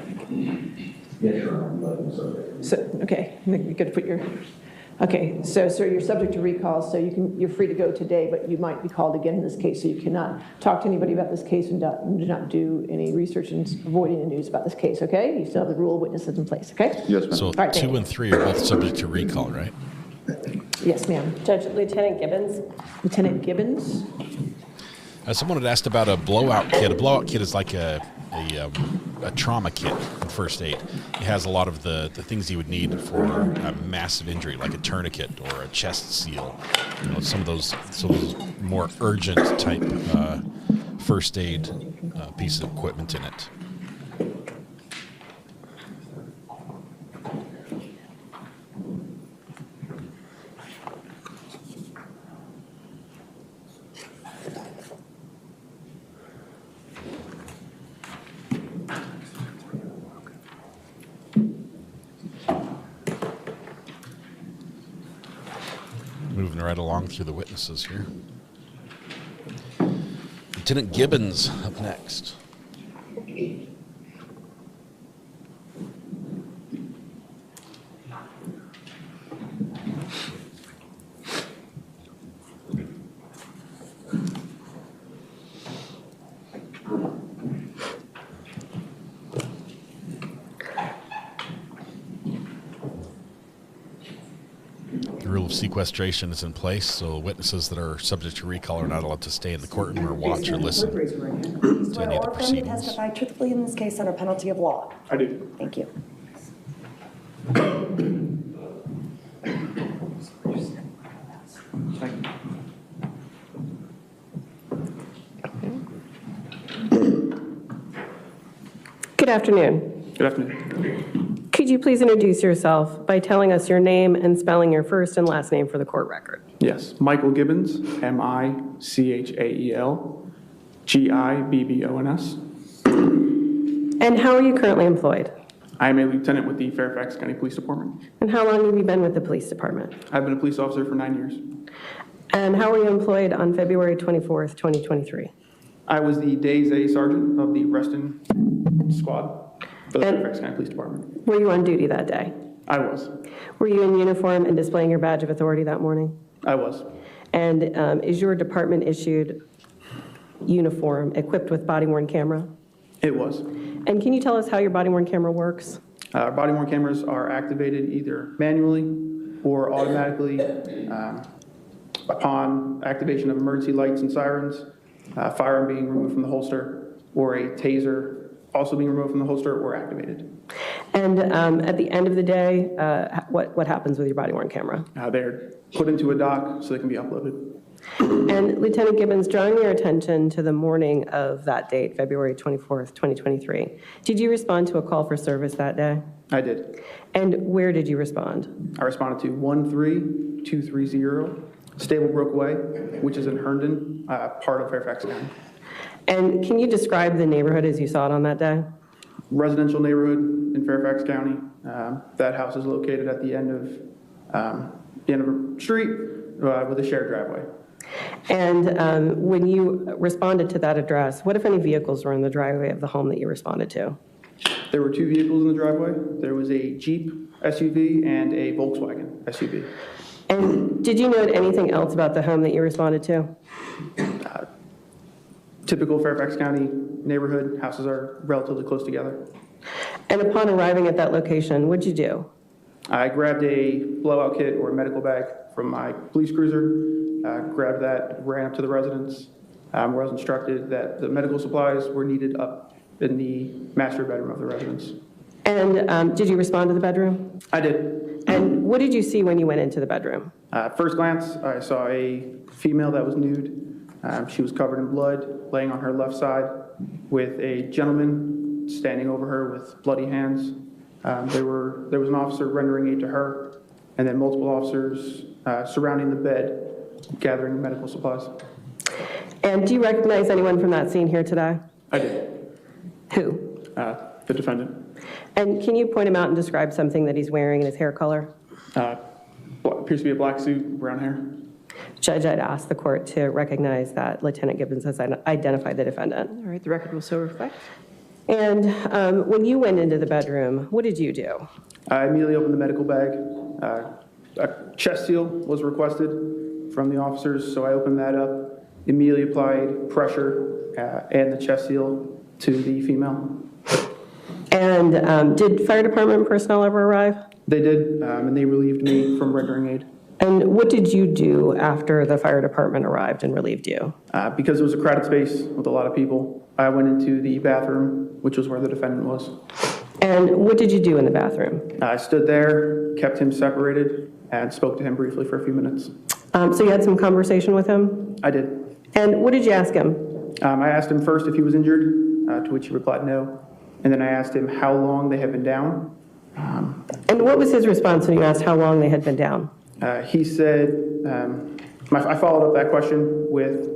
Yes, Your Honor.
So, okay, you got to put your, okay, so sir, you're subject to recall, so you're free to go today, but you might be called again in this case, so you cannot talk to anybody about this case and do not do any research and avoid any news about this case, okay? You still have the rule of witnesses in place, okay?
Yes, ma'am.
So
All right,
2 and 3 are both subject to recall, right?
Yes, ma'am.
Judge, Lieutenant Gibbons.
Lieutenant Gibbons?
Someone had asked about a blowout kit. A blowout kit is like a trauma kit in first aid. It has a lot of the things you would need for a massive injury, like a tourniquet or a chest seal. You know, some of those more urgent type first aid pieces of equipment in it. Moving right along through the witnesses here. Lieutenant Gibbons up next. The rule of sequestration is in place, so witnesses that are subject to recall are not allowed to stay in the courtroom or watch or listen to any of the proceedings.
Testify truthfully in this case under penalty of law.
I do.
Thank you.
Good afternoon.
Good afternoon.
Could you please introduce yourself by telling us your name and spelling your first and last name for the court record?
Yes, Michael Gibbons, Michael Gibbons.
And how are you currently employed?
I am a lieutenant with the Fairfax County Police Department.
And how long have you been with the police department?
I've been a police officer for 9 years.
And how were you employed on February 24th, 2023?
I was the Days A sergeant of the Reston squad for the Fairfax County Police Department.
Were you on duty that day?
I was.
Were you in uniform and displaying your badge of authority that morning?
I was.
And is your department issued uniform equipped with body-worn camera?
It was.
And can you tell us how your body-worn camera works?
Body-worn cameras are activated either manually or automatically upon activation of emergency lights and sirens, firearm being removed from the holster, or a taser also being removed from the holster or activated.
And at the end of the day, what happens with your body-worn camera?
They're put into a dock so they can be uploaded.
And Lieutenant Gibbons, drawing your attention to the morning of that date, February 24th, 2023, did you respond to a call for service that day?
I did.
And where did you respond?
I responded to 13230 Stablebrook Way, which is in Herndon, part of Fairfax County.
And can you describe the neighborhood as you saw it on that day?
Residential neighborhood in Fairfax County. That house is located at the end of a street with a shared driveway.
And when you responded to that address, what, if any, vehicles were in the driveway of the home that you responded to?
There were 2 vehicles in the driveway. There was a Jeep SUV and a Volkswagen SUV.
And did you note anything else about the home that you responded to?
Typical Fairfax County neighborhood. Houses are relatively close together.
And upon arriving at that location, what'd you do?
I grabbed a blowout kit or a medical bag from my police cruiser, grabbed that, ran up to the residence, where I was instructed that the medical supplies were needed up in the master bedroom of the residence.
And did you respond to the bedroom?
I did.
And what did you see when you went into the bedroom?
First glance, I saw a female that was nude. She was covered in blood, laying on her left side, with a gentleman standing over her with bloody hands. There was an officer rendering aid to her, and then multiple officers surrounding the bed, gathering medical supplies.
And do you recognize anyone from that scene here today?
I did.
Who?
The defendant.
And can you point him out and describe something that he's wearing in his hair color?
Appears to be a black suit, brown hair.
Judge, I'd ask the court to recognize that Lieutenant Gibbons has identified the defendant.
All right, the record will so reflect.
And when you went into the bedroom, what did you do?
I immediately opened the medical bag. A chest seal was requested from the officers, so I opened that up, immediately applied pressure and the chest seal to the female.
And did fire department personnel ever arrive?
They did, and they relieved me from rendering aid.
And what did you do after the fire department arrived and relieved you?
Because it was a crowded space with a lot of people, I went into the bathroom, which was where the defendant was.
And what did you do in the bathroom?
I stood there, kept him separated, and spoke to him briefly for a few minutes.
So you had some conversation with him?
I did.
And what did you ask him?
I asked him first if he was injured, to which he replied no. And then I asked him how long they had been down.
And what was his response when you asked how long they had been down?
He said, I followed up that question with,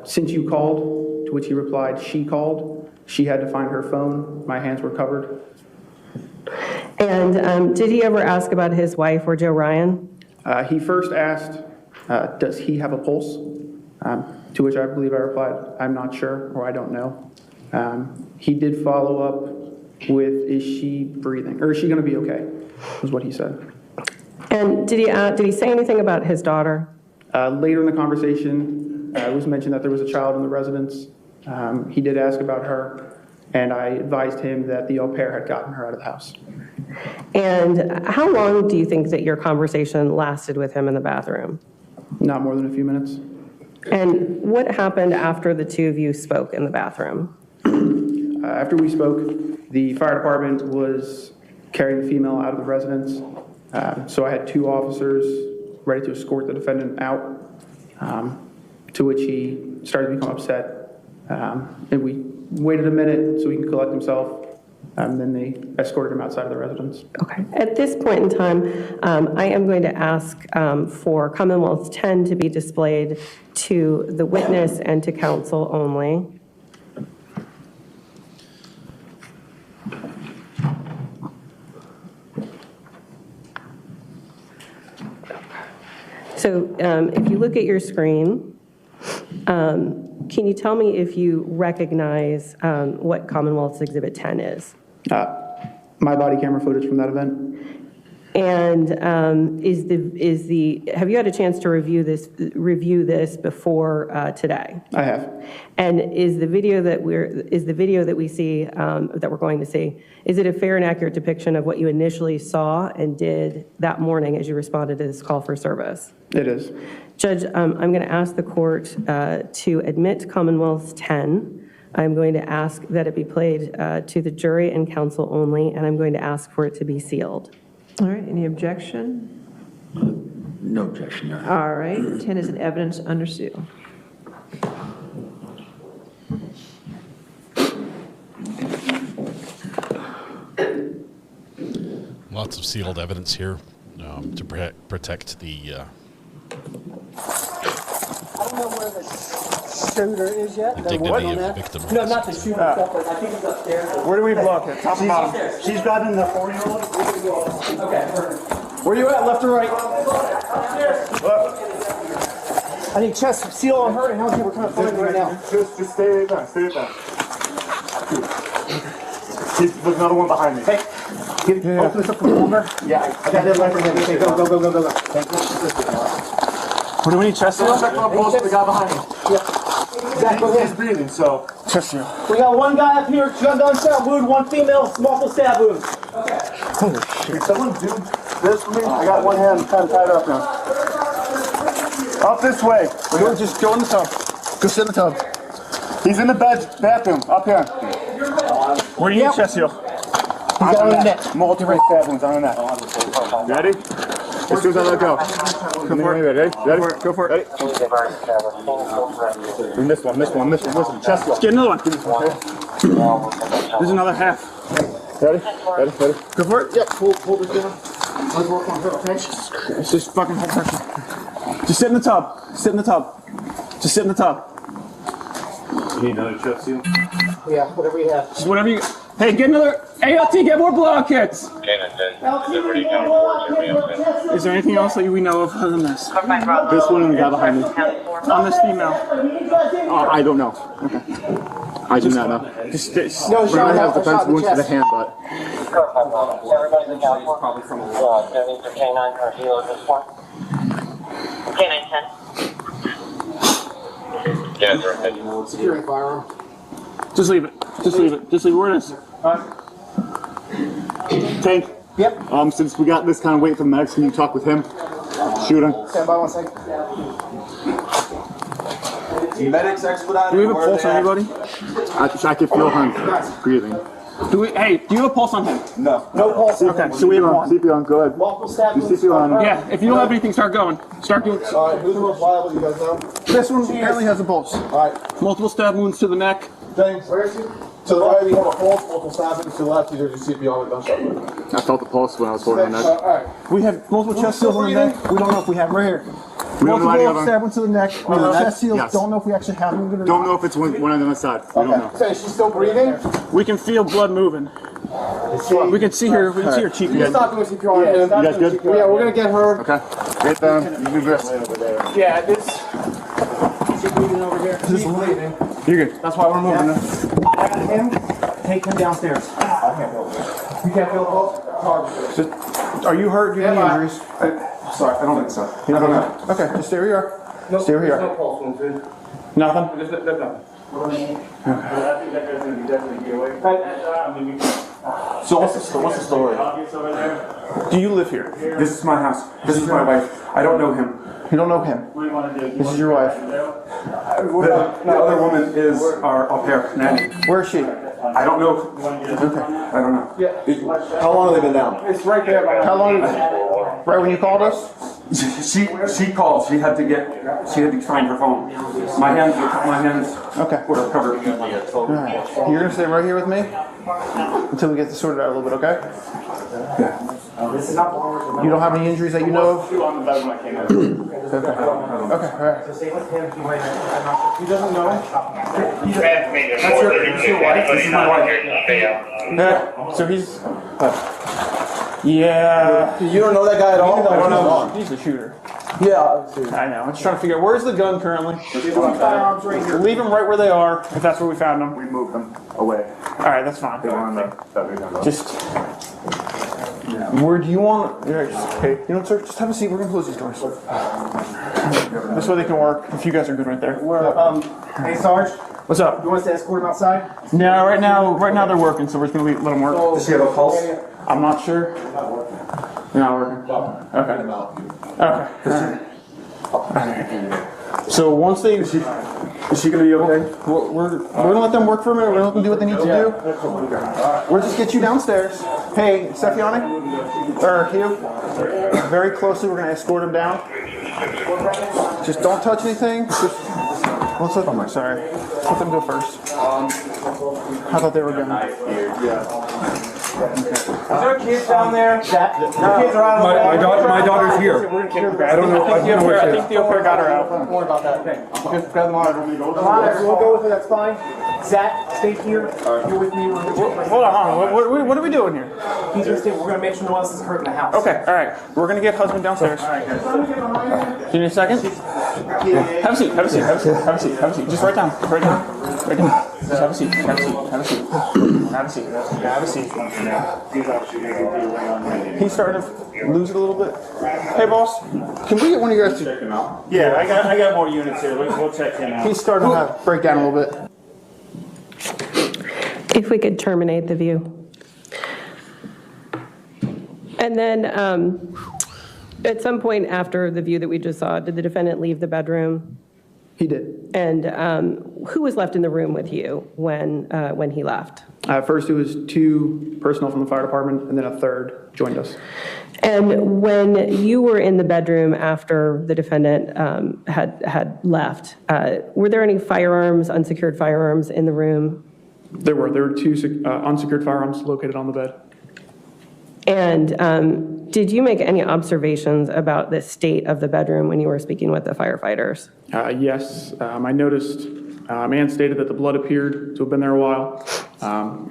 since you called, to which he replied, she called. She had to find her phone. My hands were covered.
And did he ever ask about his wife or Joe Ryan?
He first asked, does he have a pulse? To which I believe I replied, I'm not sure, or I don't know. He did follow up with, is she breathing? Or is she going to be okay? Was what he said.
And did he say anything about his daughter?
Later in the conversation, it was mentioned that there was a child in the residence. He did ask about her, and I advised him that the au pair had gotten her out of the house.
And how long do you think that your conversation lasted with him in the bathroom?
Not more than a few minutes.
And what happened after the two of you spoke in the bathroom?
After we spoke, the fire department was carrying the female out of the residence. So I had 2 officers ready to escort the defendant out, to which he started to become upset. And we waited a minute so he could collect himself, and then they escorted him outside of the residence.
Okay. At this point in time, I am going to ask for Commonwealth 10 to be displayed to the witness and to counsel only. So if you look at your screen, can Can you tell me if you recognize what Commonwealth's Exhibit 10 is?
My body camera footage from that event.
And have you had a chance to review this before today?
I have.
And is the video that we see, that we're going to see, is it a fair and accurate depiction of what you initially saw and did that morning as you responded to this call for service?
It is.
Judge, I'm going to ask the court to admit Commonwealth's 10. I'm going to ask that it be played to the jury and counsel only, and I'm going to ask for it to be sealed.
All right, any objection?
No objection, Your Honor.
All right, 10 is an evidence under seal.
Lots of sealed evidence here to protect the.
I don't know where the shooter is yet.
The dignity of the victim.
No, not the shooter itself, but I think he's upstairs.
Where do we block it? Top and bottom.
She's grabbing the 4-year-old. Okay, perfect.
Where you at, left or right?
I need chest seal on her, and how we're trying to find her right now.
Just stay there. Stay there. There's another one behind me.
Hey, open this up for longer. Yeah, I got it right for him. Okay, go.
What do we need, chest seal? Check my pulse for the guy behind me.
Yeah. Zach, go ahead.
He's breathing, so. Chest seal.
We got one guy up here, gun stab wound, one female, multiple stab wounds.
Okay. Holy shit. Can someone do this for me? I got one hand kind of tied up now. Up this way. Just go in the tub. Go sit in the tub. He's in the bathroom, up here. Where do you need chest seal? He's got on the neck. Multiple stab wounds on the neck. Ready? As soon as I let go. Come for it. Ready? Go for it. Ready? Miss one. Chest seal. Get another one. There's another half. Ready? Go for it. Yep. Hold this down. Let's work on her, okay? It's just fucking hold pressure. Just sit in the tub. Just sit in the tub. You need another chest seal?
Yeah, whatever you have.
Just whatever you... Hey, get another... ALT, get more blowout kits! Is there anything else that we know of other than this? This one and the guy behind me. On this female. I don't know. Okay. I do not know. Just Brian has defense wounds to the hand, but...
Everybody's in California. Probably from either K9 or Hilo at this point. K9 10. Yeah,
securing firearm.
Just leave it. Where it is. Tank.
Yep.
Since we got this kind of weight from Max, can you talk with him? Shoot him.
Stand by 1 second.
Medics expedited. Do we have a pulse on anybody? I can feel him breathing. Do you have a pulse on him? No. No pulse. Okay, so we have one. CPR on, go ahead.
Multiple stab wounds.
CPR on him. Yeah, if you don't have anything, start going. Start doing.
Alright, who's the most liable, you guys know?
This one apparently has a pulse.
Alright.
Multiple stab wounds to the neck.
James, where is he? To the right, we have a pulse, multiple stab wounds. To the left, there's a CPR on the gunshot wound.
I felt the pulse when I was holding the neck.
Alright.
We have multiple chest seals on the neck. We don't know if we have right here. Multiple stab wounds to the neck. Chest seals.
Yes.
Don't know if we actually have them. Don't know if it's one on the other side. We don't know.
Okay, is she still breathing?
We can feel blood moving. We can see her. We can see her cheek.
You stop doing CPR on him.
You guys good?
Yeah, we're gonna get her.
Okay. Get them. You do this.
Yeah, this. She's bleeding over here. She's bleeding.
You're good.
That's why we're moving her. I got him. Take him downstairs. I can't feel it. You can't feel it?
Are you hurt? Do you have any injuries?
Sorry, I don't think so.
You don't know? Okay, just stay where you are. Stay where you are.
No pulse wounds, dude.
Nothing?
There's nothing.
So what's the story? Do you live here?
This is my house. This is my wife. I don't know him.
You don't know him? This is your wife.
The other woman is our au pair, Nanny.
Where is she?
I don't know. Okay. I don't know.
How long have they been down?
It's right there.
How long? Right when you called us?
She called. She had to find her phone. My hands were covered.
Alright. You're gonna stay right here with me until we get this sorted out a little bit, okay?
Yeah.
You don't have any injuries that you know of?
On the bed when I came in.
Okay, alright.
He doesn't know.
That's your wife? This is my wife.
So he's... Yeah.
You don't know that guy at all?
I don't know. He's a shooter.
Yeah, I know. I'm just trying to figure out, where's the gun currently?
Firearms right here.
Leave them right where they are, if that's where we found them.
We moved them away.
All right, that's fine.
They were on the.
Just, where do you want, okay, you know what, sir, just have a seat, we're gonna close these doors. This way they can work, if you guys are good right there.
Hey, Sarge.
What's up?
You want us to escort them outside?
No, right now they're working, so we're just gonna let them work.
Does she have a pulse?
I'm not sure. You're not working? Okay. Okay. So once they... Is she going to be okay? We're going to let them work for a minute. We're going to let them do what they need to do. We'll just get you downstairs. Hey, Stefiani? Or Hugh? Very closely, we're going to escort him down. Just don't touch anything. Just, let's let them... Sorry. Let's let them go first. I thought they were going to...
Is there kids down there? The kids are out of the
My daughter's here. I don't know.
I think the au pair got her out.
Don't worry about that. Okay. Just grab the monitor. We'll go with her, that's fine. Zach, stay here. You're with me.
Hold on. What are we doing here?
He's gonna stay. We're gonna make sure no one else is hurt in the house.
Okay, all right. We're gonna get husband downstairs. All right, guys. Do you need a second? Have a seat. Just write down. Just have a seat. He's starting to lose it a little bit. Hey, boss, can we get one of you guys to check him out?
Yeah, I got more units here. We'll check him out.
He's starting to break down a little bit.
If we could terminate the view. And then at some point after the view that we just saw, did the defendant leave the bedroom?
He did.
And who was left in the room with you when he left?
First, it was 2 personnel from the fire department, and then a third joined us.
And when you were in the bedroom after the defendant had left, were there any firearms, unsecured firearms in the room?
There were 2 unsecured firearms located on the bed.
And did you make any observations about the state of the bedroom when you were speaking with the firefighters?
Yes, I noticed and stated that the blood appeared to have been there a while.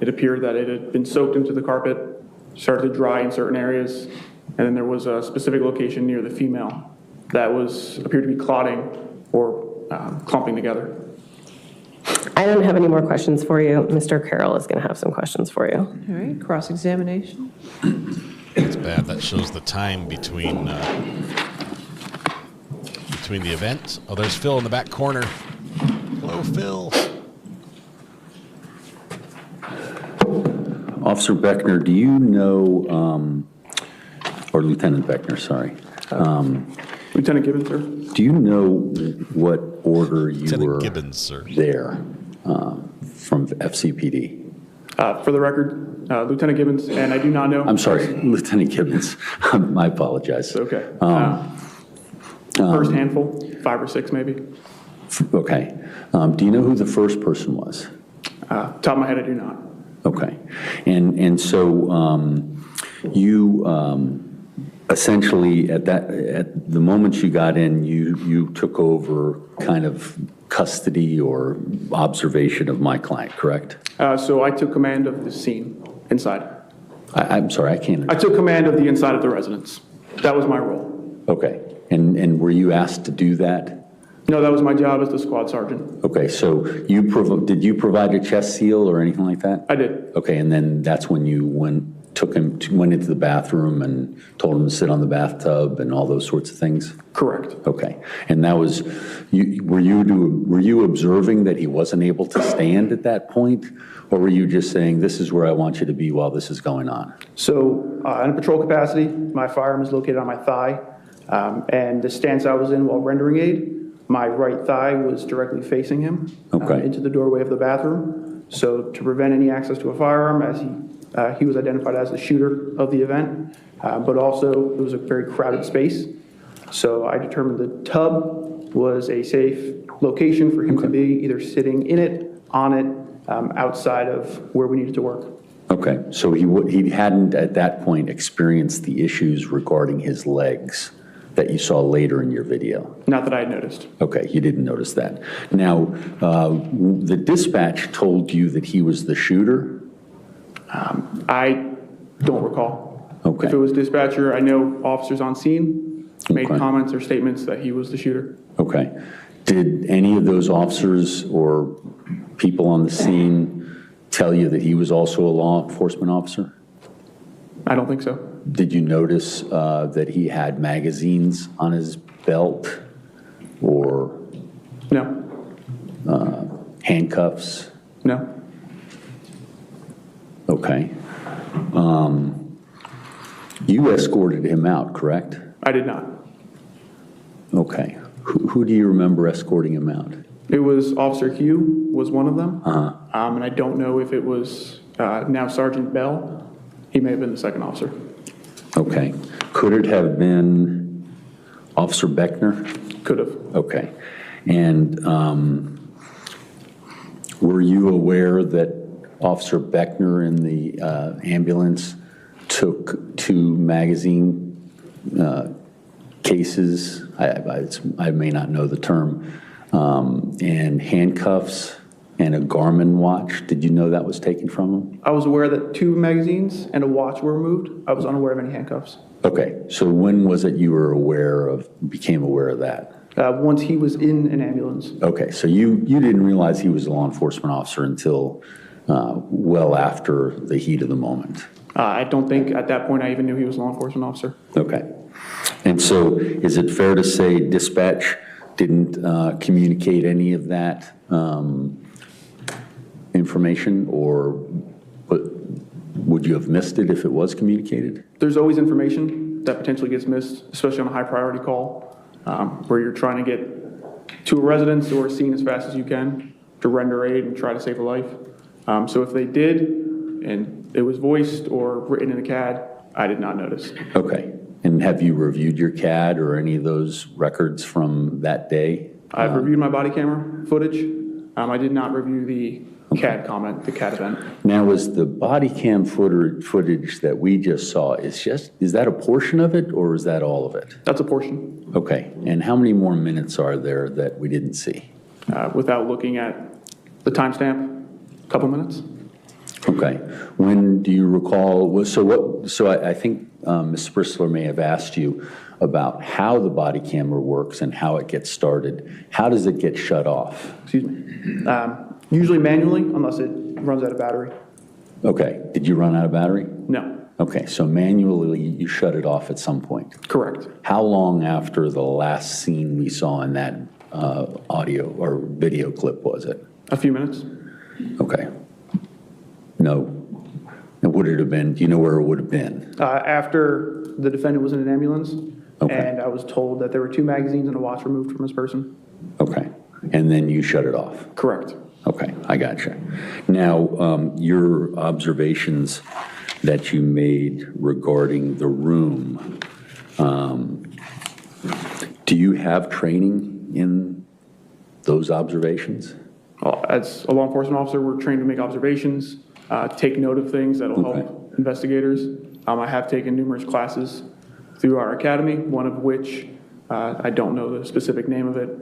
It appeared that it had been soaked into the carpet, started to dry in certain areas, and then there was a specific location near the female that appeared to be clotting or clumping together.
I don't have any more questions for you. Mr. Carroll is going to have some questions for you.
All right, cross-examination.
It's bad. That shows the time between the event. Oh, there's Phil in the back corner. Hello, Phil.
Officer Beckner, do you know, or Lieutenant Beckner, sorry.
Lieutenant Gibbons, sir.
Do you know what order you
Lieutenant
were
Gibbons, sir.
there from FCPD?
For the record, Lieutenant Gibbons, and I do not know.
I'm sorry, Lieutenant Gibbons. I apologize.
Okay. First handful, 5 or 6 maybe.
Okay. Do you know who the first person was?
Top of my head, I do not.
Okay. And so you essentially at the moment you got in, you took over kind of custody or observation of my client, correct?
So I took command of the scene inside.
I'm sorry, I can't.
I took command of the inside of the residence. That was my role.
Okay. And were you asked to do that?
No, that was my job as the squad sergeant.
Okay, so did you provide a chest seal or anything like that?
I did.
Okay, and then that's when you went into the bathroom and told him to sit on the bathtub and all those sorts of things?
Correct.
Okay, and that was, were you observing that he wasn't able to stand at that point? Or were you just saying, this is where I want you to be while this is going on?
So in a patrol capacity, my firearm is located on my thigh. And the stance I was in while rendering aid, my right thigh was directly facing him into the doorway of the bathroom. So to prevent any access to a firearm, as he was identified as the shooter of the event, but also it was a very crowded space. So I determined the tub was a safe location for him to be, either sitting in it, on it, outside of where we needed to work.
Okay, so he hadn't at that point experienced the issues regarding his legs that you saw later in your video?
Not that I had noticed.
Okay, you didn't notice that. Now, the dispatch told you that he was the shooter?
I don't recall.
Okay.
If it was dispatcher, I know officers on scene made comments or statements that he was the shooter.
Okay. Did any of those officers or people on the scene tell you that he was also a law enforcement officer?
I don't think so.
Did you notice that he had magazines on his belt or
No.
handcuffs?
No.
Okay. You escorted him out, correct?
I did not.
Okay. Who do you remember escorting him out?
It was Officer Hugh was one of them.
Uh-huh.
And I don't know if it was now Sergeant Bell. He may have been the second officer.
Okay. Could it have been Officer Beckner?
Could have.
Okay. And were you aware that Officer Beckner in the ambulance took 2 magazine cases, I may not know the term, and handcuffs and a Garmin watch? Did you know that was taken from him?
I was aware that 2 magazines and a watch were removed. I was unaware of any handcuffs.
Okay, so when was it you were became aware of that?
Once he was in an ambulance.
Okay, so you didn't realize he was a law enforcement officer until well after the heat of the moment?
I don't think at that point I even knew he was a law enforcement officer.
Okay. And so is it fair to say dispatch didn't communicate any of that information, or would you have missed it if it was communicated?
There's always information that potentially gets missed, especially on a high priority call, where you're trying to get to a residence or a scene as fast as you can to render aid and try to save a life. So if they did, and it was voiced or written in a CAD, I did not notice.
Okay. And have you reviewed your CAD or any of those records from that day?
I've reviewed my body camera footage. I did not review the CAD comment, the CAD event.
Now, is the body cam footage that we just saw, is that a portion of it or is that all of it?
That's a portion.
Okay. And how many more minutes are there that we didn't see?
Without looking at the timestamp, a couple minutes.
Okay. When do you recall? So I think Ms. Bristler may have asked you about how the body camera works and how it gets started. How does it get shut off?
Excuse me. Usually manually, unless it runs out of battery.
Okay. Did you run out of battery?
No.
Okay. So manually you shut it off at some point.
Correct.
How long after the last scene we saw in that audio or video clip was it?
A few minutes.
Okay. No. And would it have been, do you know where it would have been?
After the defendant was in an ambulance,
Okay.
and I was told that there were 2 magazines and a watch removed from his person.
Okay. And then you shut it off?
Correct.
Okay, I gotcha. Now, your observations that you made regarding the room, do you have training in those observations?
As a law enforcement officer, we're trained to make observations, take note of things that will help investigators. I have taken numerous classes through our academy, one of which, I don't know the specific name of it,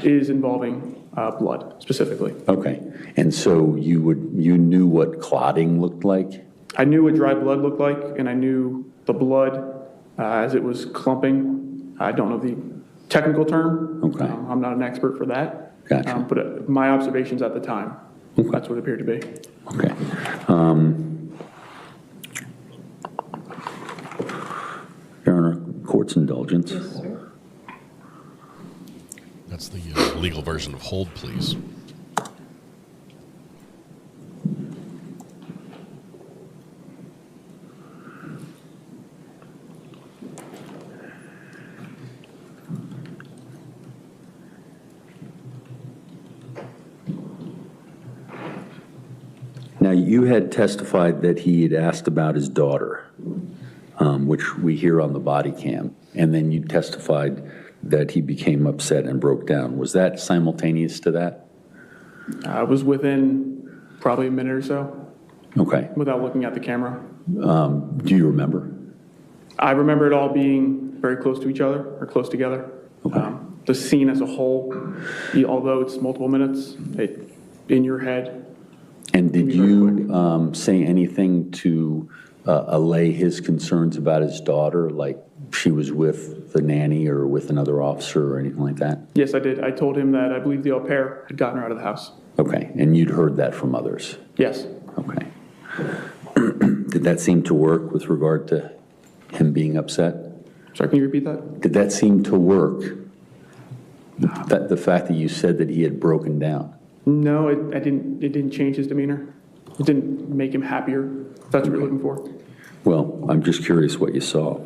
is involving blood specifically.
Okay, and so you knew what clotting looked like?
I knew what dry blood looked like, and I knew the blood as it was clumping. I don't know the technical term.
Okay.
I'm not an expert for that.
Gotcha.
But my observations at the time, that's what it appeared to be.
Okay. Your Honor, court's indulgence.
Yes, sir. That's the legal version of hold, please.
Now, you had testified that he had asked about his daughter, which we hear on the body cam, and then you testified that he became upset and broke down. Was that simultaneous to that?
I was within probably a minute or so.
Okay.
Without looking at the camera.
Do you remember?
I remember it all being very close to each other, or close together.
Okay.
The scene as a whole, although it's multiple minutes, in your head.
And did you say anything to allay his concerns about his daughter? Like, she was with the nanny or with another officer or anything like that?
Yes, I did. I told him that I believe the au pair had gotten her out of the house.
Okay, and you'd heard that from others?
Yes.
Okay. Did that seem to work with regard to him being upset?
Sorry, can you repeat that?
Did that seem to work? That the fact that you said that he had broken down?
No, it didn't change his demeanor. It didn't make him happier. If that's what you're looking for.
Well, I'm just curious what you saw.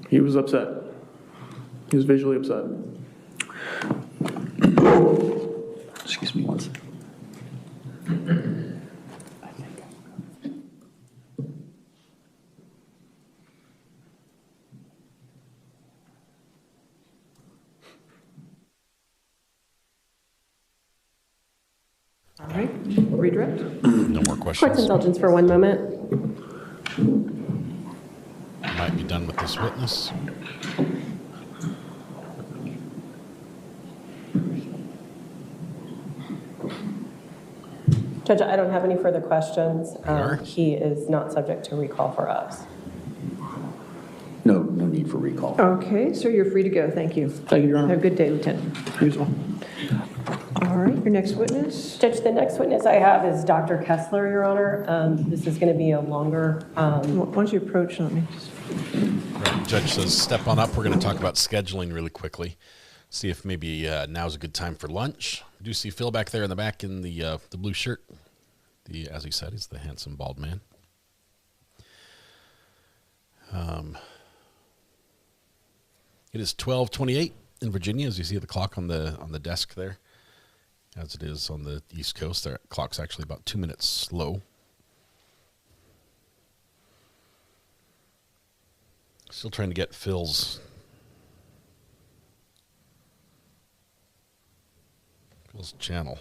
He was upset. He was visually upset.
Excuse me one second.
All right, redirect.
No more questions.
Court's indulgence for 1 moment.
Might be done with this witness.
Judge, I don't have any further questions.
Sure.
He is not subject to recall for us.
No need for recall.
Okay, sir, you're free to go. Thank you.
Thank you, Your Honor.
Have a good day, Lieutenant.
Usual.
All right, your next witness.
Judge, the next witness I have is Dr. Kessler, Your Honor. This is going to be a longer.
Why don't you approach on me?
Right, Judge says step on up. We're going to talk about scheduling really quickly. See if maybe now's a good time for lunch. I do see Phil back there in the back in the blue shirt. As he said, he's the handsome bald man. It is 12:28 in Virginia, as you see the clock on the desk there, as it is on the East Coast. Their clock's actually about 2 minutes slow. Still trying to get Phil's channel.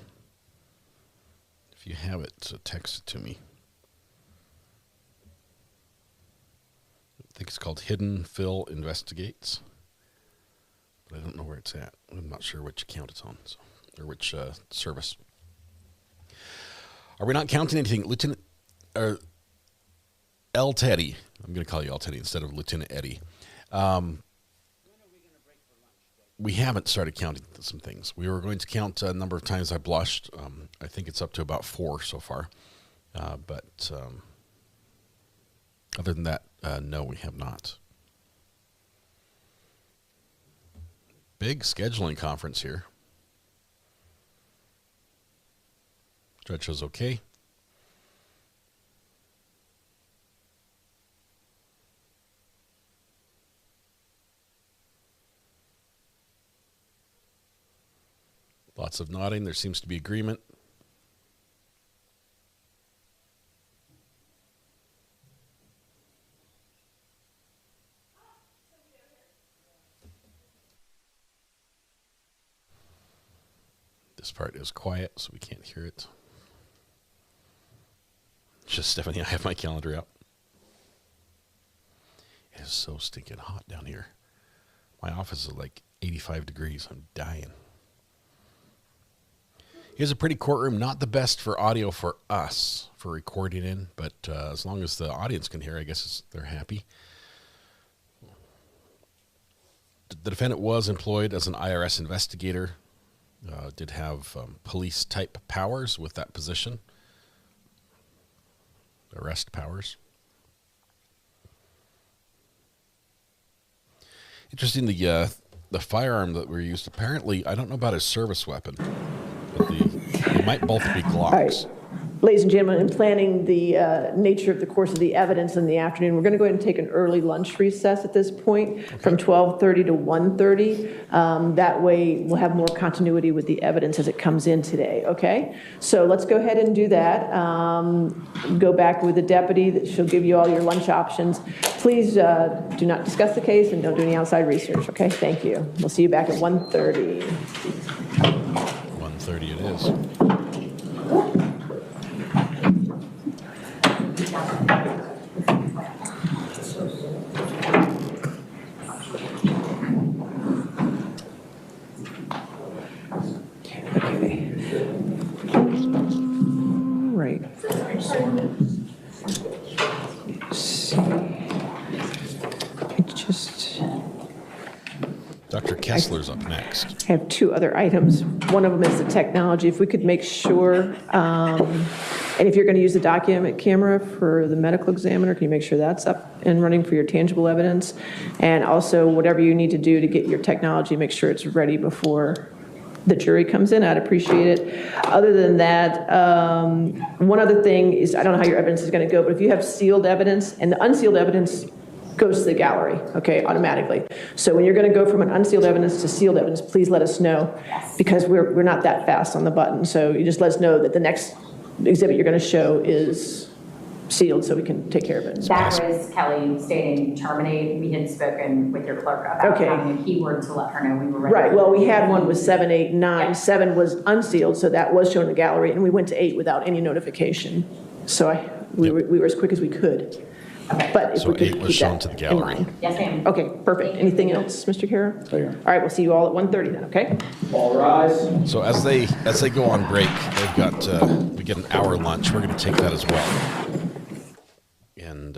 If you have it, text it to me. I think it's called Hidden Phil Investigates, but I don't know where it's at. I'm not sure which account it's on, or which service. Are we not counting anything, Lieutenant L. Teddy? I'm going to call you L. Teddy instead of Lieutenant Eddie. We haven't started counting some things. We were going to count a number of times I blushed. I think it's up to about 4 so far. But other than that, no, we have not. Big scheduling conference here. Judge was okay. Lots of nodding. There seems to be agreement. This part is quiet, so we can't hear it. Just Stephanie, I have my calendar out. It is so stinking hot down here. My office is like 85 degrees. I'm dying. Here's a pretty courtroom, not the best for audio for us, for recording in, but as long as the audience can hear, I guess they're happy. The defendant was employed as an IRS investigator, did have police-type powers with that position, arrest powers. Interesting, the firearm that were used, apparently, I don't know about his service weapon, but they might both be Glocks.
All right. Ladies and gentlemen, in planning the nature of the course of the evidence in the afternoon, we're going to go ahead and take an early lunch recess at this point from 12:30 to 1:30. That way we'll have more continuity with the evidence as it comes in today, okay? So let's go ahead and do that. Go back with the deputy. She'll give you all your lunch options. Please do not discuss the case and don't do any outside research, okay? Thank you. We'll see you back at 1:30.
1:30 it is. Kessler's up next.
I have two other items. One of them is the technology. If we could make sure, and if you're going to use the document camera for the medical examiner, can you make sure that's up and running for your tangible evidence? And also, whatever you need to do to get your technology, make sure it's ready before the jury comes in. I'd appreciate it. Other than that, one other thing is, I don't know how your evidence is going to go, but if you have sealed evidence, and the unsealed evidence goes to the gallery, okay, automatically. So when you're going to go from an unsealed evidence to sealed evidence, please let us know, because we're not that fast on the button. So you just let us know that the next exhibit you're going to show is sealed, so we can take care of it.
That was Kelly stating terminate. We had spoken with your clerk about having a keyword to let her know we were ready.
Right, well, we had one with 7, 8, 9. 7 was unsealed, so that was shown in the gallery, and we went to 8 without any notification. So we were as quick as we could. But if
So
we could
8 was
keep
shown
that
to the
in
gallery.
mind.
Yes, ma'am.
Okay, perfect. Anything else, Mr. Kara? All right, we'll see you all at 1:30 then, okay?
All rise.
So as they go on break, they've got we get an hour lunch. We're going to take that as well. And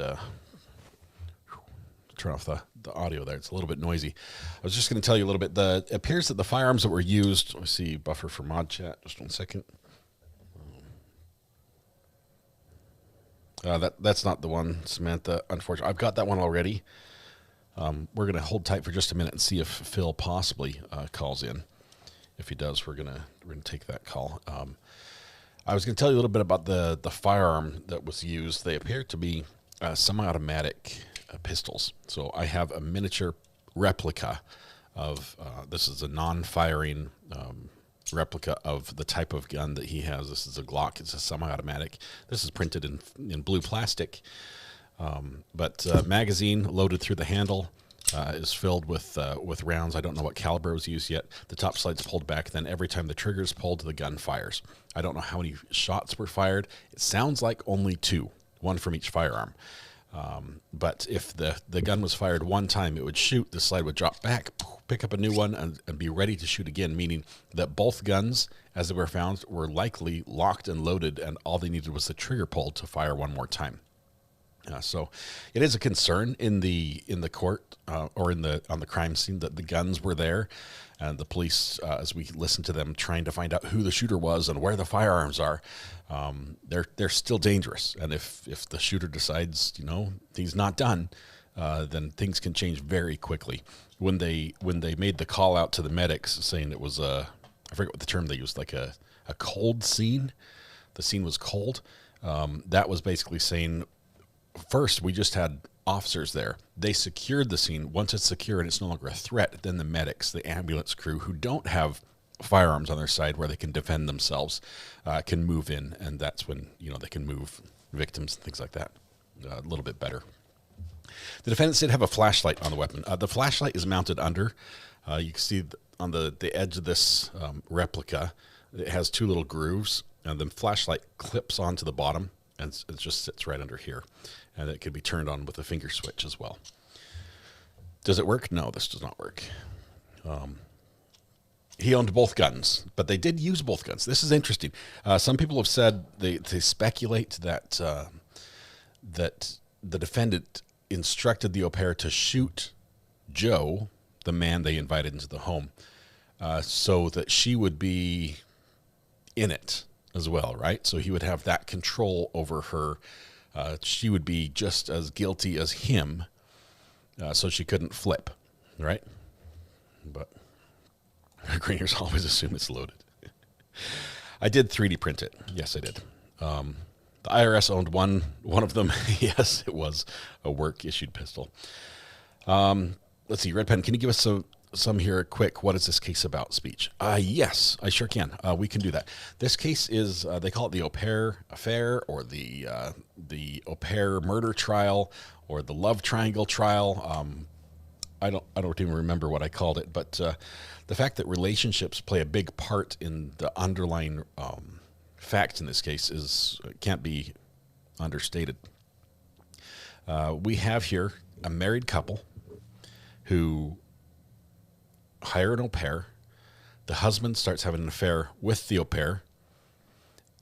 turn off the audio there. It's a little bit noisy. I was just going to tell you a little bit. It appears that the firearms that were used. Let me see. Buffer for mod chat. Just 1 second. That's not the one, Samantha. Unfortunately, I've got that one already. We're going to hold tight for just a minute and see if Phil possibly calls in. If he does, we're gonna take that call. I was going to tell you a little bit about the firearm that was used. They appear to be semi-automatic pistols. So I have a miniature replica of this is a non-firing replica of the type of gun that he has. This is a Glock. It's a semi-automatic. This is printed in blue plastic, but magazine loaded through the handle is filled with rounds. I don't know what caliber was used yet. The top slide's pulled back. Then every time the trigger is pulled, the gun fires. I don't know how many shots were fired. It sounds like only 2, one from each firearm. But if the gun was fired one time, it would shoot, the slide would drop back, pick up a new one, and be ready to shoot again, meaning that both guns, as they were found, were likely locked and loaded, and all they needed was the trigger pulled to fire one more time. So it is a concern in the court or on the crime scene that the guns were there, and the police, as we listen to them trying to find out who the shooter was and where the firearms are, they're still dangerous. And if the shooter decides, he's not done, then things can change very quickly. When they made the call out to the medics saying it was I forget what the term they used, like a cold scene. The scene was cold. That was basically saying, first, we just had officers there. They secured the scene. Once it's secure and it's no longer a threat, then the medics, the ambulance crew, who don't have firearms on their side where they can defend themselves, can move in, and that's when they can move victims and things like that a little bit better. The defendants did have a flashlight on the weapon. The flashlight is mounted under. You can see on the edge of this replica, it has 2 little grooves, and the flashlight clips onto the bottom, and it just sits right under here. And it can be turned on with a finger switch as well. Does it work? No, this does not work. He owned both guns, but they did use both guns. This is interesting. Some people have said they speculate that that the defendant instructed the au pair to shoot Joe, the man they invited into the home, so that she would be in it as well, right? So he would have that control over her. She would be just as guilty as him, so she couldn't flip, right? But greeners always assume it's loaded. I did 3D print it. Yes, I did. The IRS owned one of them. Yes, it was a work-issued pistol. Let's see, Red Pen, can you give us some here quick? What is this case about speech? Yes, I sure can. We can do that. This case is, they call it the au pair affair, or the au pair murder trial, or the love triangle trial. I don't even remember what I called it, but the fact that relationships play a big part in the underlying facts in this case can't be understated. We have here a married couple who hire an au pair. The husband starts having an affair with the au pair,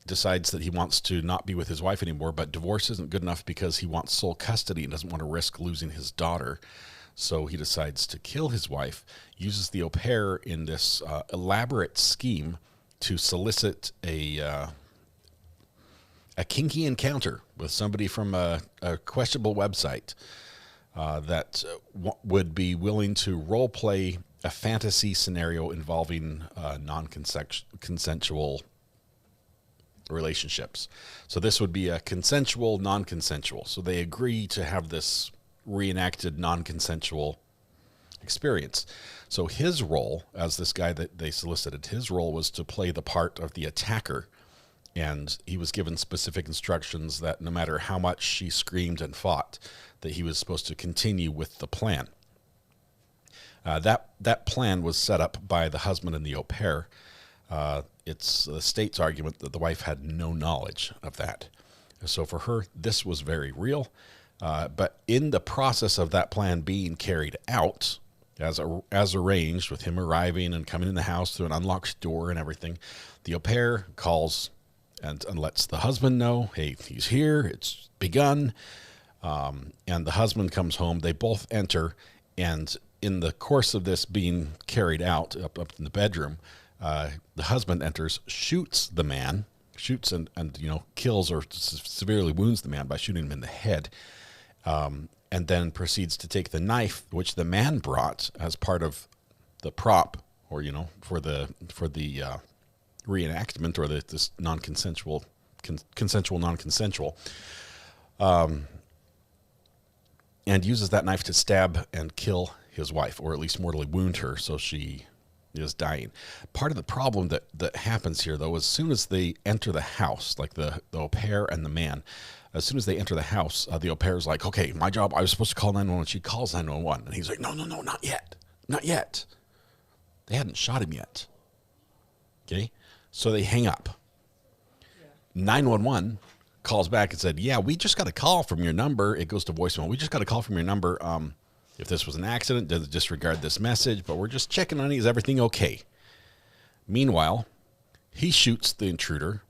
decides that he wants to not be with his wife anymore, but divorce isn't good enough because he wants sole custody and doesn't want to risk losing his daughter. So he decides to kill his wife, uses the au pair in this elaborate scheme to solicit a kinky encounter with somebody from a questionable website that would be willing to role play a fantasy scenario involving non-consensual relationships. So this would be a consensual, non-consensual. So they agree to have this reenacted non-consensual experience. So his role, as this guy that they solicited, his role was to play the part of the attacker. And he was given specific instructions that no matter how much she screamed and fought, that he was supposed to continue with the plan. That plan was set up by the husband and the au pair. It's the state's argument that the wife had no knowledge of that. So for her, this was very real. But in the process of that plan being carried out, as arranged, with him arriving and coming in the house through an unlocked door and everything, the au pair calls and lets the husband know, hey, he's here, it's begun. And the husband comes home. They both enter, and in the course of this being carried out up in the bedroom, the husband enters, shoots the man, shoots and kills or severely wounds the man by shooting him in the head, and then proceeds to take the knife, which the man brought as part of the prop, or for the reenactment, or this non-consensual, consensual non-consensual, and uses that knife to stab and kill his wife, or at least mortally wound her, so she is dying. Part of the problem that happens here, though, as soon as they enter the house, like the au pair and the man, as soon as they enter the house, the au pair's like, okay, my job, I was supposed to call 911. She calls 911, and he's like, no, not yet, not yet. They hadn't shot him yet. Okay, so they hang up. 911 calls back and said, yeah, we just got a call from your number. It goes to voicemail. We just got a call from your number. If this was an accident, disregard this message, but we're just checking on you. Is everything okay? Meanwhile, he shoots the intruder.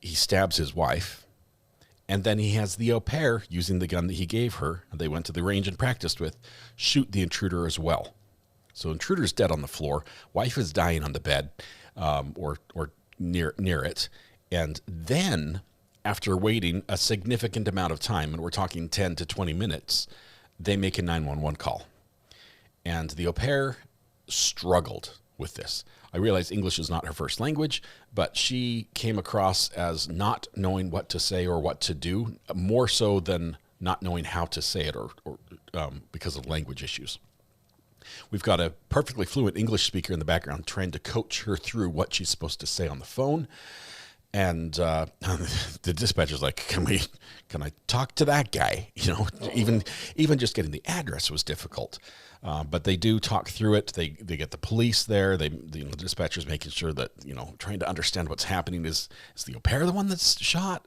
He stabs his wife. And then he has the au pair, using the gun that he gave her, and they went to the range and practiced with, shoot the intruder as well. So intruder's dead on the floor. Wife is dying on the bed, or near it. And then, after waiting a significant amount of time, and we're talking 10 to 20 minutes, they make a 911 call. And the au pair struggled with this. I realize English is not her first language, but she came across as not knowing what to say or what to do, more so than not knowing how to say it, or because of language issues. We've got a perfectly fluent English speaker in the background trying to coach her through what she's supposed to say on the phone. And the dispatcher's like, can I talk to that guy? Even just getting the address was difficult. But they do talk through it. They get the police there. The dispatcher's making sure that, trying to understand what's happening. Is the au pair the one that's shot?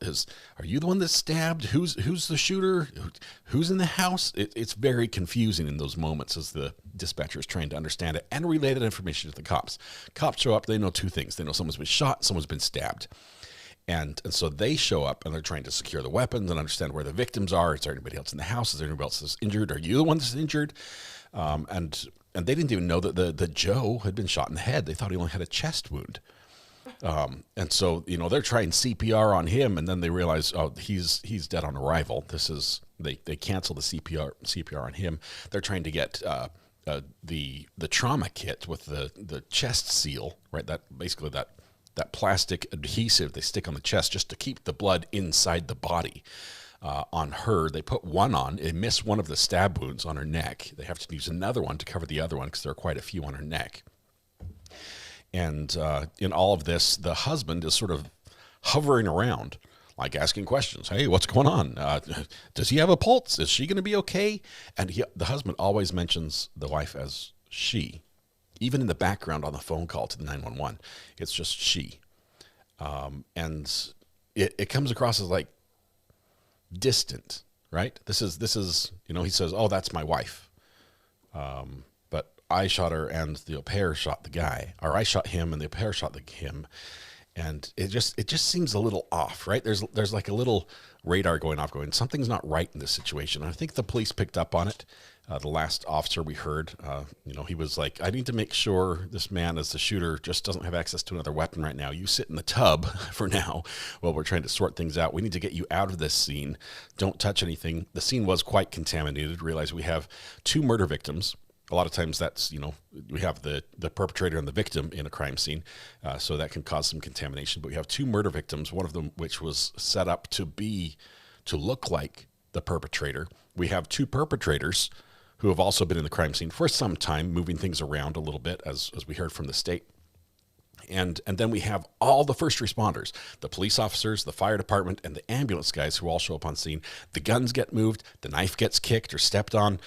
Are you the one that's stabbed? Who's the shooter? Who's in the house? It's very confusing in those moments as the dispatcher is trying to understand it and relay that information to the cops. Cops show up. They know two things. They know someone's been shot, someone's been stabbed. And so they show up, and they're trying to secure the weapons and understand where the victims are. Is there anybody else in the house? Is there anybody else that's injured? Are you the one that's injured? And they didn't even know that the Joe had been shot in the head. They thought he only had a chest wound. And so, they're trying CPR on him, and then they realize, oh, he's dead on arrival. They cancel the CPR on him. They're trying to get the trauma kit with the chest seal, right? That plastic adhesive they stick on the chest just to keep the blood inside the body. On her, they put one on. They miss one of the stab wounds on her neck. They have to use another one to cover the other one because there are quite a few on her neck. And in all of this, the husband is sort of hovering around, like asking questions. Hey, what's going on? Does he have a pulse? Is she going to be okay? And the husband always mentions the wife as she. Even in the background on the phone call to the 911, it's just she. And it comes across as like distant, right? This is he says, oh, that's my wife. But I shot her and the au pair shot the guy. Or I shot him and the au pair shot him. And it just seems a little off, right? There's like a little radar going off, going, something's not right in this situation. And I think the police picked up on it. The last officer we heard, he was like, I need to make sure this man, as the shooter, just doesn't have access to another weapon right now. You sit in the tub for now while we're trying to sort things out. We need to get you out of this scene. Don't touch anything. The scene was quite contaminated. Realize we have 2 murder victims. A lot of times that's, we have the perpetrator and the victim in a crime scene, so that can cause some contamination. But we have 2 murder victims, one of them which was set up to look like the perpetrator. We have 2 perpetrators who have also been in the crime scene for some time, moving things around a little bit, as we heard from the state. And then we have all the first responders, the police officers, the fire department, and the ambulance guys who all show up on scene. The guns get moved, the knife gets kicked or stepped on,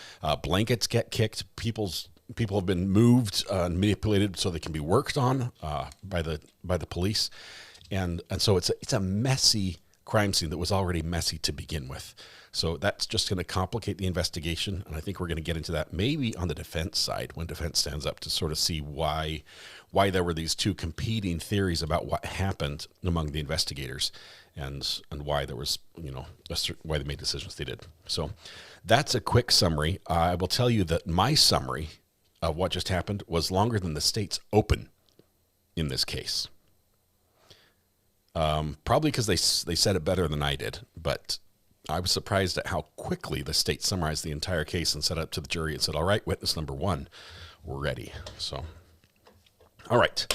blankets get kicked. People have been moved and manipulated so they can be worked on by the police, and so it's a messy crime scene that was already messy to begin with. So that's just going to complicate the investigation, and I think we're going to get into that maybe on the defense side when defense stands up to sort of see why there were these 2 competing theories about what happened among the investigators, and why there was, why they made decisions they did. So that's a quick summary. I will tell you that my summary of what just happened was longer than the state's open in this case. Probably because they said it better than I did, but I was surprised at how quickly the state summarized the entire case and said it to the jury and said, all right, witness number 1, we're ready. So, all right.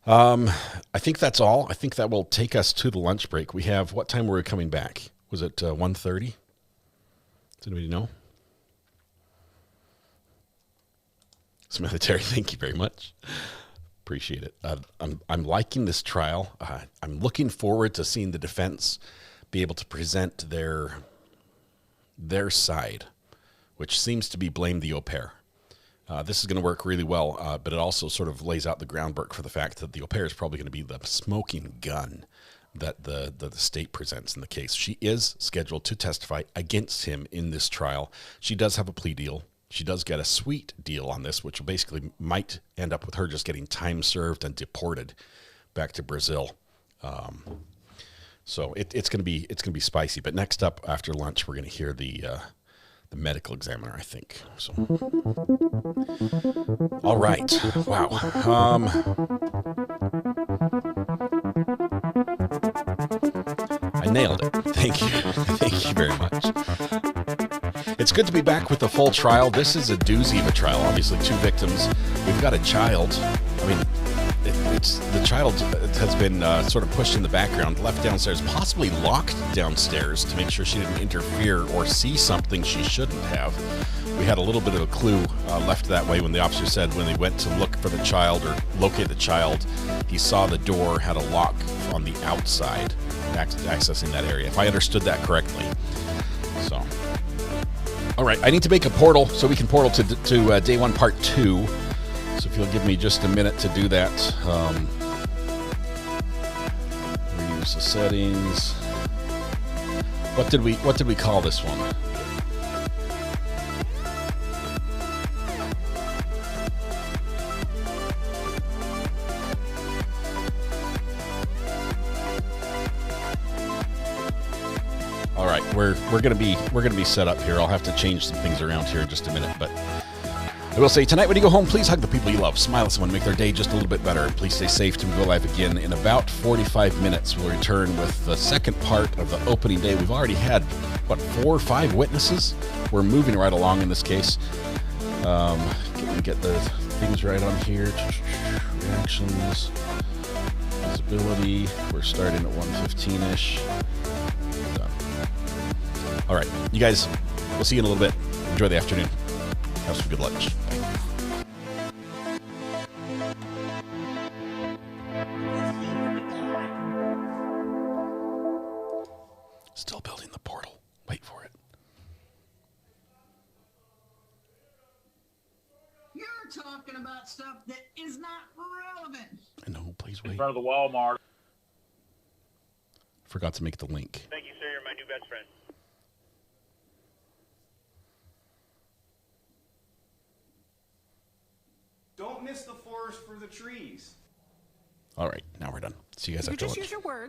I think that's all. I think that will take us to the lunch break. We have, what time were we coming back? Was it 1:30? Does anybody know? Samantha Terry, thank you very much. Appreciate it. I'm liking this trial. I'm looking forward to seeing the defense be able to present their side, which seems to be blame the au pair. This is going to work really well, but it also sort of lays out the groundwork for the fact that the au pair is probably going to be the smoking gun that the state presents in the case. She is scheduled to testify against him in this trial. She does have a plea deal. She does get a sweet deal on this, which basically might end up with her just getting time served and deported back to Brazil. So it's going to be spicy. But next up after lunch, we're going to hear the medical examiner, I think. So, all right. Wow. I nailed it. Thank you. Thank you very much. It's good to be back with the full trial. This is a doozy of a trial. Obviously, 2 victims. We've got a child. I mean, the child has been sort of pushed in the background, left downstairs, possibly locked downstairs to make sure she didn't interfere or see something she shouldn't have. We had a little bit of a clue left that way when the officer said when they went to look for the child or locate the child, he saw the door had a lock on the outside, accessing that area, if I understood that correctly. So, all right, I need to make a portal so we can portal to day 1, part 2. So if you'll give me just a minute to do that. Reuse the settings. What did we call this one? All right, we're gonna be set up here. I'll have to change some things around here in just a minute, but I will say, tonight when you go home, please hug the people you love. Smile at someone, make their day just a little bit better. Please stay safe till we go live again. In about 45 minutes, we'll return with the second part of the opening day. We've already had, 4 or 5 witnesses? We're moving right along in this case. Get the things right on here. Reactions. Visibility. We're starting at 1:15-ish. All right, you guys, we'll see you in a little bit. Enjoy the afternoon. Have some good lunch. Still building the portal. Wait for it.
You're talking about stuff that is not relevant.
I know, please wait.
In front of the Walmart.
Forgot to make the link.
Thank you, sir. You're my new best friend.
Don't miss the forest for the trees.
All right, now we're done. See you guys after lunch.
Use your words.